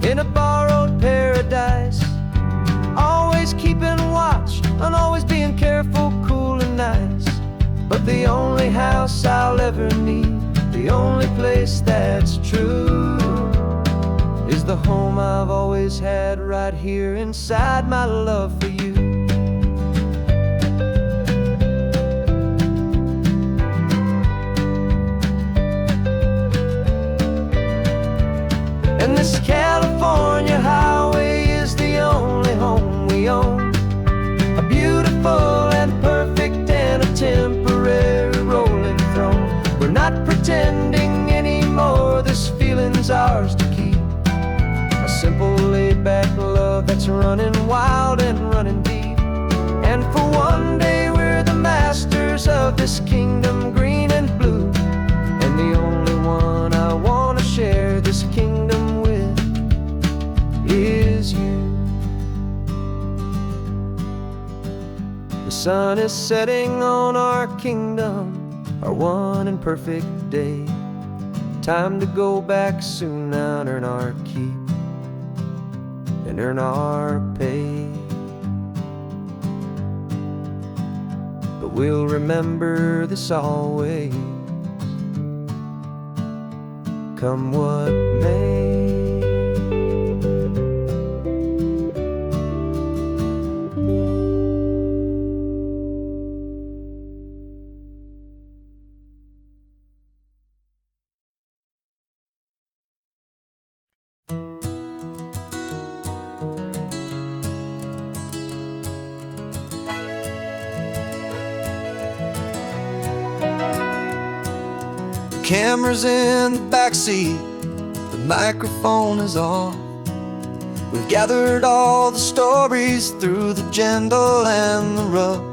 in a borrowed paradise, always keeping watch and always being careful, cool and nice. But the only house I'll ever need, the only place that's true, is the home I've always had right here inside my love for you. peaceful and perfect and a temporary rolling throne. We're not pretending anymore, this feeling's ours to keep. A simple laid-back love that's running wild and running deep. And for one day we're the masters of this kingdom, green and blue. And the only one I want to share this kingdom with is you. The sun is setting on our kingdom, our one and perfect day. Time to go back soon now and earn our keep and earn our pay. But we'll remember this always, come what may. Camera's in the backseat, the microphone is on. We've gathered all the stories through the gentle and the rough.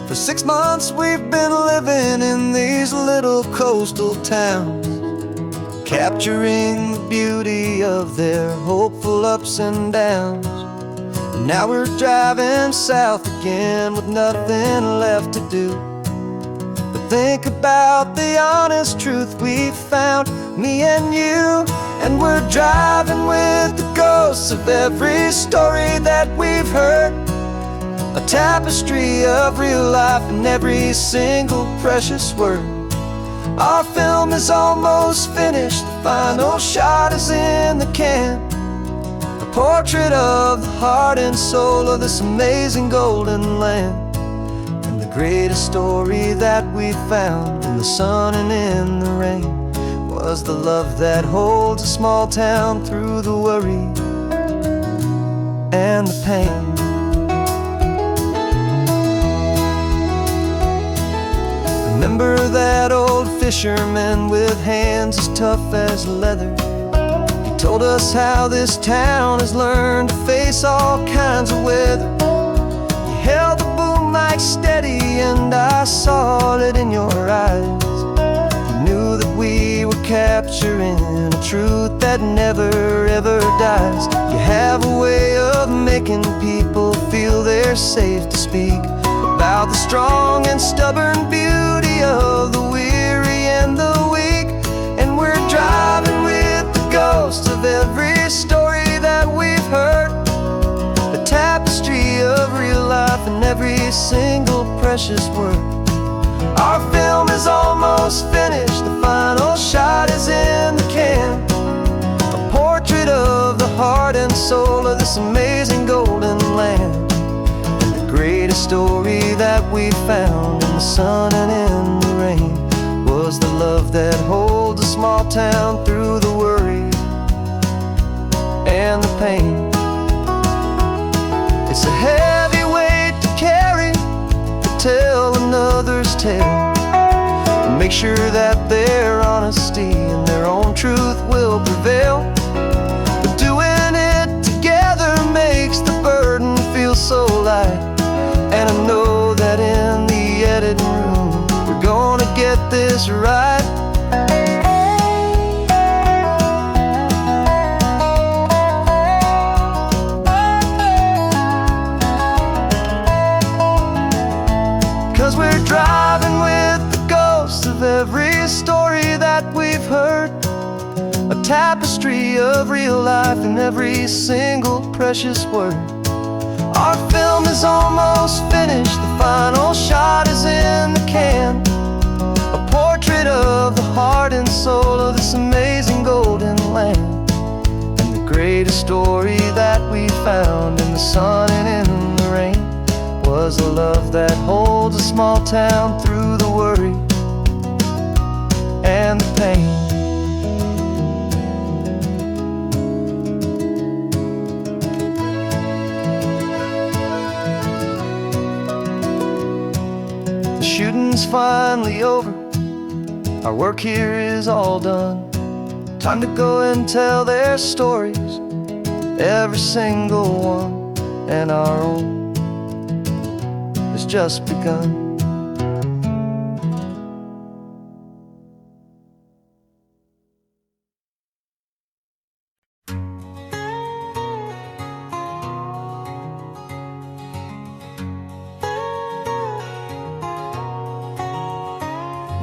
For 6 months we've been living in these little coastal towns, capturing the beauty of their hopeful ups and downs. And now we're driving south again with nothing left to do. Think about the honest truth we found, me and you. And we're driving with the ghosts of every story that we've heard, a tapestry of real life and every single precious word. Our film is almost finished, the final shot is in the can, a portrait of the heart and soul of this amazing golden land. Greatest story that we found in the sun and in the rain was the love that holds a small town through the worry and the pain. Remember that old fisherman with hands as tough as leather? He told us how this town has learned to face all kinds of weather. You held the boom mic steady and I saw it in your eyes. You knew that we were capturing a truth that never ever dies. You have a way of making people feel they're safe to speak about the strong and stubborn beauty of the weary and the weak. And we're driving with the ghosts of every story that we've heard, a tapestry of real life and every single precious word. Our film is almost finished, the final shot is in the can, a portrait of the heart and soul of this amazing golden land. And the greatest story that we found in the sun and in the rain was the love that holds a small town through the worry and the pain. It's a heavy weight to carry, to tell another's tale, and make sure that their honesty and their own truth will prevail. But doing it together makes the burden feel so light. And I know that in the editing room we're gonna get this right. 'Cause we're driving with the ghosts of every story that we've heard, a tapestry of real life and every single precious word. Our film is almost finished, the final shot is in the can, a portrait of the heart and soul of this amazing golden land. And the greatest story that we found in the sun and in the rain was a love that holds a small town through the worry and the pain. shooting's finally over, our work here is all done. Time to go and tell their stories, every single one, and our own has just begun.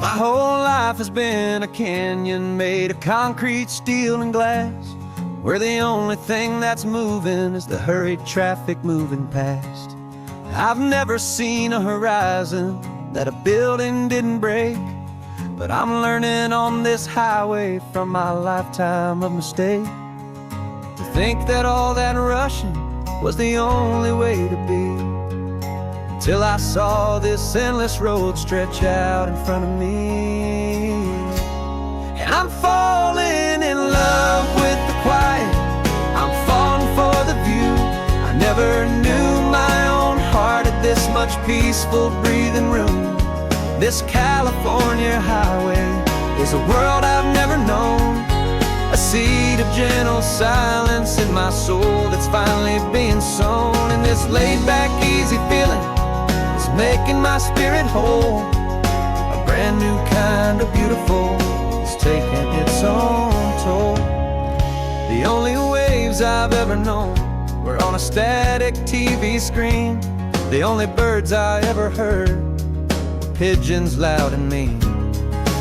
My whole life has been a canyon made of concrete, steel, and glass, where the only thing that's moving is the hurried traffic moving past. I've never seen a horizon that a building didn't break, but I'm learning on this highway from my lifetime of mistake to think that all that rushing was the only way to be. Till I saw this endless road stretch out in front of me. And I'm falling in love with the quiet, I'm falling for the view. I never knew my own heart had this much peaceful breathing room. This California highway is a world I've never known, a seed of gentle silence in my soul that's finally being sown. And this laid-back, easy feeling making my spirit whole. A brand new kind of beautiful is taking its own toll. The only waves I've ever known were on a static TV screen. The only birds I ever heard were pigeons loud and mean.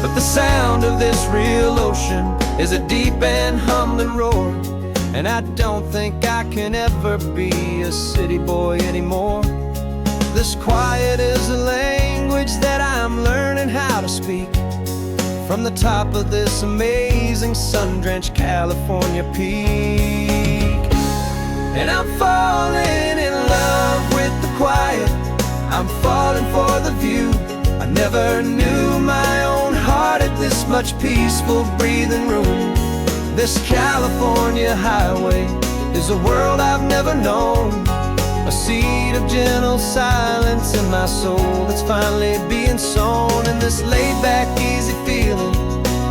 But the sound of this real ocean is a deep and humbling roar, and I don't think I can ever be a city boy anymore. This quiet is a language that I'm learning how to speak from the top of this amazing sun-drenched California peak. And I'm falling in love with the quiet, I'm falling for the view. I never knew my own heart had this much peaceful breathing room. This California highway is a world I've never known, a seed of gentle silence in my soul that's finally being sown. And this laid-back, easy feeling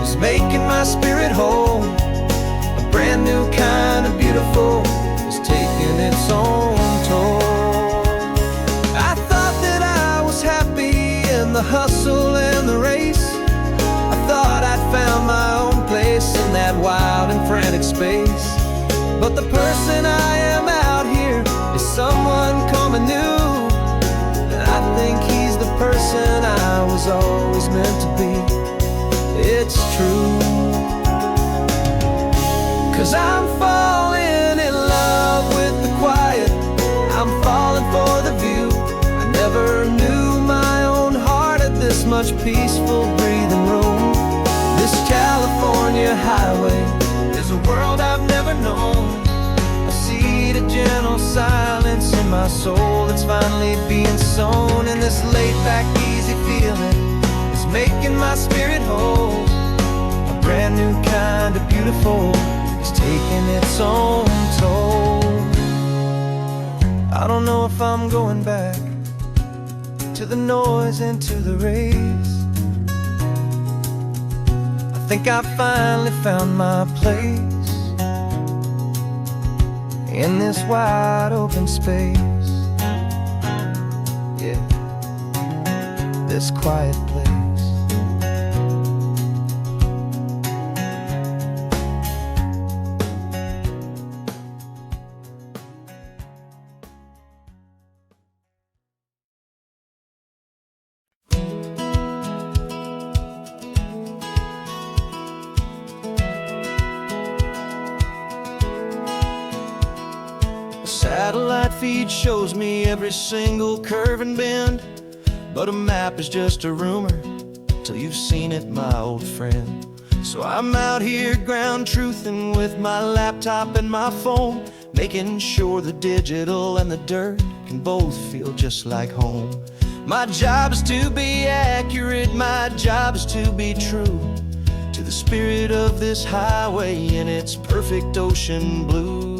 is making my spirit whole. A brand new kind of beautiful is taking its own toll. I thought that I was happy in the hustle and the race. I thought I'd found my own place in that wild and frantic space. But the person I am out here is someone coming new, and I think he's the person I was always meant to be. It's true, 'cause I'm falling in love with the quiet, I'm falling for the view. I never knew my own heart had this much peaceful breathing room. This California highway is a world I've never known, a seed of gentle silence in my soul that's finally being sown. And this laid-back, easy feeling is making my spirit whole. A brand new kind of beautiful is taking its own toll. I don't know if I'm going back to the noise and to the race. I think I finally found my place in this wide open space, yeah, this quiet place. Satellite feed shows me every single curve and bend, but a map is just a rumor till you've seen it, my old friend. So I'm out here ground truthing with my laptop and my phone, making sure the digital and the dirt can both feel just like home. My job is to be accurate, my job is to be true to the spirit of this highway in its perfect ocean blue.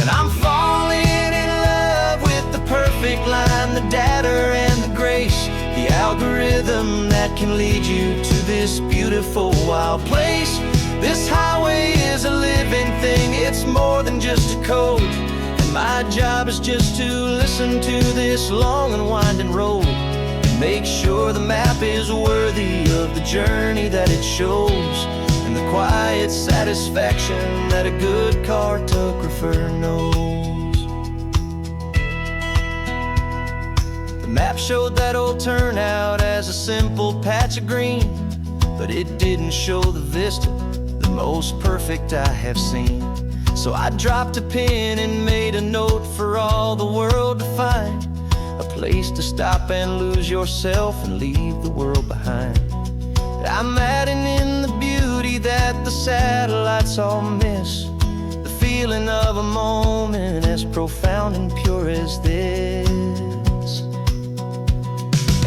And I'm falling in love with the perfect line, the data algorithm that can lead you to this beautiful wild place. This highway is a living thing, it's more than just a code. And my job is just to listen to this long and winding road and make sure the map is worthy of the journey that it shows, and the quiet satisfaction that a good cartographer knows. The map showed that old turnout as a simple patch of green, but it didn't show the vista, the most perfect I have seen. So I dropped a pin and made a note for all the world to find, a place to stop and lose yourself and leave the world behind. I'm adding in the beauty that the satellites all miss, the feeling of a moment as profound and pure as this.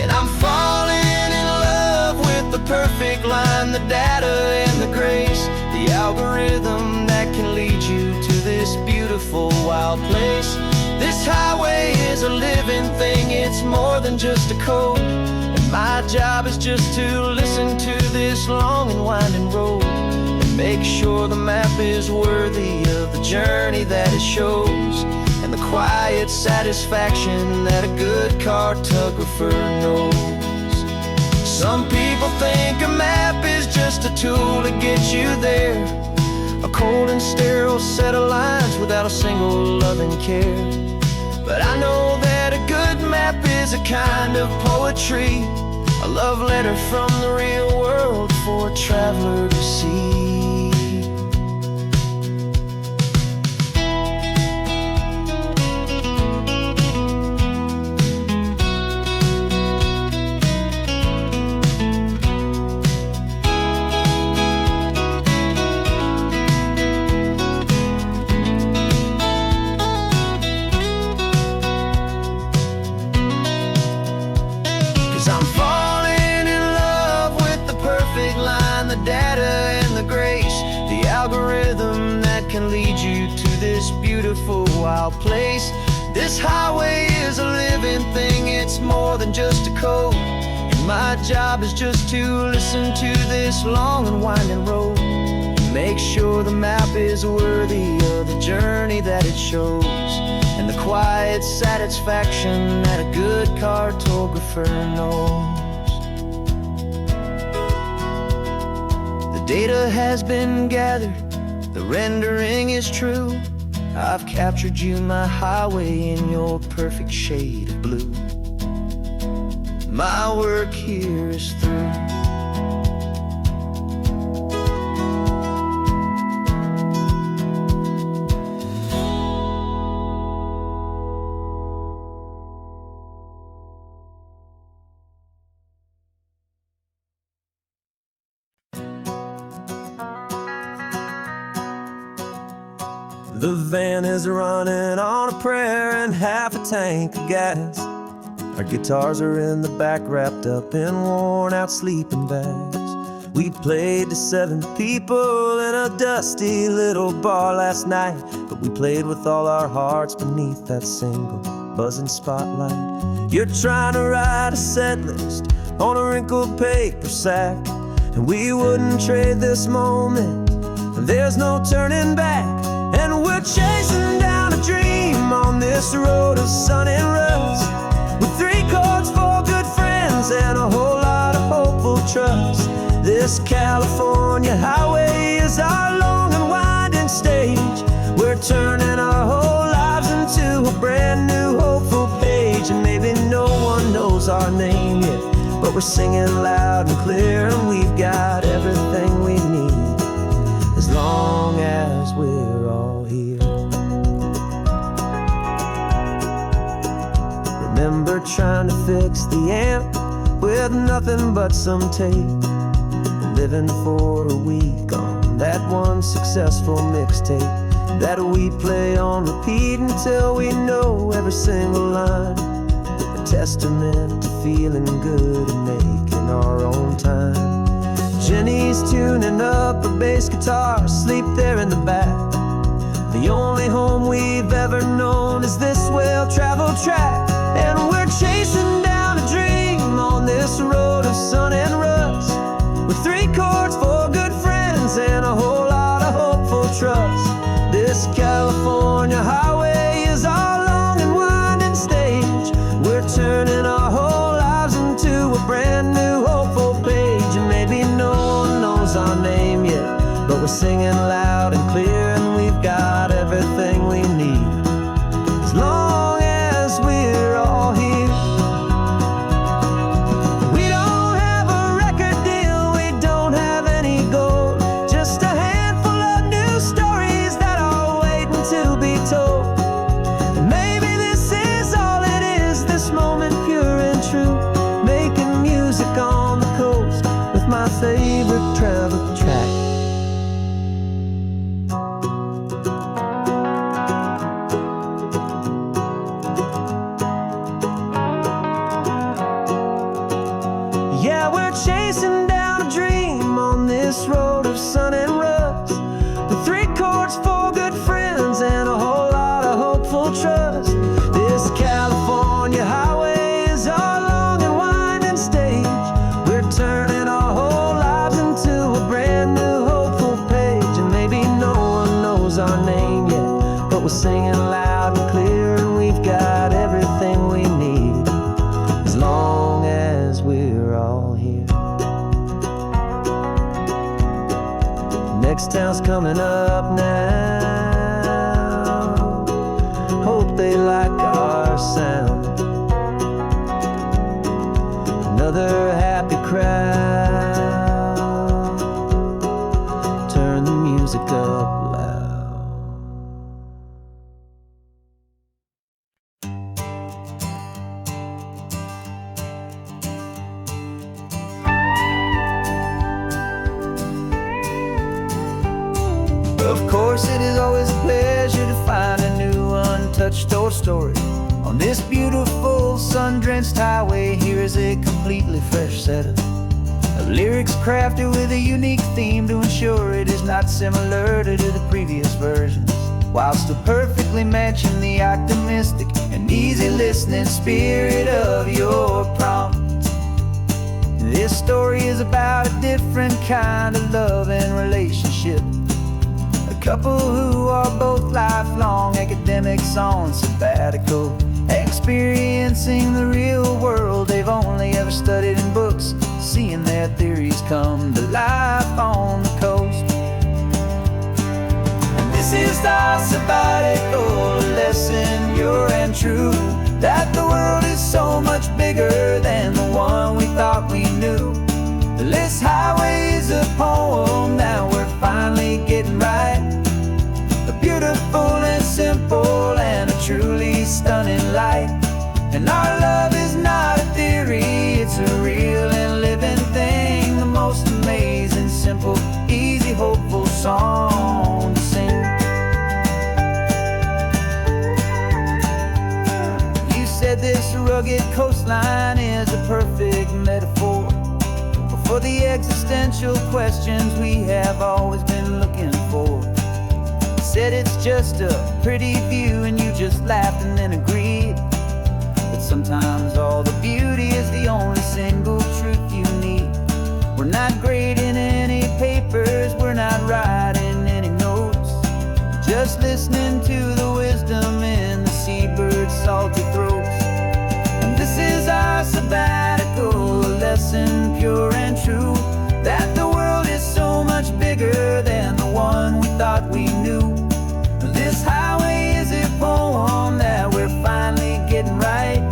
And I'm falling in love with the perfect line, the data and the grace, the algorithm that can lead you to this beautiful wild place. This highway is a living thing, it's more than just a code. And my job is just to listen to this long and winding road and make sure the map is worthy of the journey that it shows, and the quiet satisfaction that a good cartographer knows. Some people think a map is just a tool to get you there, a cold and sterile set of lines without a single loving care. But I know that a good map is a kind of poetry, a love letter from the real world for a traveler to see. 'Cause I'm falling in love with the perfect line, the data and the grace, the algorithm that can lead you to this beautiful wild place. This highway is a living thing, it's more than just a code. And my job is just to listen to this long and winding road and make sure the map is worthy of the journey that it shows, and the quiet satisfaction that a good cartographer knows. The data has been gathered, the rendering is true. I've captured you, my highway, in your perfect shade of blue. My work here is through. The van is running on a prayer and half a tank of gas. Our guitars are in the back, wrapped up in worn-out sleeping bags. We played to 7 people in a dusty little bar last night, but we played with all our hearts beneath that single buzzing spotlight. You're trying to write a set list on a wrinkled paper sack, and we wouldn't trade this moment. There's no turning back. And we're chasing down a dream on this road of sun and rust, with 3 chords, 4 good friends, and a whole lot of hopeful trust. This California highway is our long and winding stage. We're turning our whole lives into a brand new hopeful page. And maybe no one knows our name yet, but we're singing loud and clear, and we've got everything we need as long as we're all here. Remember trying to fix the amp with nothing but some tape, living for a week on that one successful mixtape that we play on repeat until we know every single line. A testament to feeling good and making our own time. Jenny's tuning up her bass guitar, asleep there in the back. The only home we've ever known is this well-traveled track. And we're chasing down a dream on this road of we're singing loud and clear, and we've got everything we need, as long as we're all here. We don't have a record deal, we don't have any gold, just a handful of new stories that are waiting to be told. Maybe this is all it is, this moment pure and true, making music on the coast with my favorite travel track. Yeah, we're chasing down a dream on this road of sun and rust, with 3 chords, 4 good friends, and a whole lot of hopeful trust. This California highway is our long and winding stage. We're turning our whole lives into a brand new hopeful page. And maybe no one knows our name yet, but we're singing loud and clear, and we've got everything we need, as long as we're all here. Next town's coming up now, hope they like our sound. Another happy crowd, turn the music up loud. Of course, it is always a pleasure to find a new untouched old story. On this beautiful sun-drenched highway, here is a completely fresh set of lyrics crafted with a unique theme to ensure it is not similar to the previous versions, while still perfectly matching the optimistic and easy listening spirit of your prompt. This story is about a different kind of love and relationship. A couple who are both lifelong academics on sabbatical, experiencing the real world they've only ever studied in books, seeing their theories come to life on the coast. And this is our sabbatical lesson, pure and true, that the world is so much bigger than the one we thought we knew. This highway is a poem that we're finally getting right, a beautiful and simple and a truly stunning light. And our love is not a theory, it's a real and living thing, the most amazing, simple, easy, hopeful song to sing. You said this rugged coastline is a perfect metaphor for the existential questions we have always been looking for. Said it's just a pretty view, and you just laughed and then agreed. But sometimes all the beauty is the only single truth you need. We're not grading any papers, we're not writing any notes, just listening to the wisdom in the seabird's salty throats. And this is our sabbatical lesson, pure and true, that the world is so much bigger than the one we thought we knew. This highway is a poem that we're finally getting right,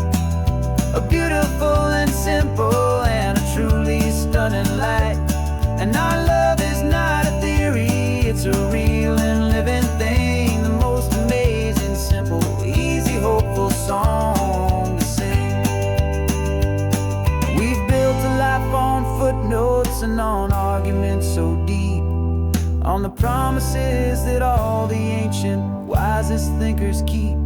a beautiful and simple and a truly stunning light. And our love is not a theory, it's a real and living thing, the most amazing, simple, easy, hopeful song to sing. We've built a life on footnotes and on arguments so deep, on the promises that all the ancient, wisest thinkers keep.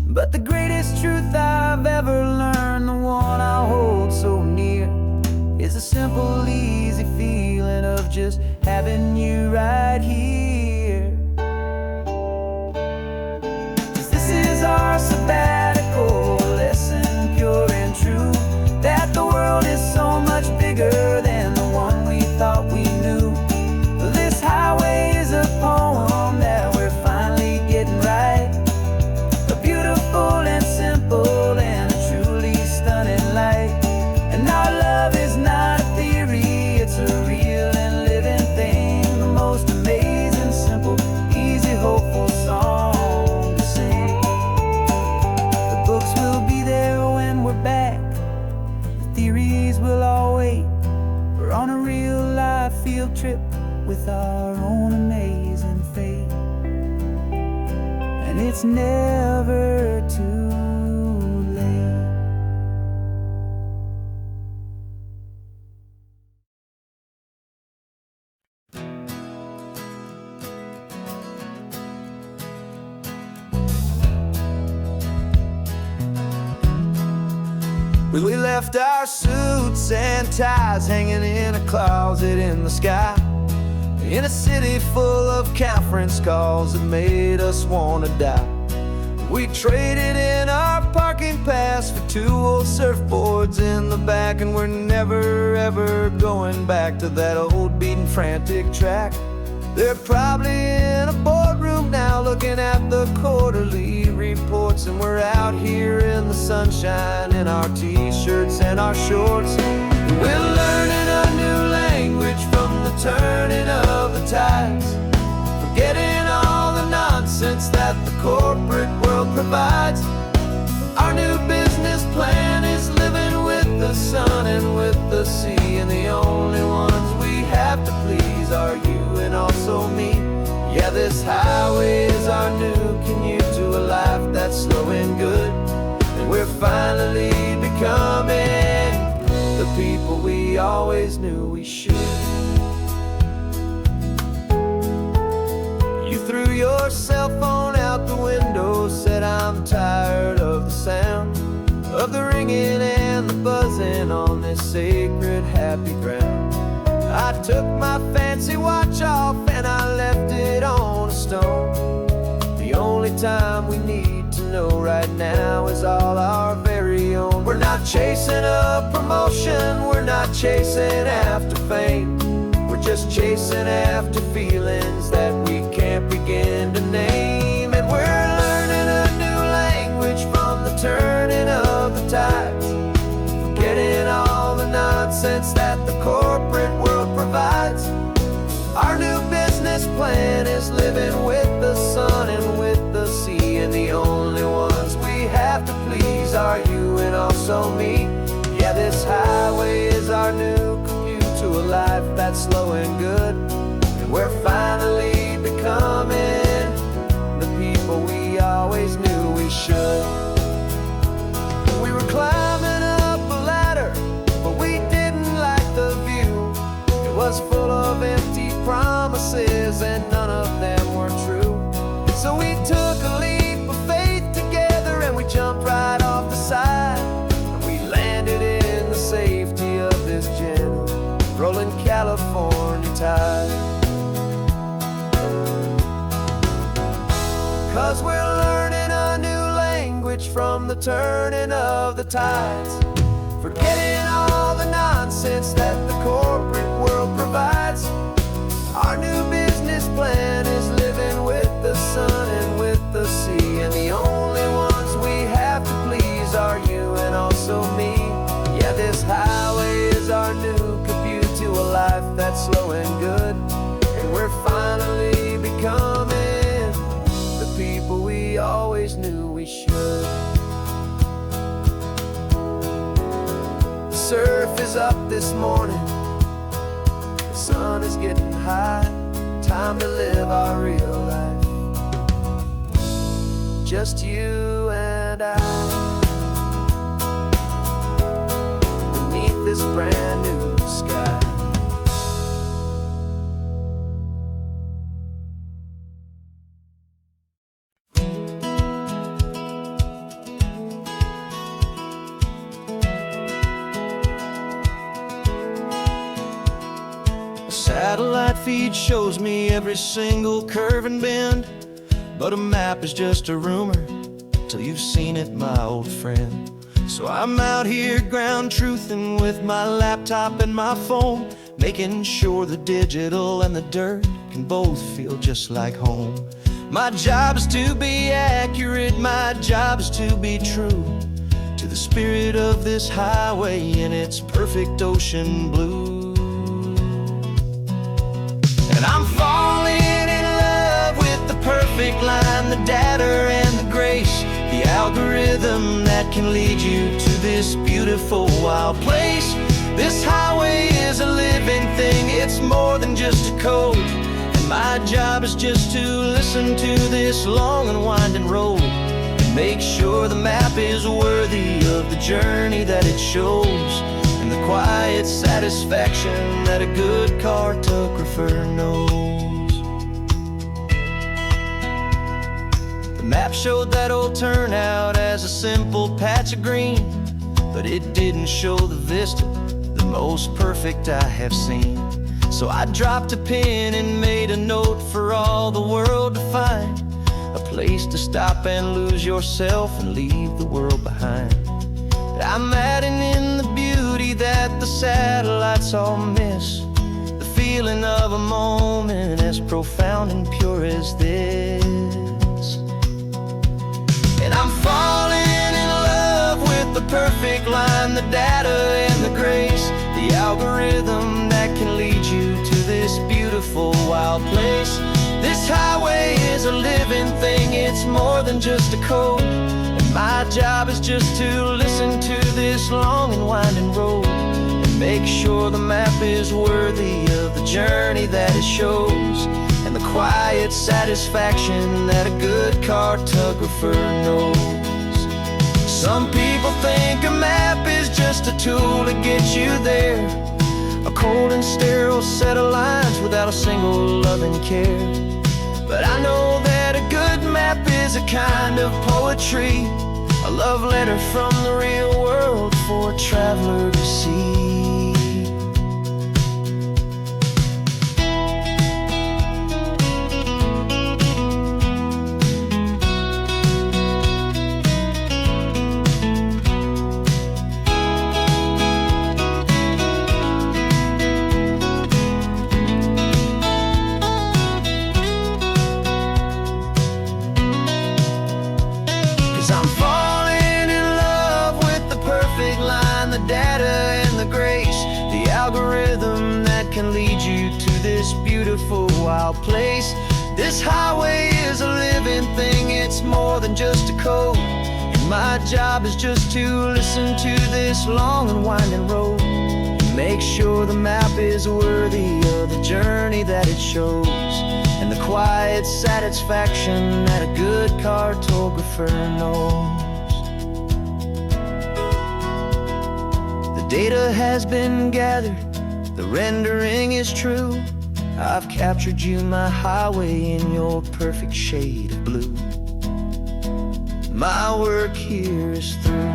But the greatest truth I've ever learned, the one I hold so near, is a simple, easy feeling of just having you right here. 'Cause this is our sabbatical lesson, pure and true, that the world is so much bigger than the one we thought we knew. This highway is a poem that we're finally getting right, a beautiful and simple and a truly stunning light. And our love is not a theory, it's a real and living thing, the most amazing, it's never too late. We left our suits and ties hanging in a closet in the sky, in a city full of conference calls that made us wanna die. We traded in our parking pass for 2 old surfboards in the back, and we're never ever going back to that old beaten frantic track. They're probably in a boardroom now looking at the quarterly reports, and we're out here in the sunshine in our t-shirts and our shorts. We're learning a new language from the turning of the tides, forgetting all the nonsense that the corporate world provides. Our new business plan is living with the sun and with the sea, and the only ones we have to please are you and also me. Yeah, this highway is our new commute to a life that's slow and good, and we're finally becoming the people we always knew we should. You threw your cell phone out the window, said I'm tired of the sound of the ringing and the buzzing on this sacred happy ground. I took my fancy watch off and I left it on a stone. The only time we need to know right now is all our very own. We're not chasing a promotion, we're not chasing after fame, we're just chasing after feelings that we can't begin to name. And we're learning a new language from the turning of the tides, forgetting all the nonsense that the corporate world provides. Our new business plan is living with the sun and with the sea, and the only ones we have to please are you and also me. Yeah, this highway is our new commute to a life that's slow and good, and we're finally becoming the people we always knew we should. We were climbing up a ladder, but we didn't like the view. It was full of empty promises and none of them were true. So we took a leap of faith together and we jumped right off the side, and we landed in the safety of this gentle rolling California tide. 'Cause we're learning a new language from the turning of the tides, forgetting all the nonsense that the corporate world provides. Our new business plan is living with the sun and with the sea, and the only ones we have to please are you and also me. Yeah, this highway is our new commute to a life that's slow and good, and we're finally becoming the people we always knew we should. The surf is up this morning, the sun is getting high, time to live our real life, just you and I, beneath this brand new sky. Satellite feed shows me every single curve and bend, but a map is just a rumor till you've seen it, my old friend. So I'm out here ground truthing with my laptop and my phone, making sure the digital and the dirt can both feel just like home. My job is to be accurate, my job is to be true to the spirit of this highway in its perfect ocean blue. And I'm falling in love with the perfect line, the data and the grace, the algorithm that can lead you to this beautiful wild place. This highway is a living thing, it's more than just a code, and And my job is just to listen to this long and winding road and make sure the map is worthy of the journey that it shows, and the quiet satisfaction that a good cartographer knows. The map showed that old turnout as a simple patch of green, but it didn't show the vista, the most perfect I have seen. So I dropped a pin and made a note for all the world to find, a place to stop and lose yourself and leave the world behind. I'm adding in the beauty that the satellites all miss, the feeling of a moment as profound and pure as this. And I'm falling in love with the perfect line, the data and the grace, the algorithm that can lead you to this beautiful wild place. This highway is a living thing, it's more than just a code, and my job is just to listen to this long and winding road and make sure the map is worthy of the journey that it shows, and the quiet satisfaction that a good cartographer knows. Some people think a map is just a tool to get you there, a cold and sterile set of lines without a single loving care. But I know that a good map is a kind of poetry, a love letter from the real world for a traveler to see. 'Cause I'm falling in love with the perfect line, the data and the grace, the algorithm that can lead you to this beautiful wild place. This highway is a living thing, it's more than just a code, and my job is just to listen to this long and winding road and make sure the map is worthy of the journey that it shows, and the quiet satisfaction that a good cartographer knows. The data has been gathered, the rendering is true. I've captured you, my highway, in your perfect shade of blue. My work here is through.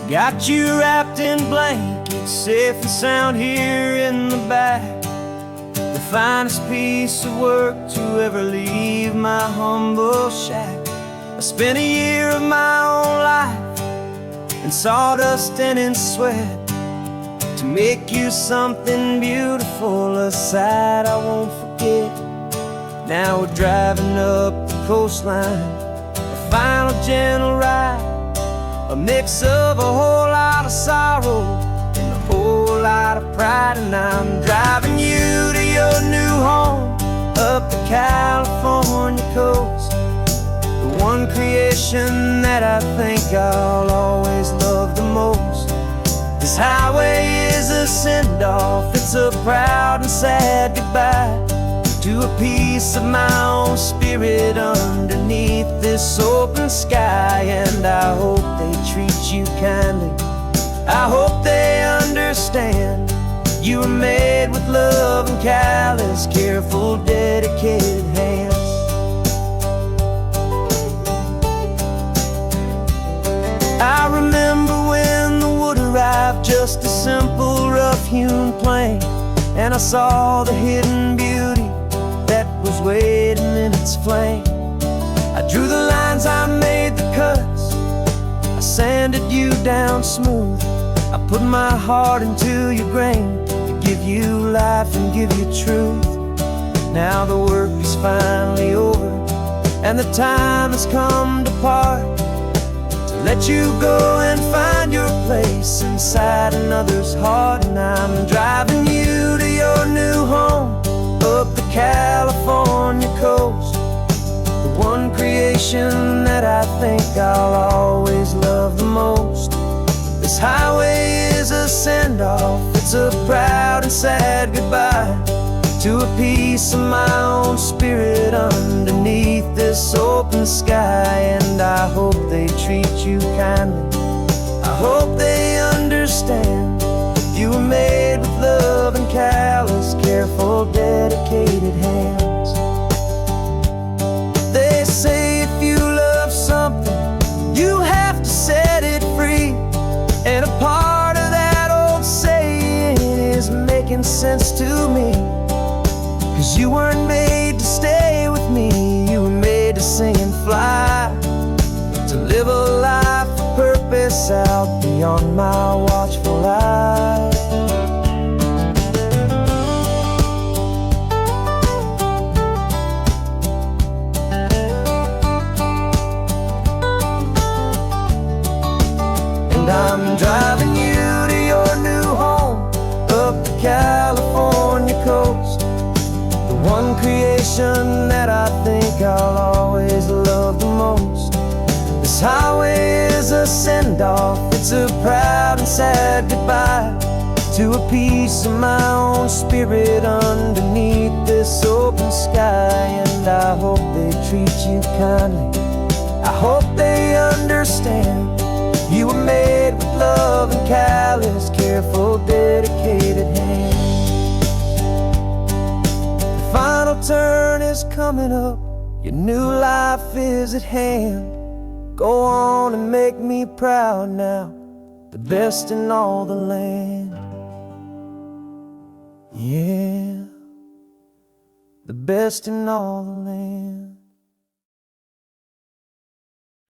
Got you wrapped in blankets, safe and sound here in the back. The finest piece of work to ever leave my humble shack. I spent a year of my own life in sawdust and in sweat to make you something beautiful, a sight I won't forget. Now we're driving up the coastline, a final gentle ride, a mix of a whole lot of sorrow and a whole lot of pride. And I'm driving you to your new home up the California coast, the one creation that I think I'll always love the most. This highway is a send-off, it's a proud and sad goodbye to a piece of my own spirit underneath this open sky. And I hope they treat you kindly, I hope they understand you were made with love and callous, careful, dedicated hands. I remember when the wood arrived, just a simple rough-hewn plank, and I saw the hidden beauty that was waiting in its flame. I drew the lines, I made the cuts, I sanded you down smooth. I put my heart into your grain to give you life and give you truth. Now the work is finally over, and the time has come to part, to let you go and find your place inside another's heart. And I'm driving you to your new home up the California coast, the one creation that I think I'll always love the most. This highway is a send-off, it's a proud and sad goodbye to a piece of my own spirit underneath this open sky. And I hope they treat you kindly, I hope they understand. You were made with love and callous, careful, dedicated hands. They say if you love something, you have to set it free. And a part of that old saying is making sense to me. 'Cause you weren't made to stay with me, you were made to sing and fly, to live a life of purpose out beyond my watchful eye. And I'm driving you to your new home up the California coast, one creation that I think I'll always love the most. This highway is a send-off, it's a proud and sad goodbye to a piece of my own spirit underneath this open sky. And I hope they treat you kindly, I hope they understand. You were made with love and callous, careful, dedicated hands. Final turn is coming up, your new life is at hand. Go on and make me proud now, the best in all the land. Yeah, the best in all the land.